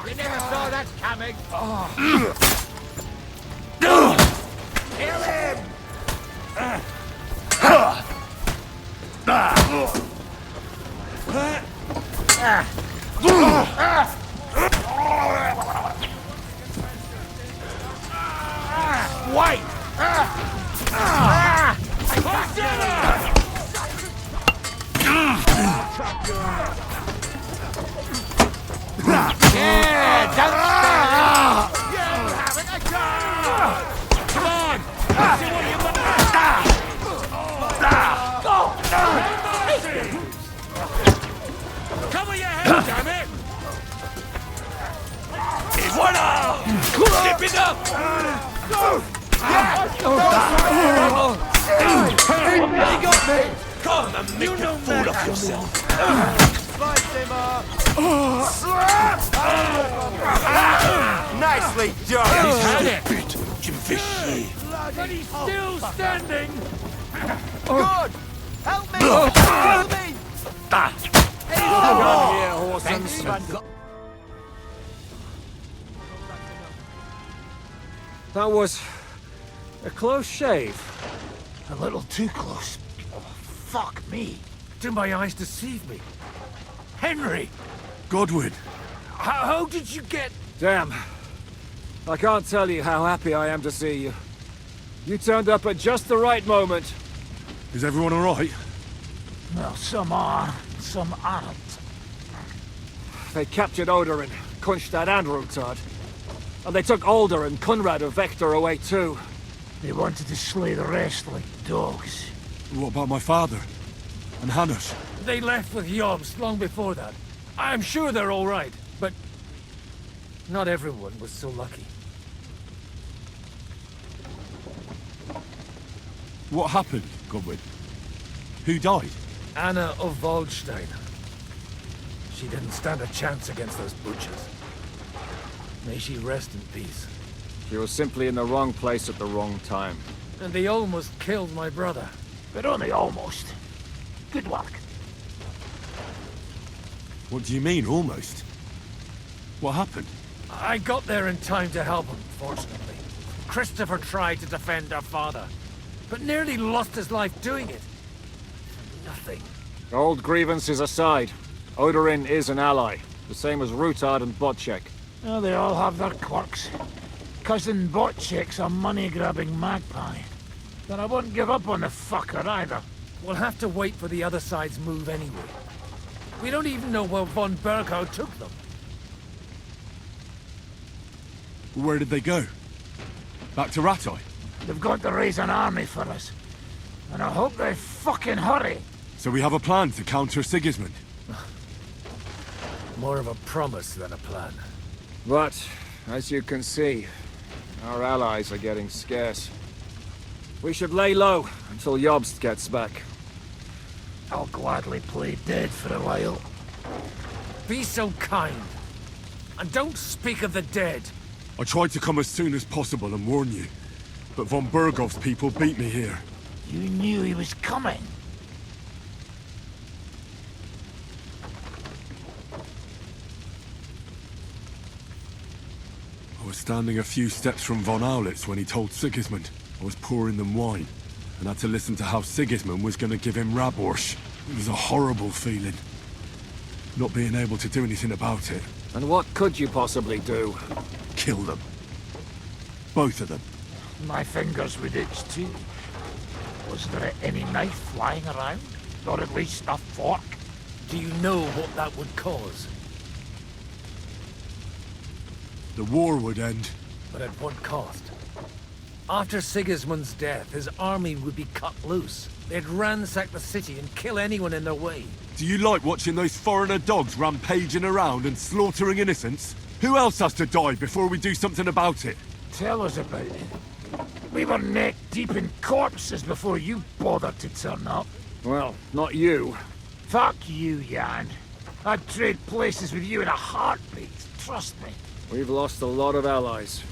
You never saw that coming! Kill him! Wait! Yeah, don't stand! You're having a go! Come on! See what you've got! Cover your head, damn it! Voilà! Step it up! He got me! Come and make a fool of yourself! Slice him up! Nicely done! He's had it! But he's still standing! Good! Help me! Help me! That was a close shave. A little too close. Oh, fuck me. Did my eyes deceive me? Henry! Godwin! How did you get... Damn. I can't tell you how happy I am to see you. You turned up at just the right moment. Is everyone alright? Well, some are, some aren't. They captured Odorin, Kunstad and Rutard. And they took Alder and Conrad of Vector away too. They wanted to slay the rest like dogs. What about my father? And Hanush? They left with Yobs long before that. I'm sure they're all right, but not everyone was so lucky. What happened, Godwin? Who died? Anna of Waldstein. She didn't stand a chance against those butchers. May she rest in peace. She was simply in the wrong place at the wrong time. And they almost killed my brother. But only almost. Good work. What do you mean, almost? What happened? I got there in time to help him, fortunately. Christopher tried to defend our father, but nearly lost his life doing it. For nothing. Old grievances aside, Odorin is an ally, the same as Rutard and Botchek. Oh, they all have their quirks. Cousin Botchek's a money-grabbing magpie. But I won't give up on the fucker either. We'll have to wait for the other side's move anyway. We don't even know where von Berkow took them. Where did they go? Back to Ratoi? They've got to raise an army for us. And I hope they fucking hurry. So we have a plan to counter Sigismund? More of a promise than a plan. But, as you can see, our allies are getting scarce. We should lay low until Jobst gets back. I'll gladly play dead for a while. Be so kind. And don't speak of the dead. I tried to come as soon as possible and warn you, but von Bergov's people beat me here. You knew he was coming. I was standing a few steps from von Aulitz when he told Sigismund I was pouring them wine, and had to listen to how Sigismund was going to give him Raborsch. It was a horrible feeling, not being able to do anything about it. And what could you possibly do? Kill them. Both of them. My fingers would itch too. Was there any knife lying around? Or at least a fork? Do you know what that would cause? The war would end. But at what cost? After Sigismund's death, his army would be cut loose. They'd ransack the city and kill anyone in their way. Do you like watching those foreigner dogs rampaging around and slaughtering innocents? Who else has to die before we do something about it? Tell us about it. We were neck deep in corpses before you bothered to turn up. Well, not you. Fuck you, Jan. I'd trade places with you in a heartbeat, trust me. We've lost a lot of allies.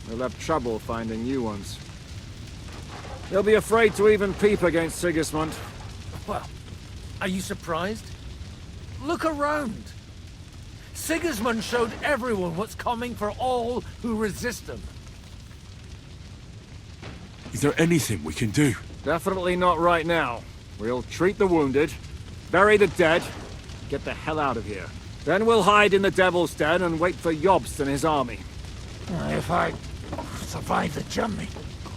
We'll have trouble finding new ones. They'll be afraid to even peep against Sigismund. Well, are you surprised? Look around. Sigismund showed everyone what's coming for all who resist him. Is there anything we can do? Definitely not right now. We'll treat the wounded, bury the dead, get the hell out of here. Then we'll hide in the Devil's Den and wait for Jobst and his army. If I survive the journey...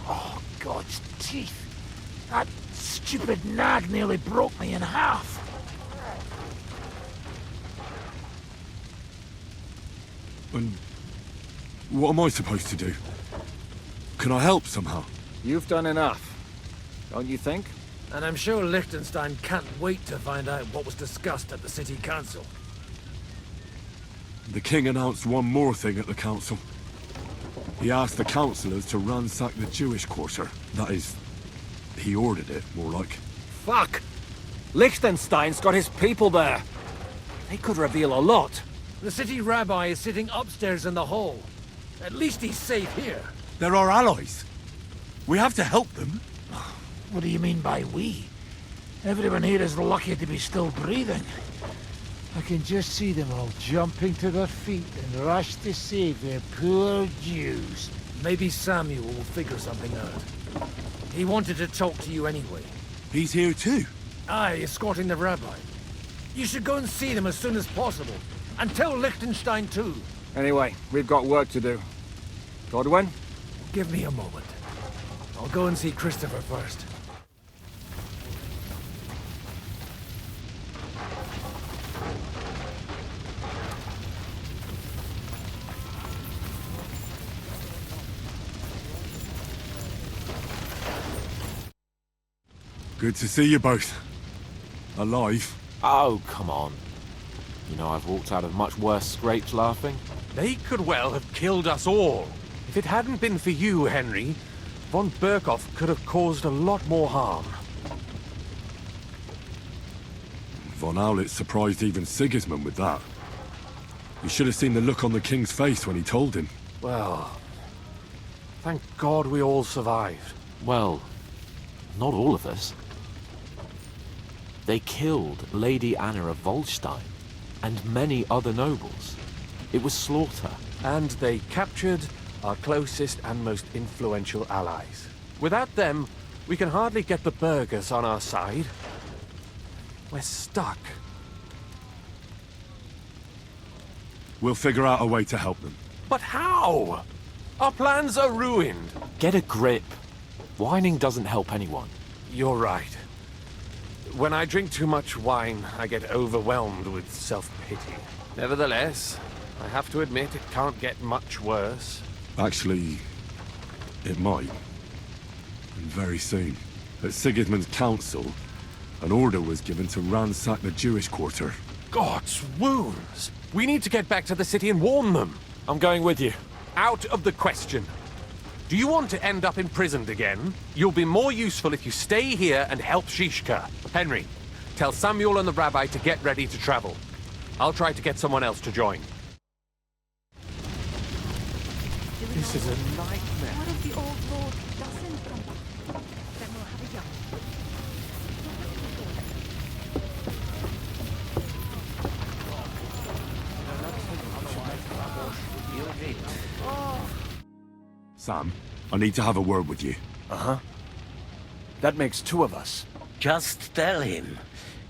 Oh, God's teeth. That stupid nag nearly broke me in half. And what am I supposed to do? Can I help somehow? You've done enough, don't you think? And I'm sure Liechtenstein can't wait to find out what was discussed at the city council. The king announced one more thing at the council. He asked the councillors to ransack the Jewish quarter. That is, he ordered it, more like. Fuck! Liechtenstein's got his people there. They could reveal a lot. The city rabbi is sitting upstairs in the hall. At least he's safe here. They're our allies. We have to help them. What do you mean by we? Everyone here is lucky to be still breathing. I can just see them all jumping to their feet and rush to save their poor Jews. Maybe Samuel will figure something out. He wanted to talk to you anyway. He's here too? Aye, escorting the rabbi. You should go and see them as soon as possible. And tell Liechtenstein too. Anyway, we've got work to do. Godwin? Give me a moment. I'll go and see Christopher first. Good to see you both. Alive. Oh, come on. You know, I've walked out of much worse scrapes laughing. They could well have killed us all. If it hadn't been for you, Henry, von Berkow could have caused a lot more harm. Von Aulitz surprised even Sigismund with that. You should have seen the look on the king's face when he told him. Well, thank God we all survived. Well, not all of us. They killed Lady Anna of Volstein and many other nobles. It was slaughter. And they captured our closest and most influential allies. Without them, we can hardly get the burghers on our side. We're stuck. We'll figure out a way to help them. But how? Our plans are ruined. Get a grip. Whining doesn't help anyone. You're right. When I drink too much wine, I get overwhelmed with self-pity. Nevertheless, I have to admit it can't get much worse. Actually, it might. And very soon. At Sigismund's council, an order was given to ransack the Jewish quarter. God's wounds! We need to get back to the city and warn them. I'm going with you. Out of the question. Do you want to end up imprisoned again? You'll be more useful if you stay here and help Shishka. Henry, tell Samuel and the rabbi to get ready to travel. I'll try to get someone else to join. This is a nightmare. What if the old lord doesn't come back? Then we'll have a young. Sam, I need to have a word with you. Uh-huh. That makes two of us. Just tell him.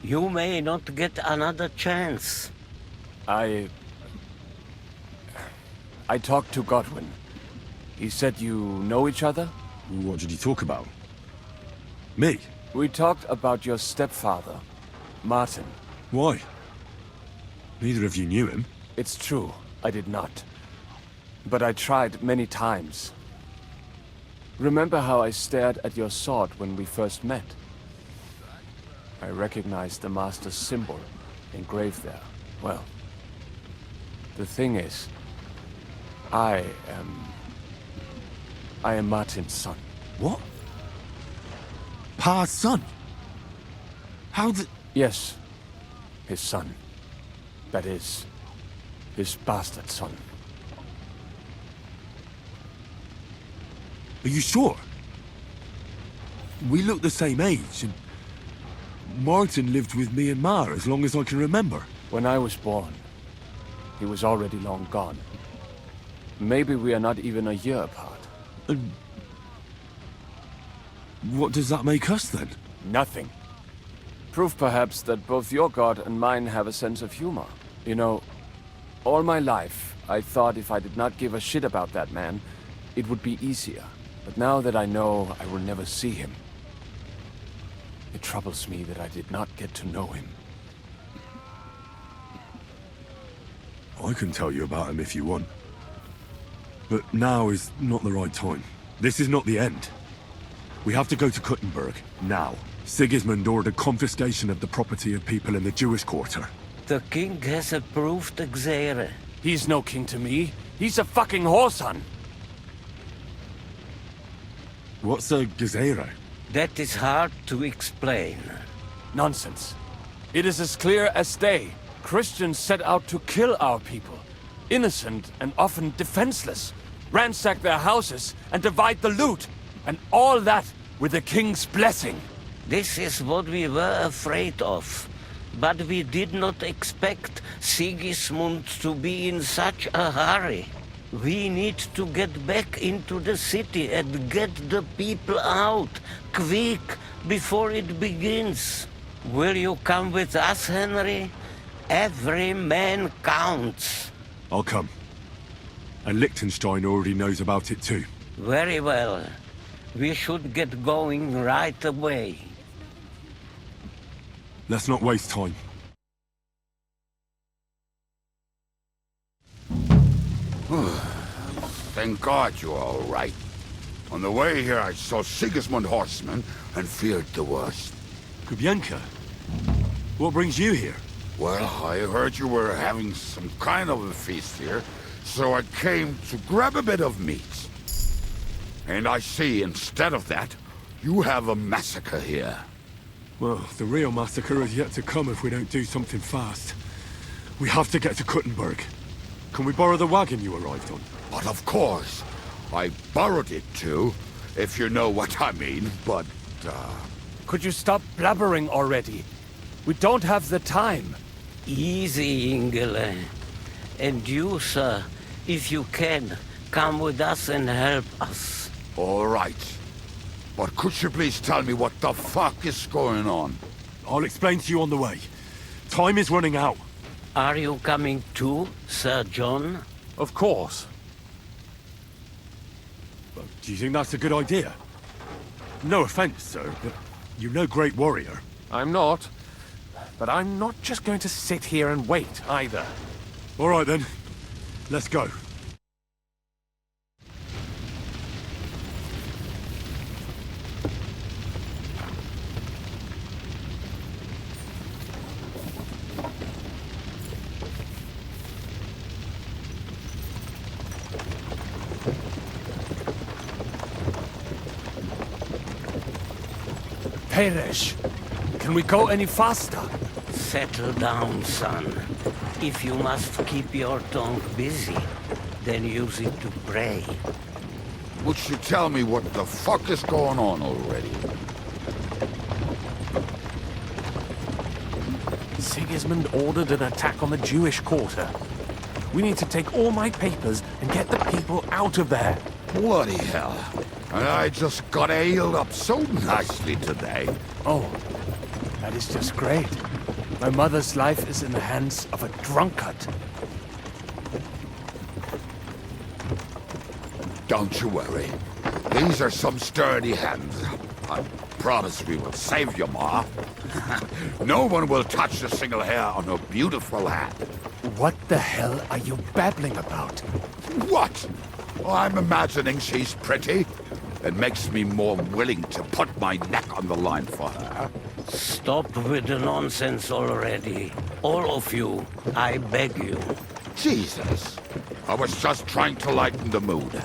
You may not get another chance. I talked to Godwin. He said you know each other? What did you talk about? Me? We talked about your stepfather, Martin. Why? Neither of you knew him. It's true, I did not. But I tried many times. Remember how I stared at your sword when we first met? I recognized the Master's symbol engraved there. Well, the thing is, I am Martin's son. What? Pa's son? How the... Yes, his son. That is, his bastard son. Are you sure? We look the same age, and Martin lived with me and Ma as long as I can remember. When I was born, he was already long gone. Maybe we are not even a year apart. And what does that make us then? Nothing. Proof perhaps that both your god and mine have a sense of humor. You know, all my life, I thought if I did not give a shit about that man, it would be easier. But now that I know I will never see him, it troubles me that I did not get to know him. I can tell you about him if you want. But now is not the right time. This is not the end. We have to go to Kuttenberg, now. Sigismund ordered confiscation of the property of people in the Jewish quarter. The king has approved Xere. He's no king to me. He's a fucking whoreson. What's a Gezerah? That is hard to explain. Nonsense. It is as clear as day. Christians set out to kill our people. Innocent and often defenseless. Ransack their houses and divide the loot. And all that with the king's blessing. This is what we were afraid of. But we did not expect Sigismund to be in such a hurry. We need to get back into the city and get the people out, quick, before it begins. Will you come with us, Henry? Every man counts. I'll come. And Liechtenstein already knows about it too. Very well. We should get going right away. Let's not waste time. Thank God you're all right. On the way here, I saw Sigismund horsemen and feared the worst. Kubienka? What brings you here? Well, I heard you were having some kind of a feast here, so I came to grab a bit of meat. And I see, instead of that, you have a massacre here. Well, the real massacre is yet to come if we don't do something fast. We have to get to Kuttenberg. Can we borrow the wagon you arrived on? But of course. I borrowed it too, if you know what I mean, but, Could you stop blabbering already? We don't have the time. Easy, Ingele. And you, sir, if you can, come with us and help us. All right. But could you please tell me what the fuck is going on? I'll explain to you on the way. Time is running out. Are you coming too, Sir John? Of course. Well, do you think that's a good idea? No offense, sir, but you're no great warrior. I'm not. But I'm not just going to sit here and wait, either. All right, then. Let's go. Perish! Can we go any faster? Settle down, son. If you must keep your tongue busy, then use it to pray. Would you tell me what the fuck is going on already? Sigismund ordered an attack on the Jewish quarter. We need to take all my papers and get the people out of there. Bloody hell. And I just got ailed up so nicely today. Oh, that is just great. My mother's life is in the hands of a drunkard. Don't you worry. These are some sturdy hands. I promise we will save you, Ma. No one will touch a single hair on her beautiful head. What the hell are you babbling about? What? Oh, I'm imagining she's pretty. It makes me more willing to put my neck on the line for her. Stop with the nonsense already. All of you, I beg you. Jesus. I was just trying to lighten the mood.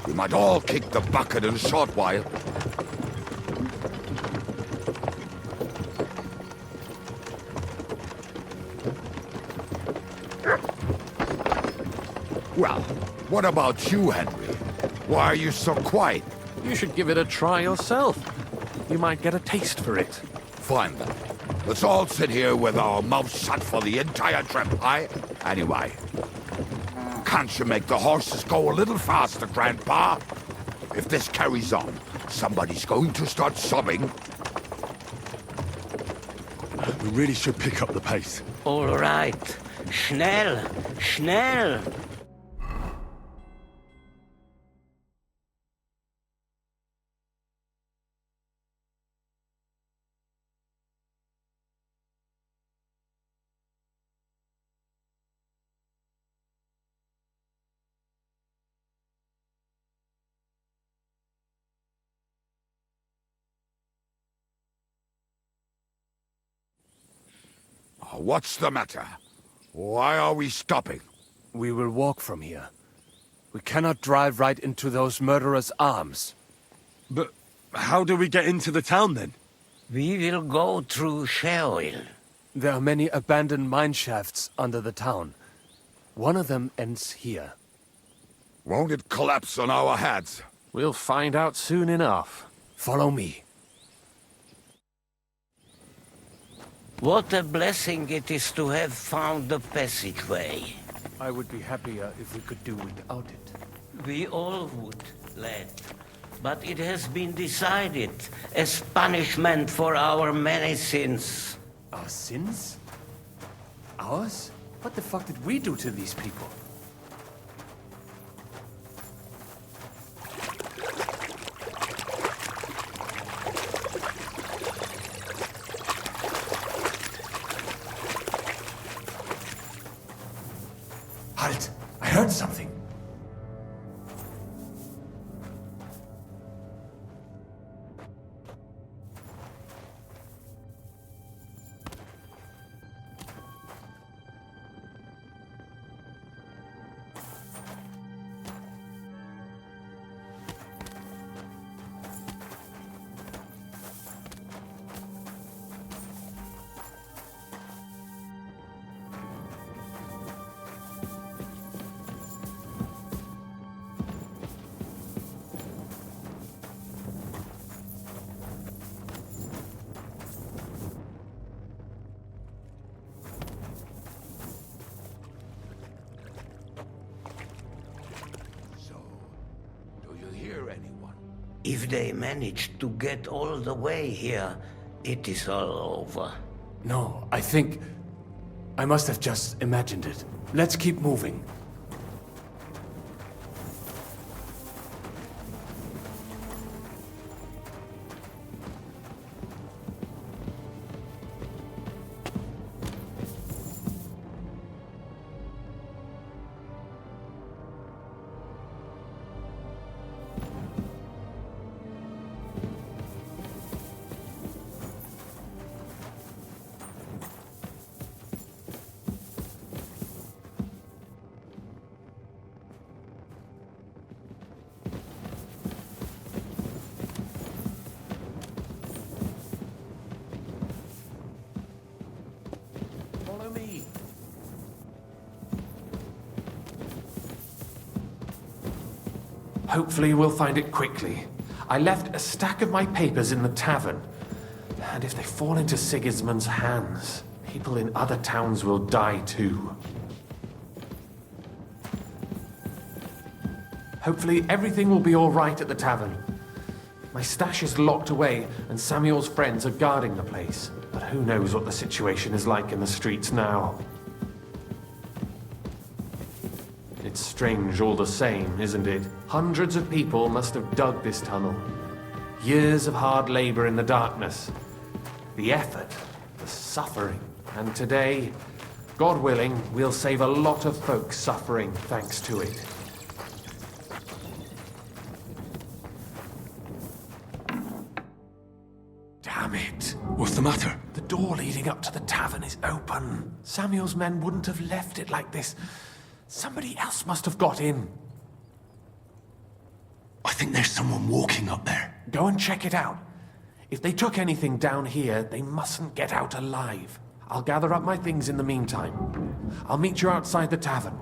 We might all kick the bucket in a short while. Well, what about you, Henry? Why are you so quiet? You should give it a try yourself. You might get a taste for it. Fine then. Let's all sit here with our mouths shut for the entire trip, aye? Anyway, can't you make the horses go a little faster, Grandpa? If this carries on, somebody's going to start sobbing. We really should pick up the pace. All right. Schnell, schnell. What's the matter? Why are we stopping? We will walk from here. We cannot drive right into those murderers' arms. But how do we get into the town, then? We will go through Sheol. There are many abandoned mine shafts under the town. One of them ends here. Won't it collapse on our heads? We'll find out soon enough. Follow me. What a blessing it is to have found the passageway. I would be happier if we could do without it. We all would, lad. But it has been decided as punishment for our many sins. Our sins? Ours? What the fuck did we do to these people? Halt! I heard something. If they manage to get all the way here, it is all over. No, I think... I must have just imagined it. Let's keep moving. Hopefully we'll find it quickly. I left a stack of my papers in the tavern. And if they fall into Sigismund's hands, people in other towns will die too. Hopefully everything will be all right at the tavern. My stash is locked away, and Samuel's friends are guarding the place. But who knows what the situation is like in the streets now. It's strange all the same, isn't it? Hundreds of people must have dug this tunnel. Years of hard labor in the darkness. The effort, the suffering. And today, God willing, we'll save a lot of folks suffering thanks to it. Damn it! What's the matter? The door leading up to the tavern is open. Samuel's men wouldn't have left it like this. Somebody else must have got in. I think there's someone walking up there. Go and check it out. If they took anything down here, they mustn't get out alive. I'll gather up my things in the meantime. I'll meet you outside the tavern.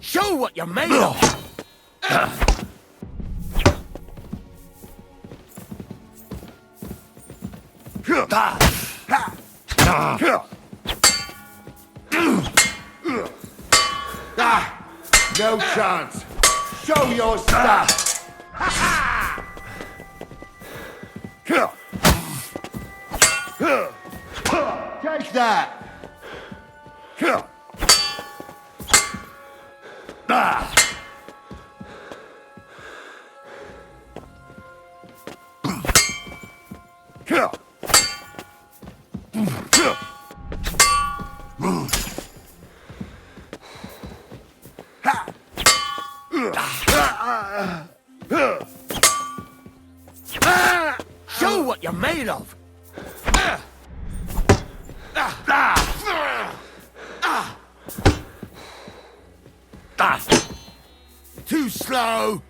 Show what you're made of! No chance. Show your stuff. Take that. Show what you're made of! Too slow.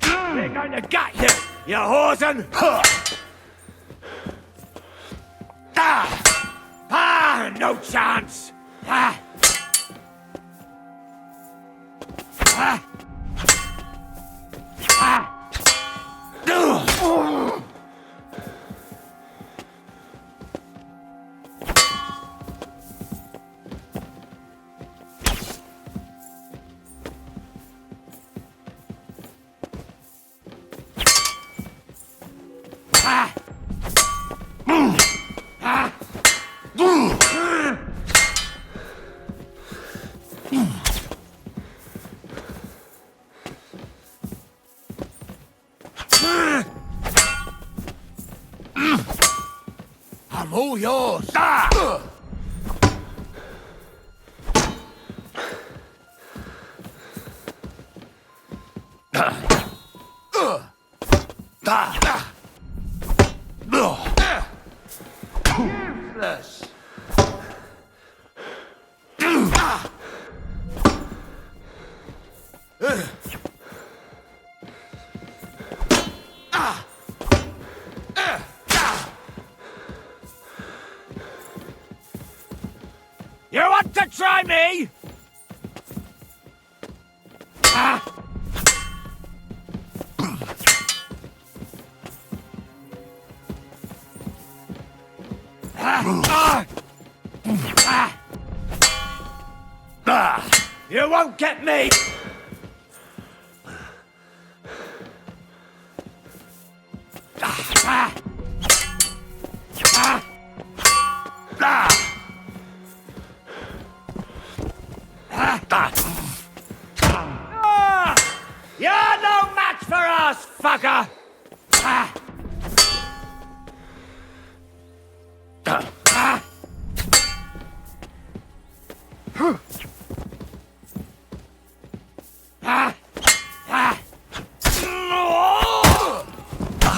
We're going to get you, you hosen! No chance! yours! Useless. You want to try me? You won't get me! You're no match for us, fucker!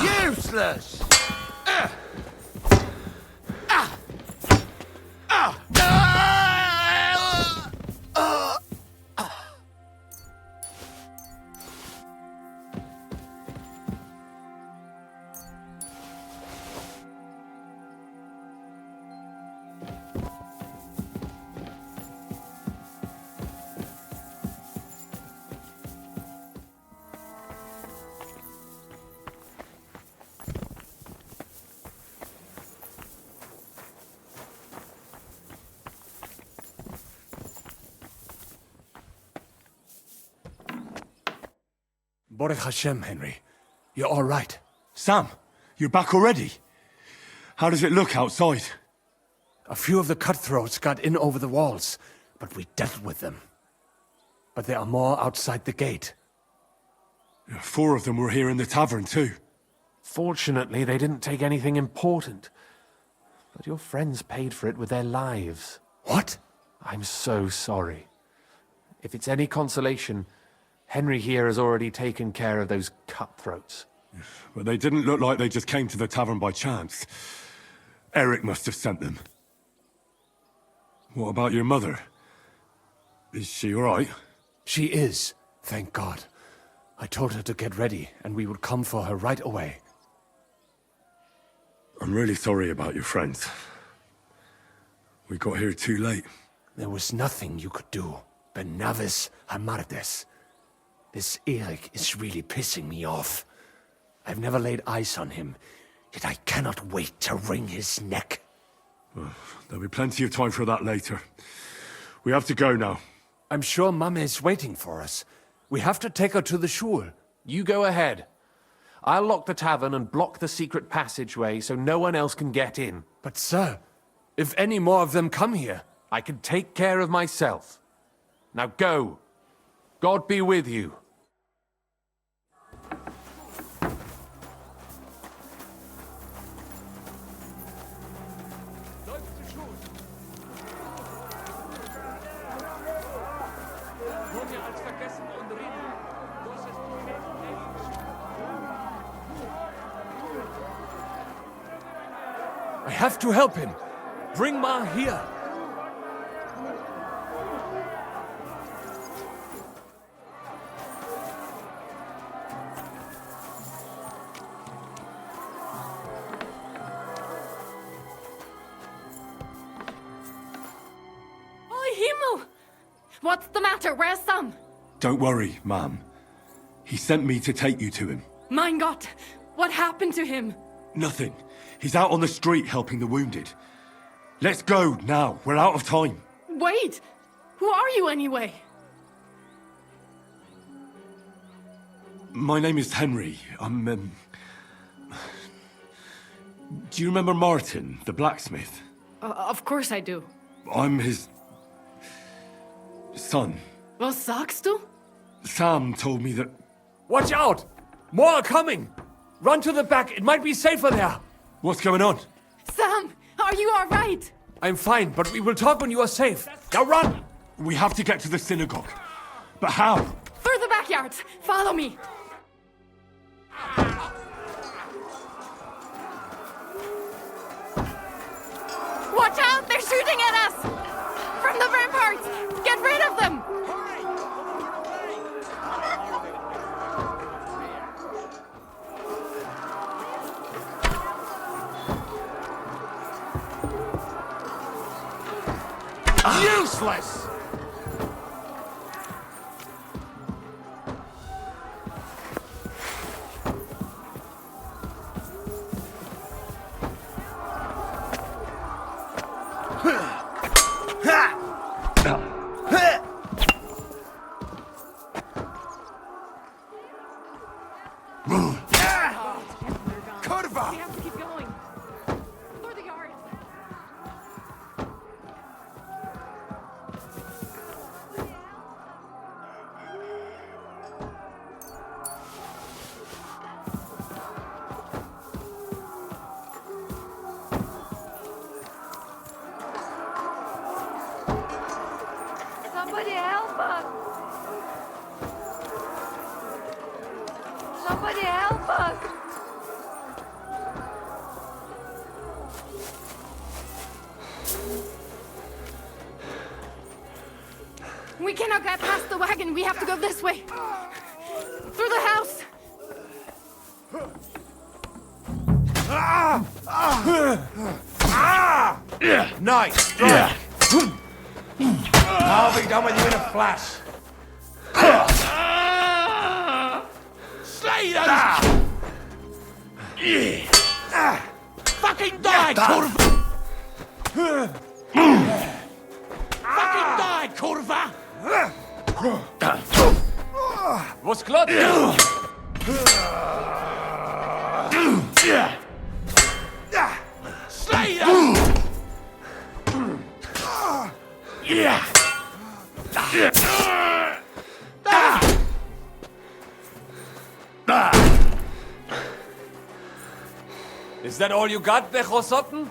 Useless. Baruch Hashem, Henry. You're all right. Sam, you're back already? How does it look outside? A few of the cutthroats got in over the walls, but we dealt with them. But there are more outside the gate. 4 of them were here in the tavern, too. Fortunately, they didn't take anything important. But your friends paid for it with their lives. What? I'm so sorry. If it's any consolation, Henry here has already taken care of those cutthroats. But they didn't look like they just came to the tavern by chance. Eric must have sent them. What about your mother? Is she all right? She is, thank God. I told her to get ready, and we would come for her right away. I'm really sorry about your friends. We got here too late. There was nothing you could do. Benavis Hamardes. This Eric is really pissing me off. I've never laid eyes on him, yet I cannot wait to wring his neck. Well, there'll be plenty of time for that later. We have to go now. I'm sure Mum is waiting for us. We have to take her to the shul. You go ahead. I'll lock the tavern and block the secret passageway so no one else can get in. But sir, if any more of them come here, I can take care of myself. Now go. God be with you. I have to help him. Bring Ma here. Himmel! What's the matter? Where's Sam? Don't worry, Ma'am. He sent me to take you to him. Mein Gott! What happened to him? Nothing. He's out on the street helping the wounded. Let's go now. We're out of time. Wait! Who are you anyway? My name is Henry. I'm, Do you remember Martin, the blacksmith? Of course I do. I'm his... son. Was sagst du? Sam told me that... Watch out! More are coming! Run to the back, it might be safer there! What's going on? Sam! Are Are you all right? I'm fine, but we will talk when you are safe. Now run! We have to get to the synagogue. But how? Through the backyards. Follow me. Watch out! They're shooting at us! From the ramparts! Get rid of them! Useless! Kurva! We have to keep going. Through the yards. Somebody help us! Somebody help us! We cannot get past the wagon. We have to go this way. Through the house. Nice strike! I'll be done with you in a flash. Slay them! Fucking die, kurva! Fucking die, kurva! Was klar? Slay them! Is that all you got, Bechosotten?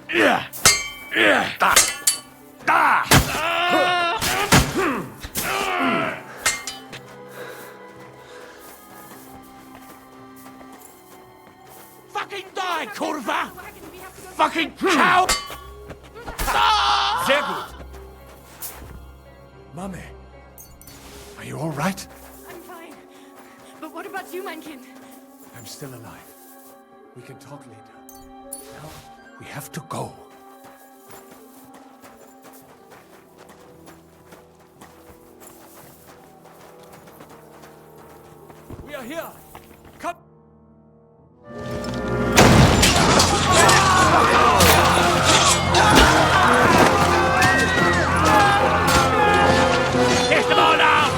Fucking die, kurva! Fucking cow! Sehr gut. Mame, are you all right? I'm fine. But what about you, mein Kind? I'm still alive. We can talk later. Now, we have to go. We are here. Come. Take them all down!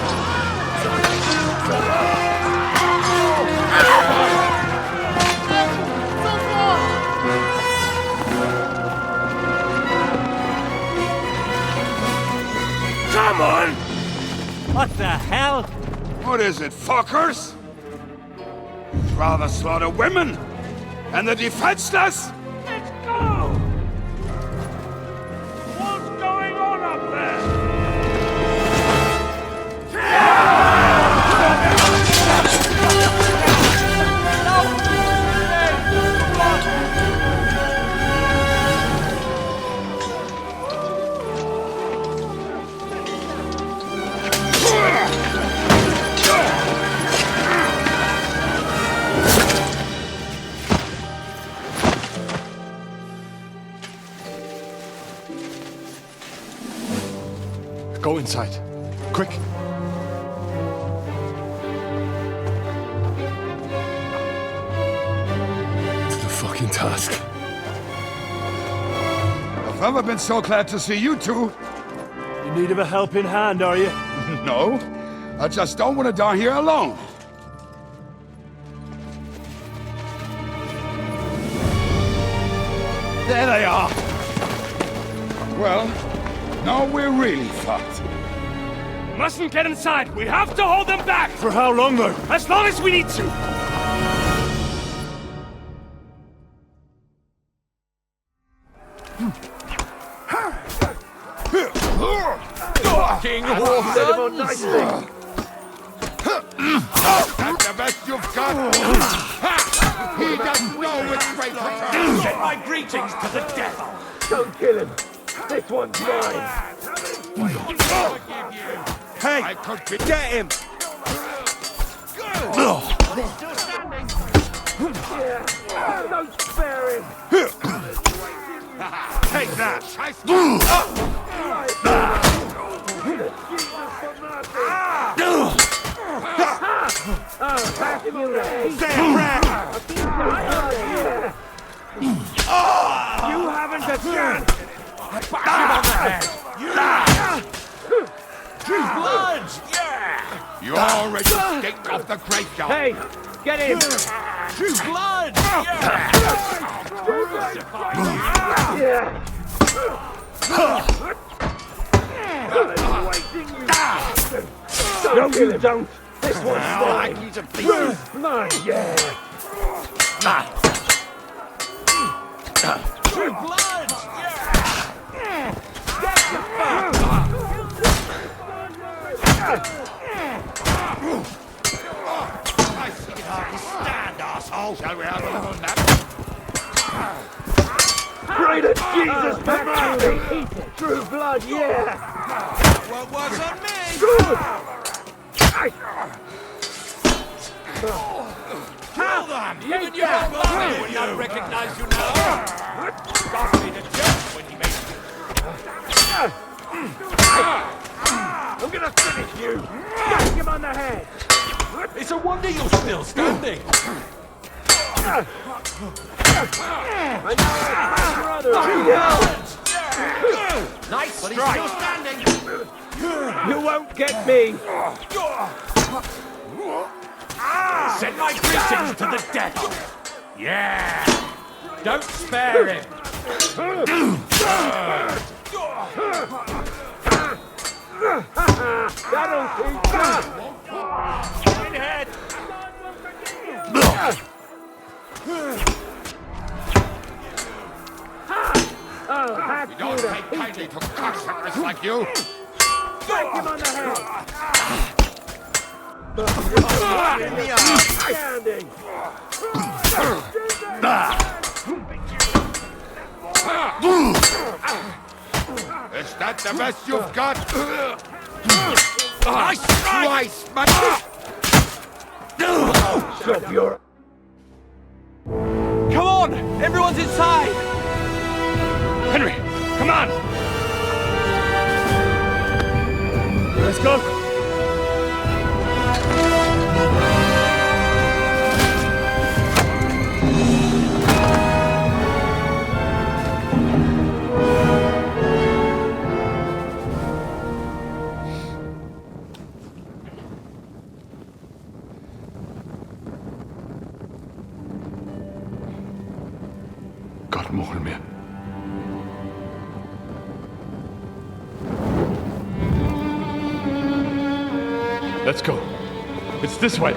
Come on! What the hell? What is it, fuckers? You'd rather slaughter women and the defenseless? Let's go! What's going on up there? Go inside. Quick. The fucking task. I've never been so glad to see you two. In need of a helping hand, are you? No, I just don't want to die here alone. There they are! Well, now we're really fucked. Mustn't get inside! We have to hold them back! For how long, though? As long as we need to! Fucking awesome! That's the best you've got! He doesn't know it's great return! Send my greetings to the devil! Don't kill him! This one's mine! Hey! I could be... Get him! Still standing! Yeah! Don't spare him! Take that! You haven't a chance! Bash him on the head! Blood! Yeah! You already stink off the graveyard! Hey! Get him! Blood! No, you don't! This one's mine! He's a beast! Mine, yeah! Blood! I see you hardly stand, asshole! Shall we have a little nap? Pray to Jesus, man! Eat it! True blood, yeah! What was on me? Good! Kill them! Even your mummy would not recognize you now! God made a joke when he made I'm gonna finish you! Get him on the head! It's a wonder you're still standing! I know brother! Nice But he's strike! still standing! You won't get me! Send my greetings to the devil! Yeah! Don't spare him! That'll teach you! Get ahead! Oh, half You don't take kindly to cocksuckers like you! Strike him on the head! Standing! Is that the best you've got? Nice slice, man! Shut your... Come on! Everyone's inside! Henry, come on! Let's go! God more mir. Let's go. It's this way.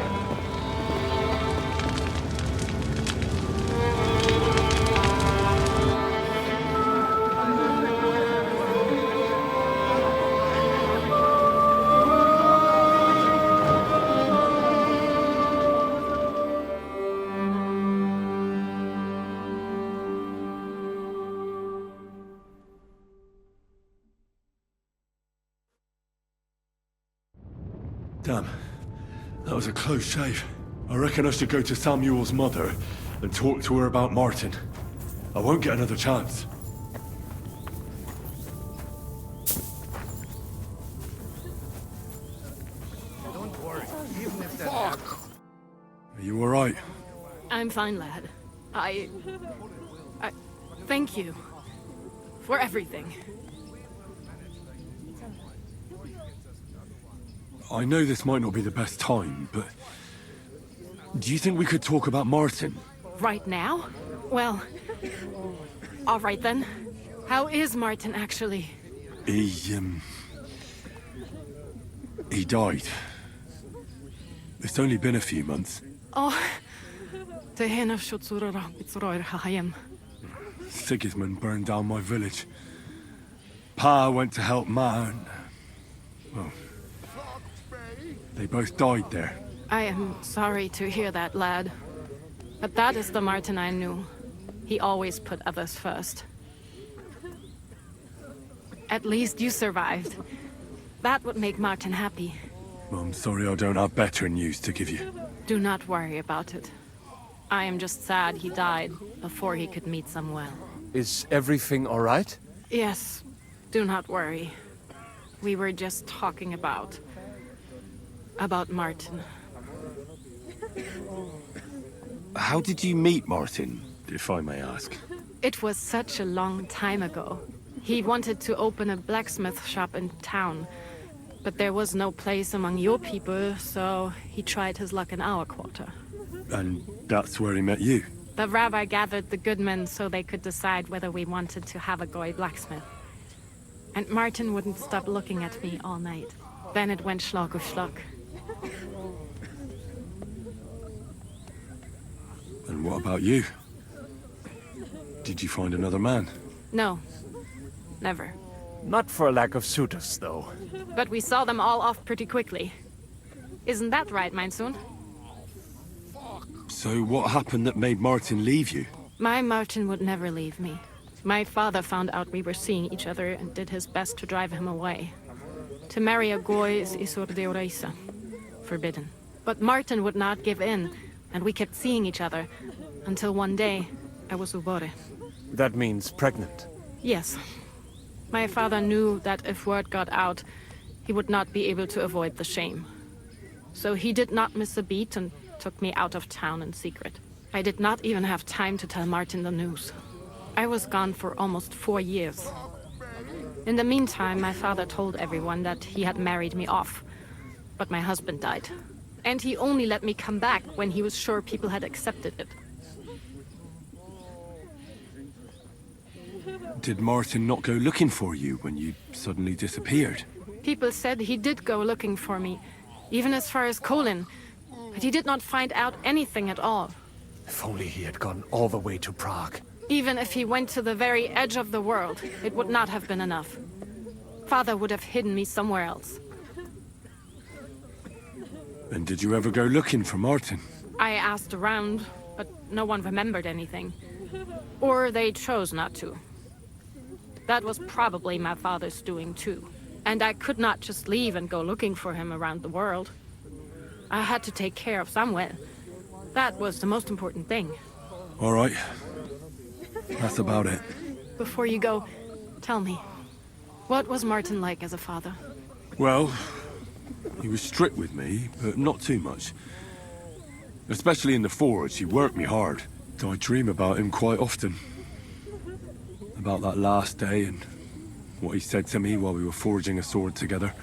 Damn. That was a close shave. I reckon I should go to Samuel's mother and talk to her about Martin. I won't get another chance. Don't worry, even if that happens. Are you alright? I'm fine, lad. I thank you for everything. I know this might not be the best time, but... do you think we could talk about Martin? Right now? Well, all right then. How is Martin actually? He died. It's only been a few months. Oh, Sigismund burned down my village. Pa went to help Ma and... well, they both died there. I am sorry to hear that, lad. But that is the Martin I knew. He always put others first. At least you survived. That would make Martin happy. Well, I'm sorry I don't have better news to give you. Do not worry about it. I am just sad he died before he could meet someone. Is everything all right? Yes, do not worry. We were just talking about Martin. How did you meet Martin, if I may ask? It was such a long time ago. He wanted to open a blacksmith shop in town, but there was no place among your people, so he tried his luck in our quarter. And that's where he met you? The rabbi gathered the good men so they could decide whether we wanted to have a goy blacksmith. And Martin wouldn't stop looking at me all night. Then it went schlag auf schlag. And what about you? Did you find another man? No. Never. Not for a lack of suitors, though. But we saw them all off pretty quickly. Isn't that right, mein Sohn? So what happened that made Martin leave you? My Martin would never leave me. My father found out we were seeing each other and did his best to drive him away. To marry a goy is isur deoraisa. Forbidden. But Martin would not give in, and we kept seeing each other, until one day, I was ubore. That means pregnant? Yes. My father knew that if word got out, he would not be able to avoid the shame. So he did not miss a beat and took me out of town in secret. I did not even have time to tell Martin the news. I was gone for almost 4 years. In the meantime, my father told everyone that he had married me off. But my husband died. And he only let me come back when he was sure people had accepted it. Did Martin not go looking for you when you suddenly disappeared? People said he did go looking for me, even as far as Colin. But he did not find out anything at all. If only he had gone all the way to Prague. Even if he went to the very edge of the world, it would not have been enough. Father would have hidden me somewhere else. And did you ever go looking for Martin? I asked around, but no one remembered anything. Or they chose not to. That was probably my father's doing too. And I could not just leave and go looking for him around the world. I had to take care of Samuel. That was the most important thing. All right. That's about it. Before you go, tell me, what was Martin like as a father? Well, he was strict with me, but not too much. Especially in the forge, he worked me hard. I dream about him quite often. About that last day and what he said to me while we were forging a sword together.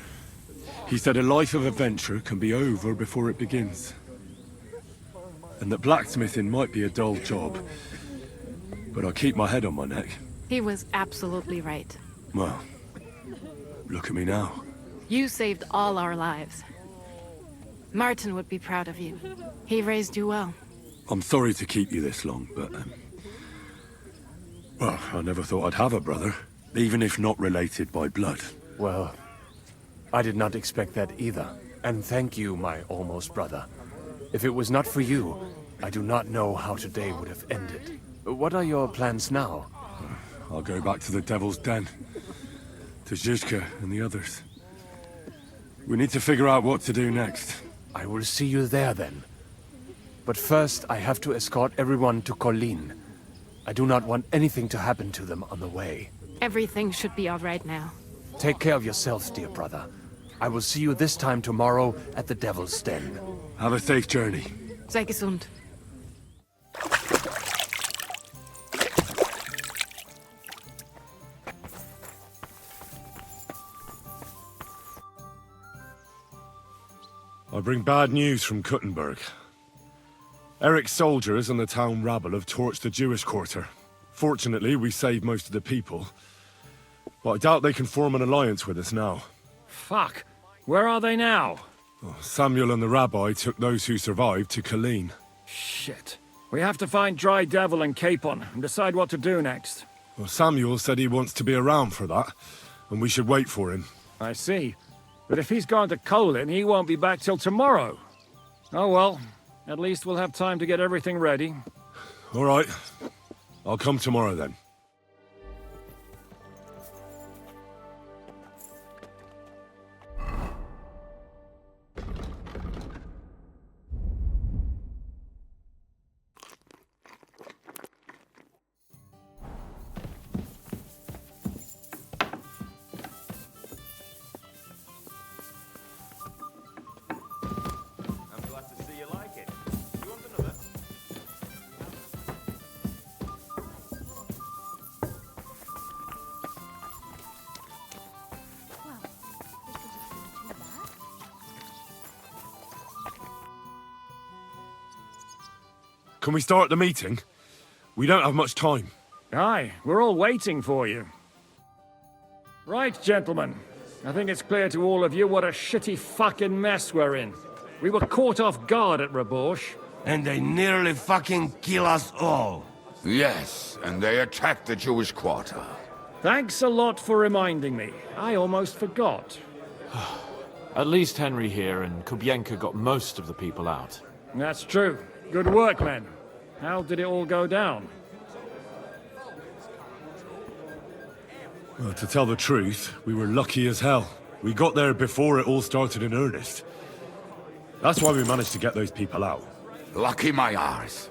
He said a life of adventure can be over before it begins. And that blacksmithing might be a dull job, but I keep my head on my neck. He was absolutely right. Well, look at me now. You saved all our lives. Martin would be proud of you. He raised you well. I'm sorry to keep you this long, but... well, I never thought I'd have a brother, even if not related by blood. Well, I did not expect that either. And thank you, my almost brother. If it was not for you, I do not know how today would have ended. What are your plans now? I'll go back to the Devil's Den. To Zizka and the others. We need to figure out what to do next. I will see you there then. But first, I have to escort everyone to Colleen. I do not want anything to happen to them on the way. Everything should be all right now. Take care of yourself, dear brother. I will see you this time tomorrow at the Devil's Den. Have a safe journey. Sei gesund. I bring bad news from Kuttenberg. Eric's soldiers and the town rabble have torched the Jewish quarter. Fortunately, we saved most of the people. But I doubt they can form an alliance with us now. Fuck. Where are they now? Oh, Samuel and the rabbi took those who survived to Colleen. Shit. We have to find Dry Devil and Capon and decide what to do next. Well, Samuel said he wants to be around for that. and we should wait for him. I see. But if he's gone to Colin, he won't be back till tomorrow. Oh well, at least we'll have time to get everything ready. All right. I'll come tomorrow then. Can we start the meeting? We don't have much time. Aye, we're all waiting for you. Right, gentlemen. I think it's clear to all of you what a shitty fucking mess we're in. We were caught off guard at Rabosh. And they nearly fucking kill us all. Yes, and they attacked the Jewish quarter. Thanks a lot for reminding me. I almost forgot. At least Henry here and Kubienka got most of the people out. That's true. Good work, men. How did it all go down? Well, to tell the truth, we were lucky as hell. We got there before it all started in earnest. That's why we managed to get those people out. Lucky my arse.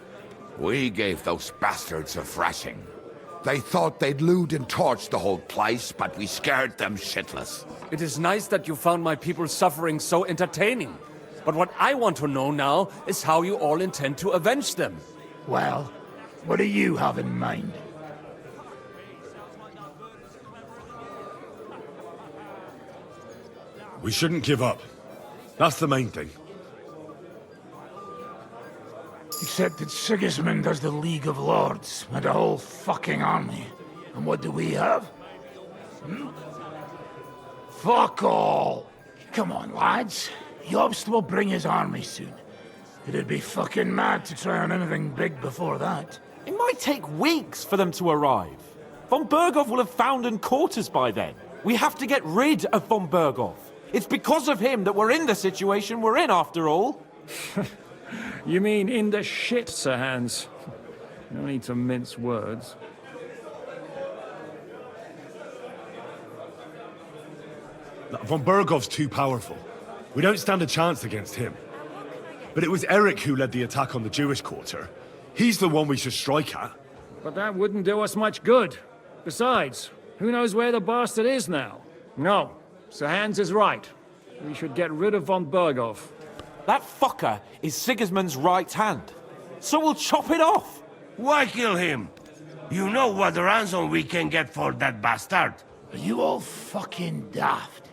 We gave those bastards a thrashing. They thought they'd loot and torch the whole place, but we scared them shitless. It is nice that you found my people's suffering so entertaining. But what I want to know now is how you all intend to avenge them. Well, what do you have in mind? We shouldn't give up. That's the main thing. Except that Sigismund has the League of Lords and a whole fucking army. And what do we have? Fuck all! Come on, lads. Jobst will bring his army soon. It'd be fucking mad to try on anything big before that. It might take weeks for them to arrive. Von Berghoff will have found and caught us by then. We have to get rid of Von Berghoff. It's because of him that we're in the situation we're in, after all. You mean in the shit, Sir Hans? No need to mince words. Von Berghoff's too powerful. We don't stand a chance against him. But it was Eric who led the attack on the Jewish quarter. He's the one we should strike at. But that wouldn't do us much good. Besides, who knows where the bastard is now? No, Sir Hans is right. We should get rid of Von Berghoff. That fucker is Sigismund's right hand. So we'll chop it off. Why kill him? You know what ransom we can get for that bastard. Are you all fucking daft?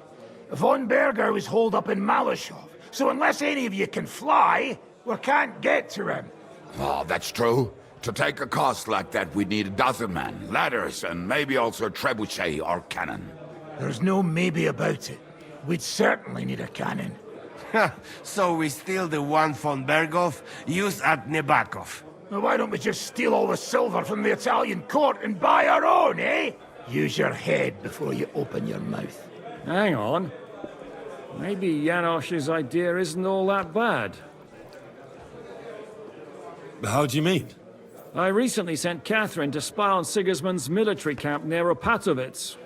Von Berger was holed up in Malashov, so unless any of you can fly, we can't get to him. Oh, that's true. To take a cost like that, we'd need a dozen men, ladders, and maybe also a trebuchet or cannon. There's no maybe about it. We'd certainly need a cannon. So we steal the one von Berghoff used at Nebakov. Well, why don't we just steal all the silver from the Italian court and buy our own, eh? Use your head before you open your mouth. Hang on. Maybe Janosch's idea isn't all that bad. How do you mean? I recently sent Catherine to spy on Sigismund's military camp near Opatovitz.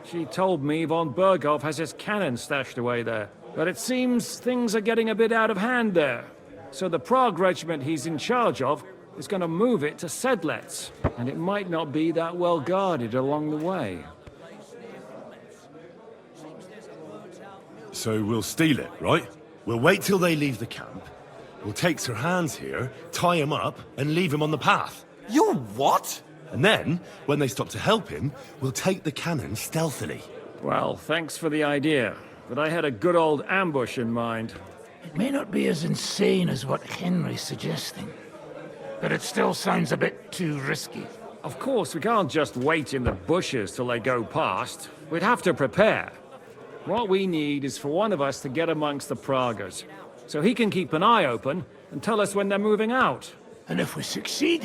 She told me Von Berghoff has his cannon stashed away there. But it seems things are getting a bit out of hand there. So the Prague regiment he's in charge of is going to move it to Sedlec. And it might not be that well guarded along the way. So we'll steal it, right? We'll wait till they leave the camp. We'll take Sir Hans here, tie him up, and leave him on the path. You what? And then, when they stop to help him, we'll take the cannon stealthily. Well, thanks for the idea. But I had a good old ambush in mind. It may not be as insane as what Henry's suggesting. But it still sounds a bit too risky. Of course, we can't just wait in the bushes till they go past. We'd have to prepare. What we need is for one of us to get amongst the Praguers, so he can keep an eye open and tell us when they're moving out. And if we succeed?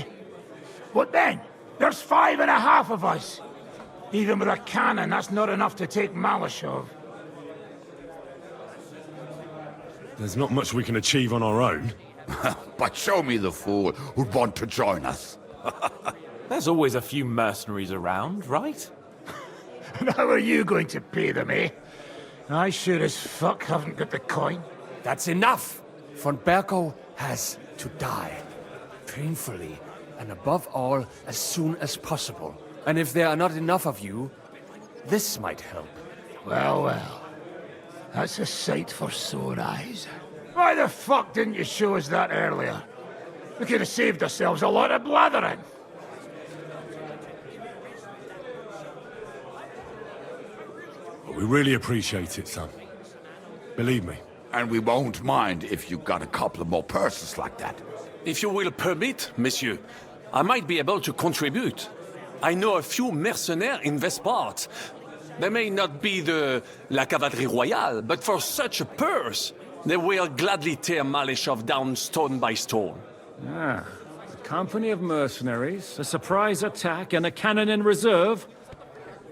What then? There's 5.5 of us. Even with a cannon, that's not enough to take Malashov. There's not much we can achieve on our own. But show me the fool who'd want to join us. There's always a few mercenaries around, right? And how are you going to pay them, eh? I sure as fuck haven't got the coin. That's enough! Von Berkow has to die. Painfully, and above all, as soon as possible. And if there are not enough of you, this might help. Well, well. That's a sight for sore eyes. Why the fuck didn't you show us that earlier? We could have saved ourselves a lot of blathering. We really appreciate it, son. Believe me. And we won't mind if you got a couple of more purses like that. If you will permit, monsieur, I might be able to contribute. I know a few mercenaires in this part. They may not be la cavalerie royale, but for such a purse, they will gladly tear Malashov down stone by stone. Ah, a company of mercenaries, a surprise attack, and a cannon in reserve.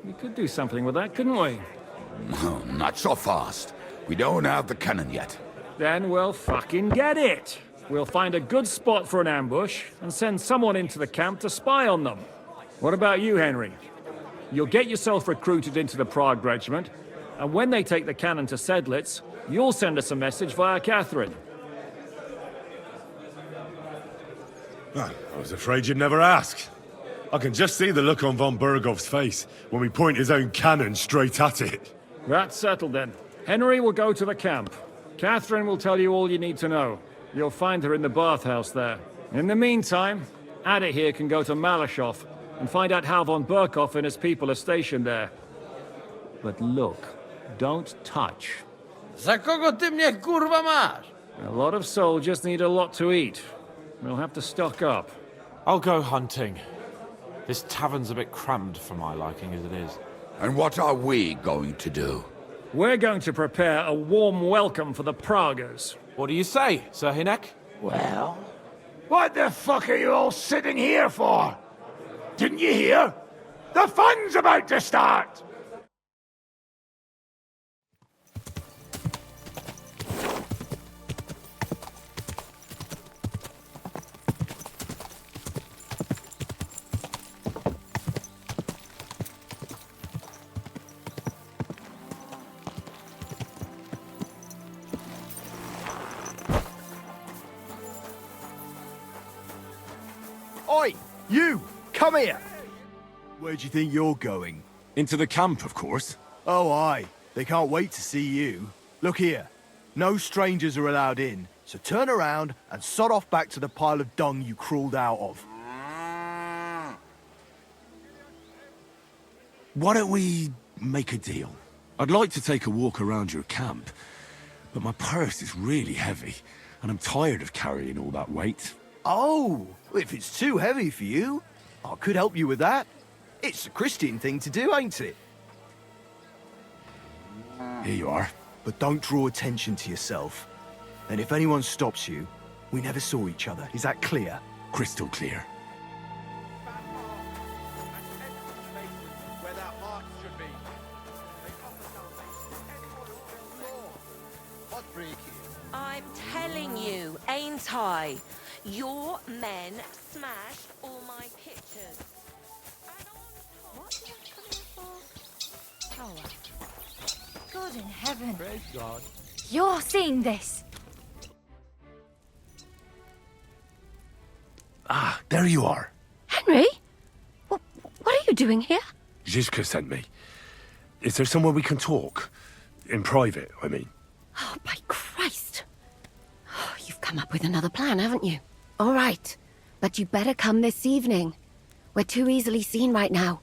We could do something with that, couldn't we? No, not so fast. We don't have the cannon yet. Then we'll fucking get it. We'll find a good spot for an ambush and send someone into the camp to spy on them. What about you, Henry? You'll get yourself recruited into the Prague regiment, and when they take the cannon to Sedlitz, you'll send us a message via Catherine. I was afraid you'd never ask. I can just see the look on von Bergov's face when we point his own cannon straight at it. That's settled then. Henry will go to the camp. Catherine will tell you all you need to know. You'll find her in the bathhouse there. In the meantime, Ada here can go to Malashov and find out how von Berkov and his people are stationed there. But look, don't touch. Za kogo ty mnie kurwa masz? A lot of soldiers need a lot to eat. We'll have to stock up. I'll go hunting. This tavern's a bit crammed for my liking as it is. And what are we going to do? We're going to prepare a warm welcome for the Praguers. What do you say, Sir Hinek? Well, what the fuck are you all sitting here for? Didn't you hear? The fun's about to start! Oi! You! Come here! Where do you think you're going? Into the camp, of course. Oh, aye. They can't wait to see you. Look here. No strangers are allowed in, so turn around and sod off back to the pile of dung you crawled out of. Why don't we make a deal? I'd like to take a walk around your camp, but my purse is really heavy, and I'm tired of carrying all that weight. Oh, if it's too heavy for you, I could help you with that. It's a Christian thing to do, ain't it? Here you are. But don't draw attention to yourself. And if anyone stops you, we never saw each other. Is that clear? Crystal clear. I'm telling you, ain't I? Your men smashed all my pictures. Oh, God in heaven. Praise God. You're seeing this. Ah, there you are. Henry? What are you doing here? Zizka sent me. Is there somewhere we can talk? In private, I mean. Oh, by Christ. Oh, you've come up with another plan, haven't you? All right. But you better come this evening. We're too easily seen right now.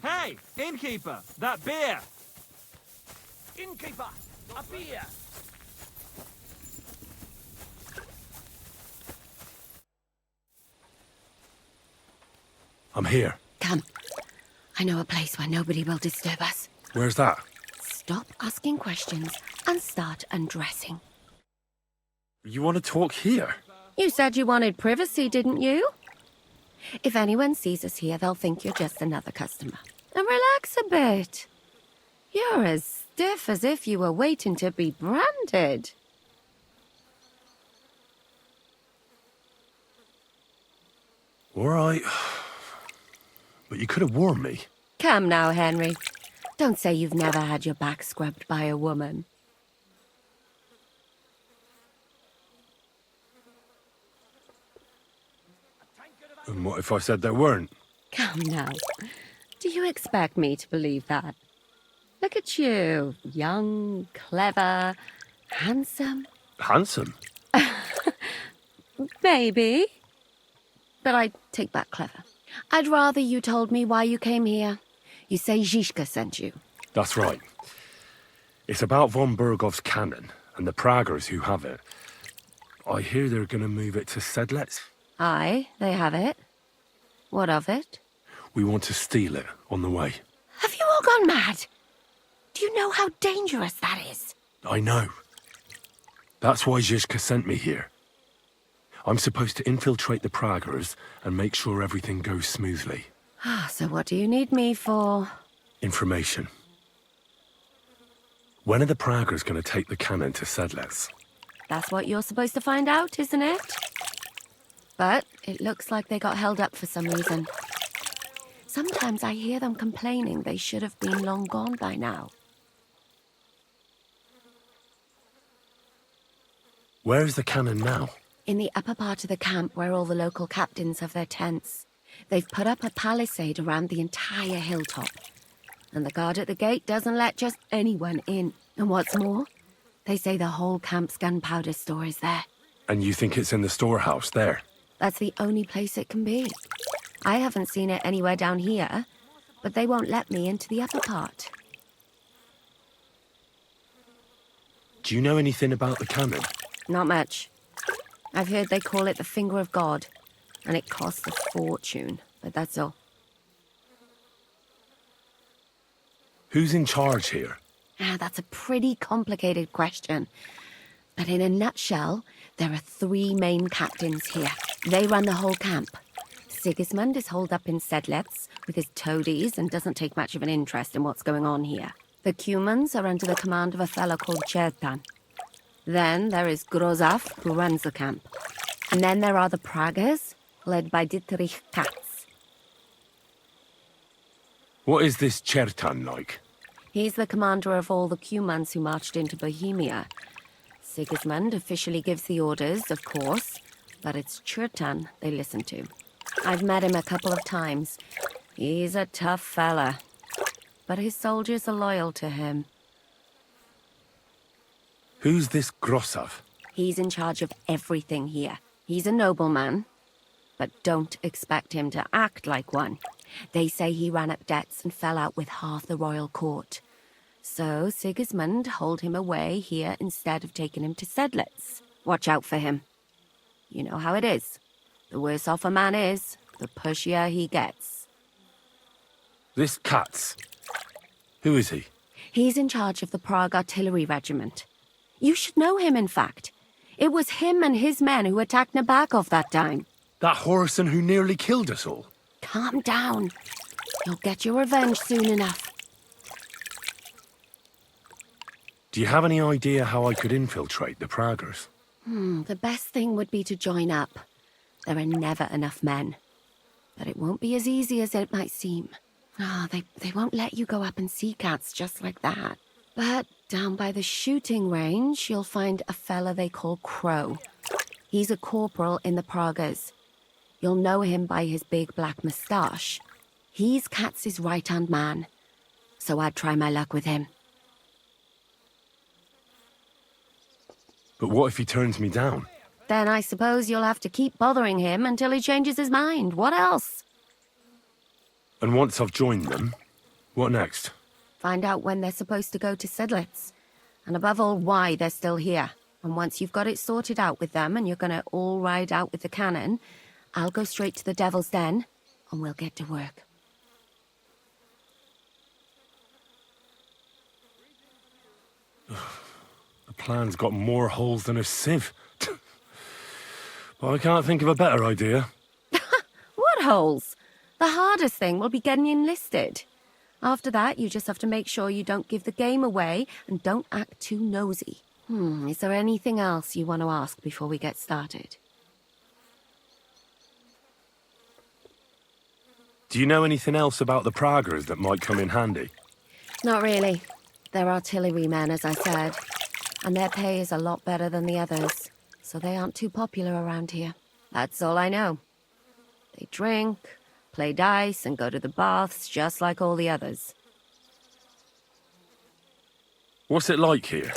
Hey, innkeeper, that beer! Innkeeper, a beer! I'm here. Come. I know a place where nobody will disturb us. Where's that? Stop asking questions and start undressing. You want to talk here? You said you wanted privacy, didn't you? If anyone sees us here, they'll think you're just another customer. And relax a bit. You're as stiff as if you were waiting to be branded. All right. But you could have warned me. Come now, Henry. Don't say you've never had your back scrubbed by a woman. And what if I said there weren't? Come now. Do you expect me to believe that? Look at you. Young, clever, handsome. Handsome? Maybe. But I take back clever. I'd rather you told me why you came here. You say Zizka sent you. That's right. It's about von Bergov's cannon and the Praggers who have it. I hear they're going to move it to Sedlec. Aye, they have it. What of it? We want to steal it on the way. Have you all gone mad? Do you know how dangerous that is? I know. That's why Zizka sent me here. I'm supposed to infiltrate the Praggers and make sure everything goes smoothly. So what do you need me for? Information. When are the Praggers going to take the cannon to Sedlec? That's what you're supposed to find out, isn't it? But it looks like they got held up for some reason. Sometimes I hear them complaining they should have been long gone by now. Where's the cannon now? In the upper part of the camp where all the local captains have their tents. They've put up a palisade around the entire hilltop. And the guard at the gate doesn't let just anyone in. And what's more, they say the whole camp's gunpowder store is there. And you think it's in the storehouse there? That's the only place it can be. I haven't seen it anywhere down here, but they won't let me into the upper part. Do you know anything about the cannon? Not much. I've heard they call it the Finger of God, and it costs a fortune, but that's all. Who's in charge here? That's a pretty complicated question. But in a nutshell, there are 3 main captains here. They run the whole camp. Sigismund is holed up in Sedlec with his toadies and doesn't take much of an interest in what's going on here. The Cumans are under the command of a fellow called Chertan. Then there is Grozaf, who runs the camp. And then there are the Praggers, led by Dietrich Katz. What is this Chertan like? He's the commander of all the Cumans who marched into Bohemia. Sigismund officially gives the orders, of course, but it's Chertan they listen to. I've met him a couple of times. He's a tough fella, but his soldiers are loyal to him. Who's this Grossav? He's in charge of everything here. He's a nobleman, but don't expect him to act like one. They say he ran up debts and fell out with half the royal court. So Sigismund holed him away here instead of taking him to Sedlec. Watch out for him. You know how it is. The worse off a man is, the pushier he gets. This Katz. Who is he? He's in charge of the Prague Artillery Regiment. You should know him, in fact. It was him and his men who attacked Nabakov that time. That Horison who nearly killed us all. Calm down. You'll get your revenge soon enough. Do you have any idea how I could infiltrate the Praggers? The best thing would be to join up. There are never enough men. But it won't be as easy as it might seem. They won't let you go up and see cats just like that. But down by the shooting range, you'll find a fella they call Crow. He's a corporal in the Praggers. You'll know him by his big black moustache. He's Katz's right-hand man. So I'd try my luck with him. But what if he turns me down? Then I suppose you'll have to keep bothering him until he changes his mind. What else? And once I've joined them, what next? Find out when they're supposed to go to Sedlec. And above all, why they're still here. And once you've got it sorted out with them and you're going to all ride out with the cannon, I'll go straight to the Devil's Den. and we'll get to work. The plan's got more holes than a sieve. But I can't think of a better idea. What holes? The hardest thing will be getting you enlisted. After that, you just have to make sure you don't give the game away and don't act too nosy. Is there anything else you want to ask before we get started? Do you know anything else about the Praggers that might come in handy? Not really. They're artillerymen, as I said, and their pay is a lot better than the others, so they aren't too popular around here. That's all I know. They drink, play dice, and go to the baths just like all the others. What's it like here?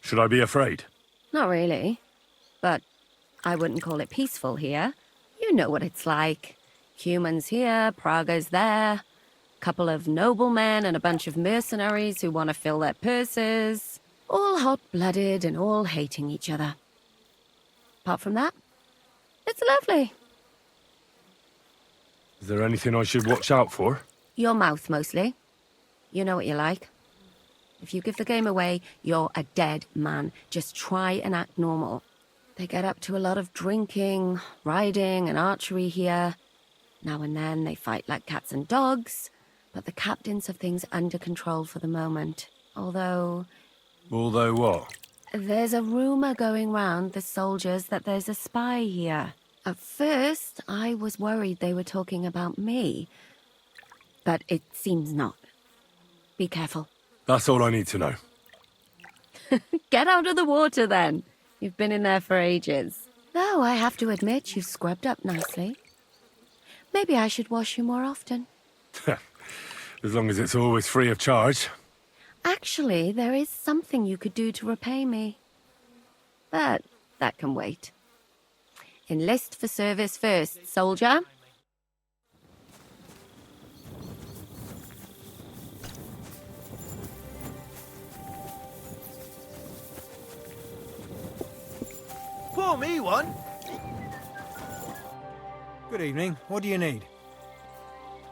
Should I be afraid? Not really, but I wouldn't call it peaceful here. You know what it's like. Humans here, Praggers there, couple of noblemen and a bunch of mercenaries who want to fill their purses. All hot-blooded and all hating each other. Apart from that, it's lovely. Is there anything I should watch out for? Your mouth, mostly. You know what you like. If you give the game away, you're a dead man. Just try and act normal. They get up to a lot of drinking, riding, and archery here. Now and then they fight like cats and dogs, but the captains have things under control for the moment. Although what? There's a rumor going round the soldiers that there's a spy here. At first, I was worried they were talking about me, but it seems not. Be careful. That's all I need to know. Get out of the water, then. You've been in there for ages. Though I have to admit, you've scrubbed up nicely. Maybe I should wash you more often. As long as it's always free of charge. Actually, there is something you could do to repay me. But that can wait. Enlist for service first, soldier. Pour me one. Good evening. What do you need?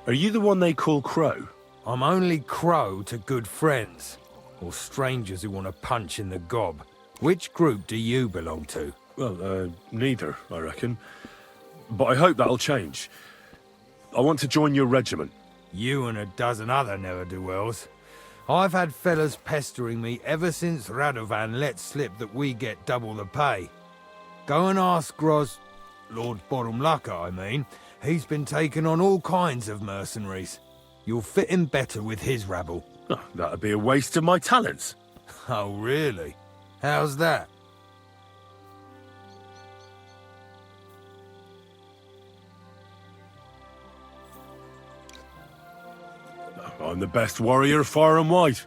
Are you the one they call Crow? I'm only Crow to good friends, or strangers who want to punch in the gob. Which group do you belong to? Well, neither, I reckon. But I hope that'll change. I want to join your regiment. You and a dozen other ne'er-do-wells. I've had fellas pestering me ever since Radovan let slip that we get double the pay. Go and ask Lord Borumlaka, I mean. He's been taking on all kinds of mercenaries. You'll fit in better with his rabble. Oh, that'd be a waste of my talents. Oh, really? How's that? I'm the best warrior far and wide.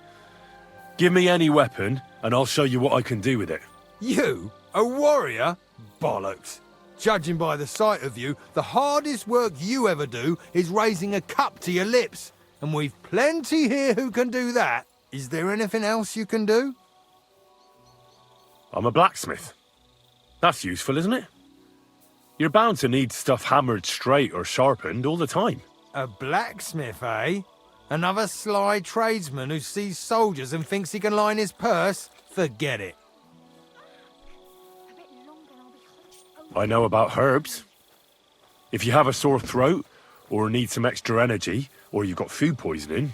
Give me any weapon, and I'll show you what I can do with it. You? A warrior? Bollocks. Judging by the sight of you, the hardest work you ever do is raising a cup to your lips. And we've plenty here who can do that. Is there anything else you can do? I'm a blacksmith. That's useful, isn't it? You're bound to need stuff hammered straight or sharpened all the time. A blacksmith, eh? Another sly tradesman who sees soldiers and thinks he can line his purse? Forget it. I know about herbs. If you have a sore throat, or need some extra energy, or you've got food poisoning,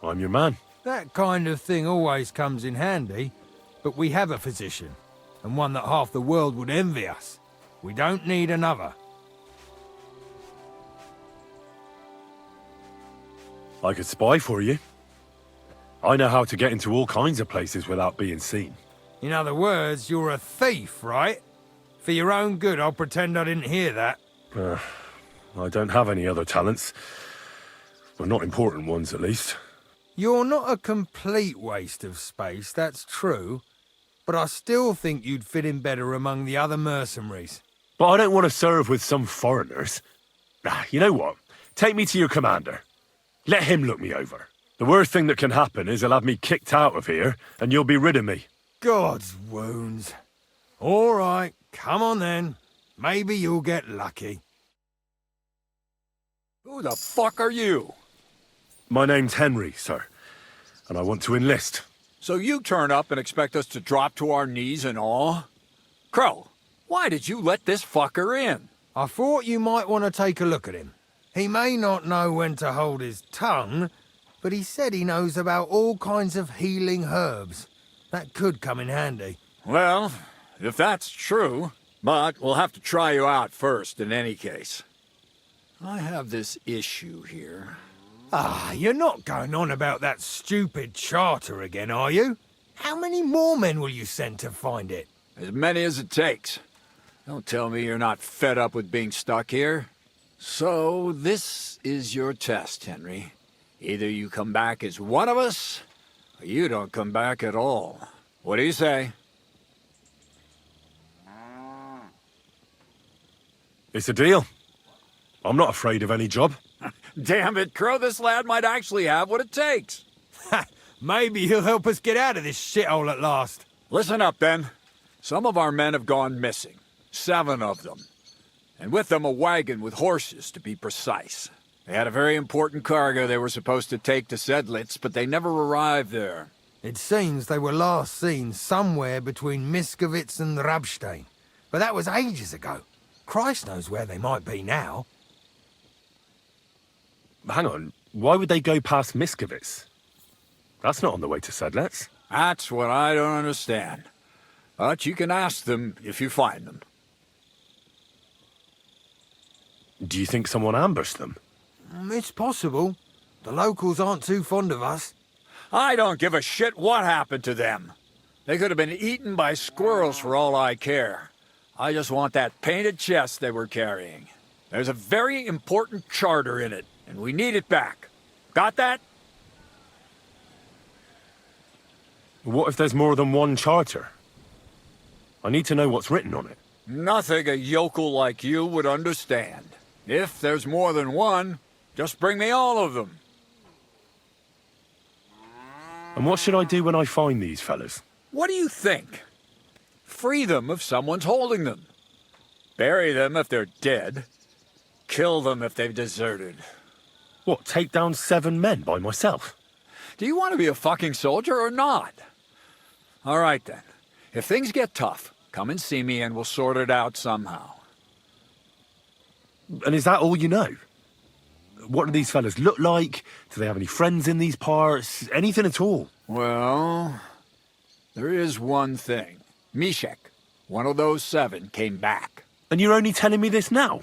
I'm your man. That kind of thing always comes in handy, but we have a physician, and one that half the world would envy us. We don't need another. I could spy for you. I know how to get into all kinds of places without being seen. In other words, you're a thief, right? For your own good, I'll pretend I didn't hear that. I don't have any other talents. Well, not important ones, at least. You're not a complete waste of space, that's true. But I still think you'd fit in better among the other mercenaries. But I don't want to serve with some foreigners. You know what? Take me to your commander. Let him look me over. The worst thing that can happen is he'll have me kicked out of here, and you'll be rid of me. God's wounds. All right, come on then. Maybe you'll get lucky. Who the fuck are you? My name's Henry, sir, and I want to enlist. So you turn up and expect us to drop to our knees in awe? Crow, why did you let this fucker in? I thought you might want to take a look at him. He may not know when to hold his tongue, but he said he knows about all kinds of healing herbs. That could come in handy. Well, if that's true, but we'll have to try you out first in any case. I have this issue here. Ah, you're not going on about that stupid charter again, are you? How many more men will you send to find it? As many as it takes. Don't tell me you're not fed up with being stuck here. So, this is your test, Henry. Either you come back as one of us, or you don't come back at all. What do you say? It's a deal. I'm not afraid of any job. Damn it, Crow, this lad might actually have what it takes. Maybe he'll help us get out of this shithole at last. Listen up, then. Some of our men have gone missing. 7 of them. And with them a wagon with horses, to be precise. They had a very important cargo they were supposed to take to Sedlitz, but they never arrived there. It seems they were last seen somewhere between Miskovitz and Rabstein. But that was ages ago. Christ knows where they might be now. Hang on, why would they go past Miskovitz? That's not on the way to Sedlitz. That's what I don't understand. But you can ask them if you find them. Do you think someone ambushed them? It's possible. The locals aren't too fond of us. I don't give a shit what happened to them. They could have been eaten by squirrels for all I care. I just want that painted chest they were carrying. There's a very important charter in it, and we need it back. Got that? What if there's more than one charter? I need to know what's written on it. Nothing a yokel like you would understand. If there's more than one, just bring me all of them. And what should I do when I find these fellas? What do you think? Free them if someone's holding them. Bury them if they're dead. Kill them if they've deserted. What, take down 7 men by myself? Do you want to be a fucking soldier or not? All right then. If things get tough, come and see me and we'll sort it out somehow. And is that all you know? What do these fellas look like? Do they have any friends in these parts? Anything at all? Well, there is one thing. Mishek, one of those 7, came back. And you're only telling me this now?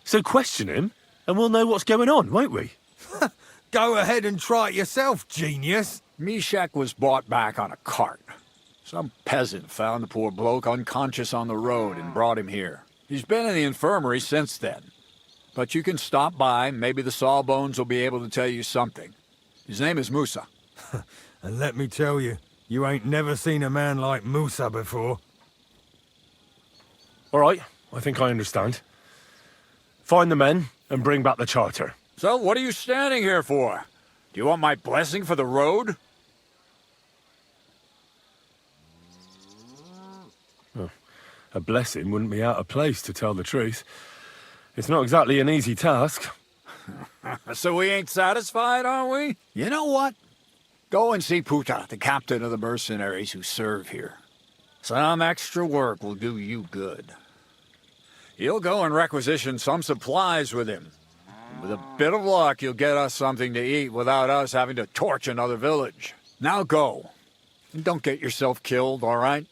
So question him, and we'll know what's going on, won't we? Go ahead and try it yourself, genius. Mishek was brought back on a cart. Some peasant found the poor bloke unconscious on the road and brought him here. He's been in the infirmary since then. But you can stop by, maybe the Sawbones will be able to tell you something. His name is Musa. And let me tell you, you ain't never seen a man like Musa before. All right, I think I understand. Find the men and bring back the charter. So what are you standing here for? Do you want my blessing for the road? Oh, a blessing wouldn't be out of place, to tell the truth. It's not exactly an easy task. So we ain't satisfied, are we? You know what? Go and see Puta, the captain of the mercenaries who serve here. Some extra work will do you good. You'll go and requisition some supplies with him. With a bit of luck, you'll get us something to eat without us having to torch another village. Now go. And don't get yourself killed, all right?